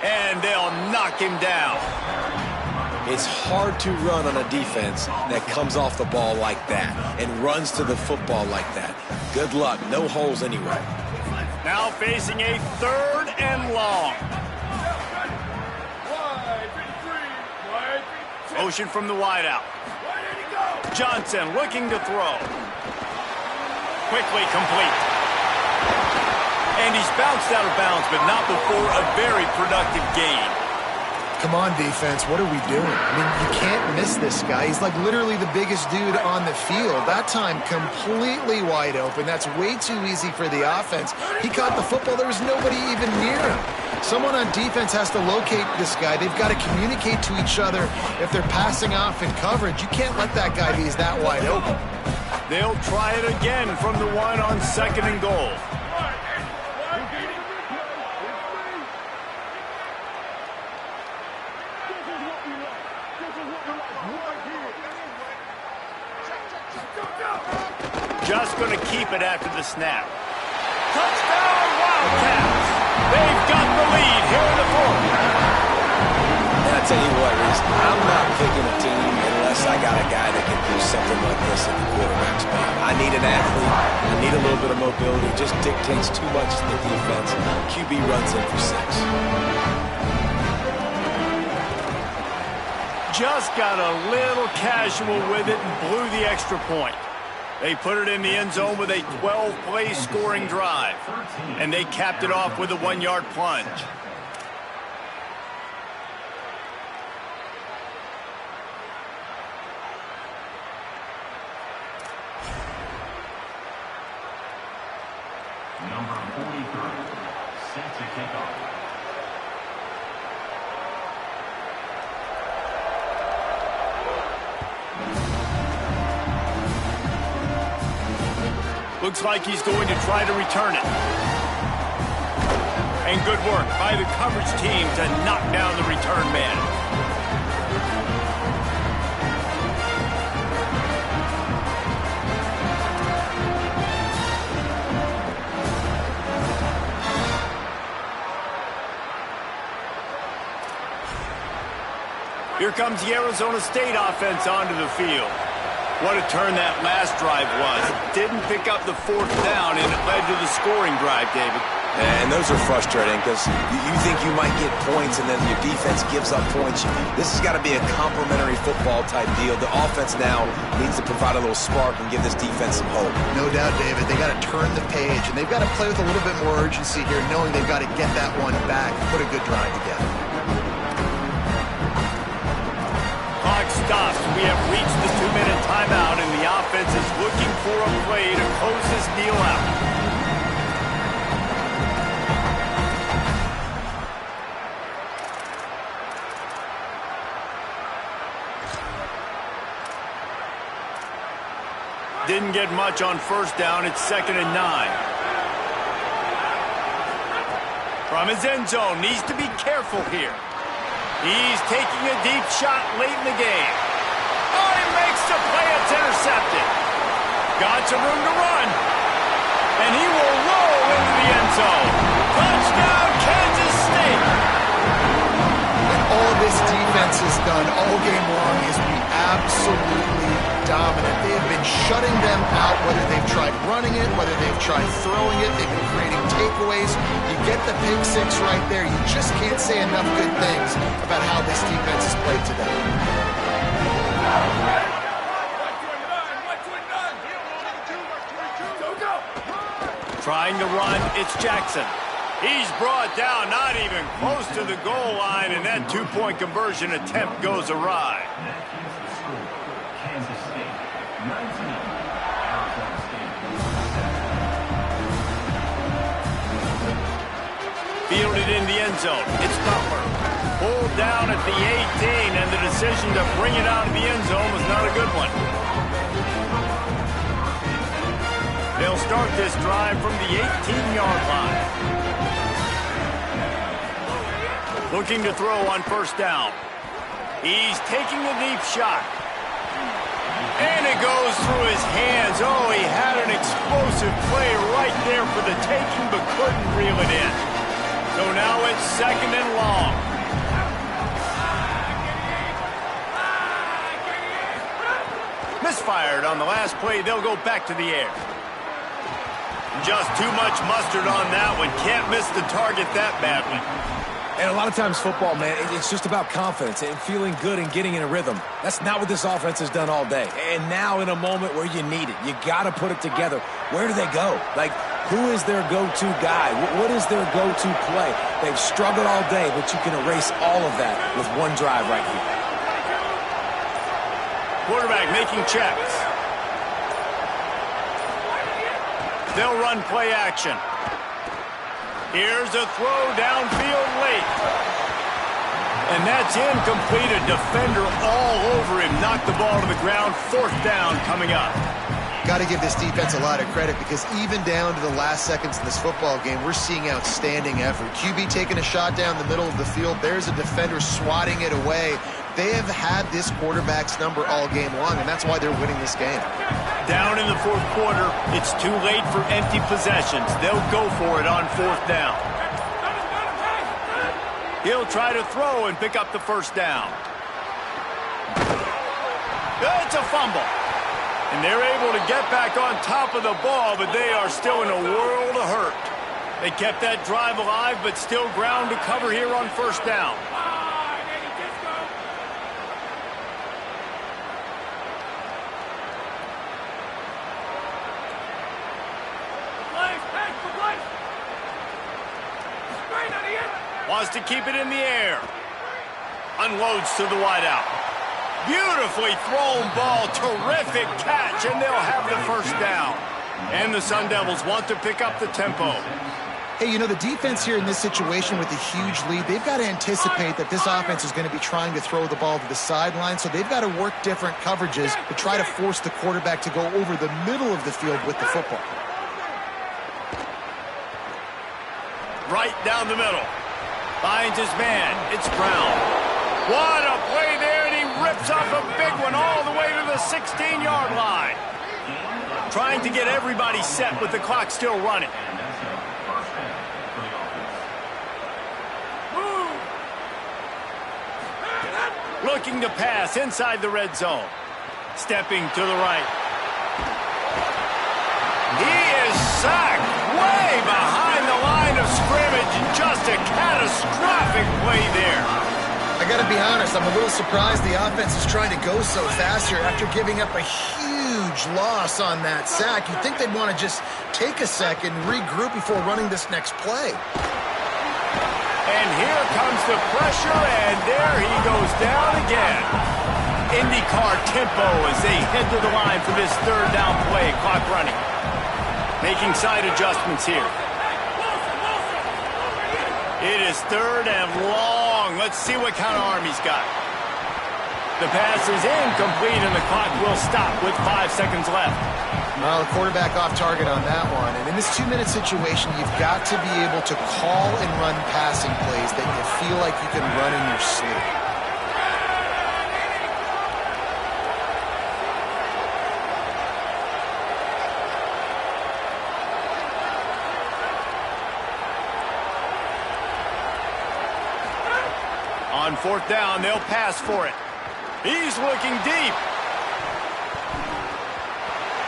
And they'll knock him down. It's hard to run on a defense that comes off the ball like that and runs to the football like that. Good luck. No holes anyway. Now facing a 3rd and long. Motion from the wideout. Johnson looking to throw. Quickly complete. And he's bounced out of bounds, but not before a very productive gain. Come on, defense. What are we doing? I mean, you can't miss this guy. He's like literally the biggest dude on the field. That time, completely wide open. That's way too easy for the offense. He caught the football. There was nobody even near him. Someone on defense has to locate this guy. They've got to communicate to each other if they're passing off in coverage. You can't let that guy be that wide open. They'll try it again from the one on 2nd and goal. Just going to keep it after the snap. Touchdown, Wildcats! They've got the lead here in the 4th. And I tell you what, Reese, I'm not picking a team unless I got a guy that can do something like this at the quarterback spot. I need an athlete. I need a little bit of mobility. It just dictates too much to the defense. QB runs in for 6. Just got a little casual with it and blew the extra point. They put it in the end zone with a 12-play scoring drive. And they capped it off with a 1-yard plunge. Number 43, set to kick off. Looks like he's going to try to return it. And good work by the coverage team to knock down the return man. Here comes the Arizona State offense onto the field. What a turn that last drive was. Didn't pick up the fourth down, and it led to the scoring drive, David. And those are frustrating because you think you might get points and then your defense gives up points. This has got to be a complementary football type deal. The offense now needs to provide a little spark and give this defense some hope. No doubt, David. They got to turn the page, and they've got to play with a little bit more urgency here, knowing they've got to get that one back and put a good drive together. Clock stops. We have reached the 2-minute timeout, and the offense is looking for a play to close this deal out. Didn't get much on first down. It's 2nd and 9. From his end zone, needs to be careful here. He's taking a deep shot late in the game. Oh, he makes the play. It's intercepted. Got some room to run. And he will roll into the end zone. Touchdown, Kansas State. And all this defense has done all game long is be absolutely dominant. They have been shutting them out, whether they've tried running it, whether they've tried throwing it. They've been creating takeaways. You get the pick six right there. You just can't say enough good things about how this defense has played today. Trying to run, it's Jackson. He's brought down, not even close to the goal line, and that two-point conversion attempt goes awry. Kansas State, 19. Arizona State, 7. Fielded in the end zone. It's Butler. Pulled down at the 18, and the decision to bring it out of the end zone was not a good one. They'll start this drive from the 18-yard line. Looking to throw on first down. He's taking the deep shot. And it goes through his hands. Oh, he had an explosive play right there for the taking, but couldn't reel it in. So now it's 2nd and long. Misfired on the last play. They'll go back to the air. Just too much mustard on that one. Can't miss the target that badly. And a lot of times football, man, it's just about confidence and feeling good and getting in a rhythm. That's not what this offense has done all day. And now in a moment where you need it, you got to put it together. Where do they go? Like, who is their go-to guy? What is their go-to play? They've struggled all day, but you can erase all of that with one drive right here. Quarterback making checks. They'll run play action. Here's a throw downfield late. And that's incomplete. A defender all over him. Knocked the ball to the ground. 4th down coming up. Got to give this defense a lot of credit because even down to the last seconds in this football game, we're seeing outstanding effort. QB taking a shot down the middle of the field. There's a defender swatting it away. They have had this quarterback's number all game long, and that's why they're winning this game. Down in the 4th quarter, it's too late for empty possessions. They'll go for it on 4th down. He'll try to throw and pick up the first down. It's a fumble. And they're able to get back on top of the ball, but they are still in a world of hurt. They kept that drive alive, but still ground to cover here on first down. Wants to keep it in the air. Unloads to the wideout. Beautifully thrown ball. Terrific catch, and they'll have the first down. And the Sun Devils want to pick up the tempo. Hey, you know, the defense here in this situation with a huge lead, they've got to anticipate that this offense is going to be trying to throw the ball to the sideline, so they've got to work different coverages to try to force the quarterback to go over the middle of the field with the football. Right down the middle. Finds his man. It's Brown. What a play there, and he rips off a big one all the way to the 16-yard line. Trying to get everybody set with the clock still running. Looking to pass inside the red zone. Stepping to the right. He is sacked way behind the line of scrimmage, and just a catastrophic play there. I got to be honest, I'm a little surprised the offense is trying to go so fast here after giving up a huge loss on that sack. You'd think they'd want to just take a second, regroup before running this next play. And here comes the pressure, and there he goes down again. IndyCar tempo as they head to the line for this third down play. Clock running. Making side adjustments here. It is third and long. Let's see what kind of arm he's got. The pass is incomplete, and the clock will stop with 5 seconds left. Well, the quarterback off target on that one. And in this 2-minute situation, you've got to be able to call and run passing plays that you feel like you can run in your sleep. On fourth down, they'll pass for it. He's looking deep.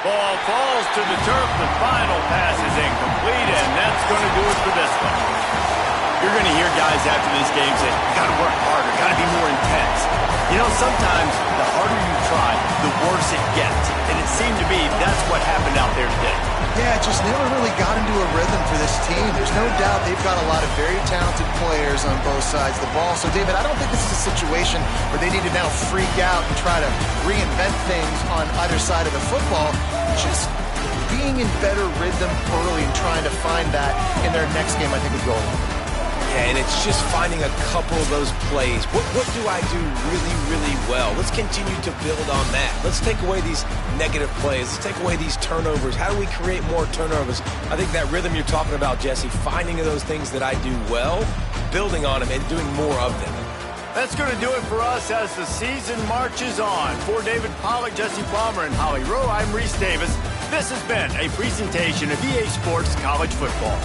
Ball falls to the turf. The final pass is incomplete, and that's going to do it for this one. You're going to hear guys after this game say, got to work harder, got to be more intense. You know, sometimes the harder you try, the worse it gets. And it seemed to me that's what happened out there today. Yeah, it just never really got into a rhythm for this team. There's no doubt they've got a lot of very talented players on both sides of the ball. So, David, I don't think this is a situation where they need to now freak out and try to reinvent things on either side of the football. Just being in better rhythm early and trying to find that in their next game, I think, would go a long way. Yeah, and it's just finding a couple of those plays. What do I do really, really well? Let's continue to build on that. Let's take away these negative plays. Let's take away these turnovers. How do we create more turnovers? I think that rhythm you're talking about, Jesse, finding those things that I do well, building on them, and doing more of them. That's going to do it for us as the season marches on. For David Pollack, Jesse Palmer, and Holly Rowe, I'm Reese Davis. This has been a presentation of EA Sports College Football.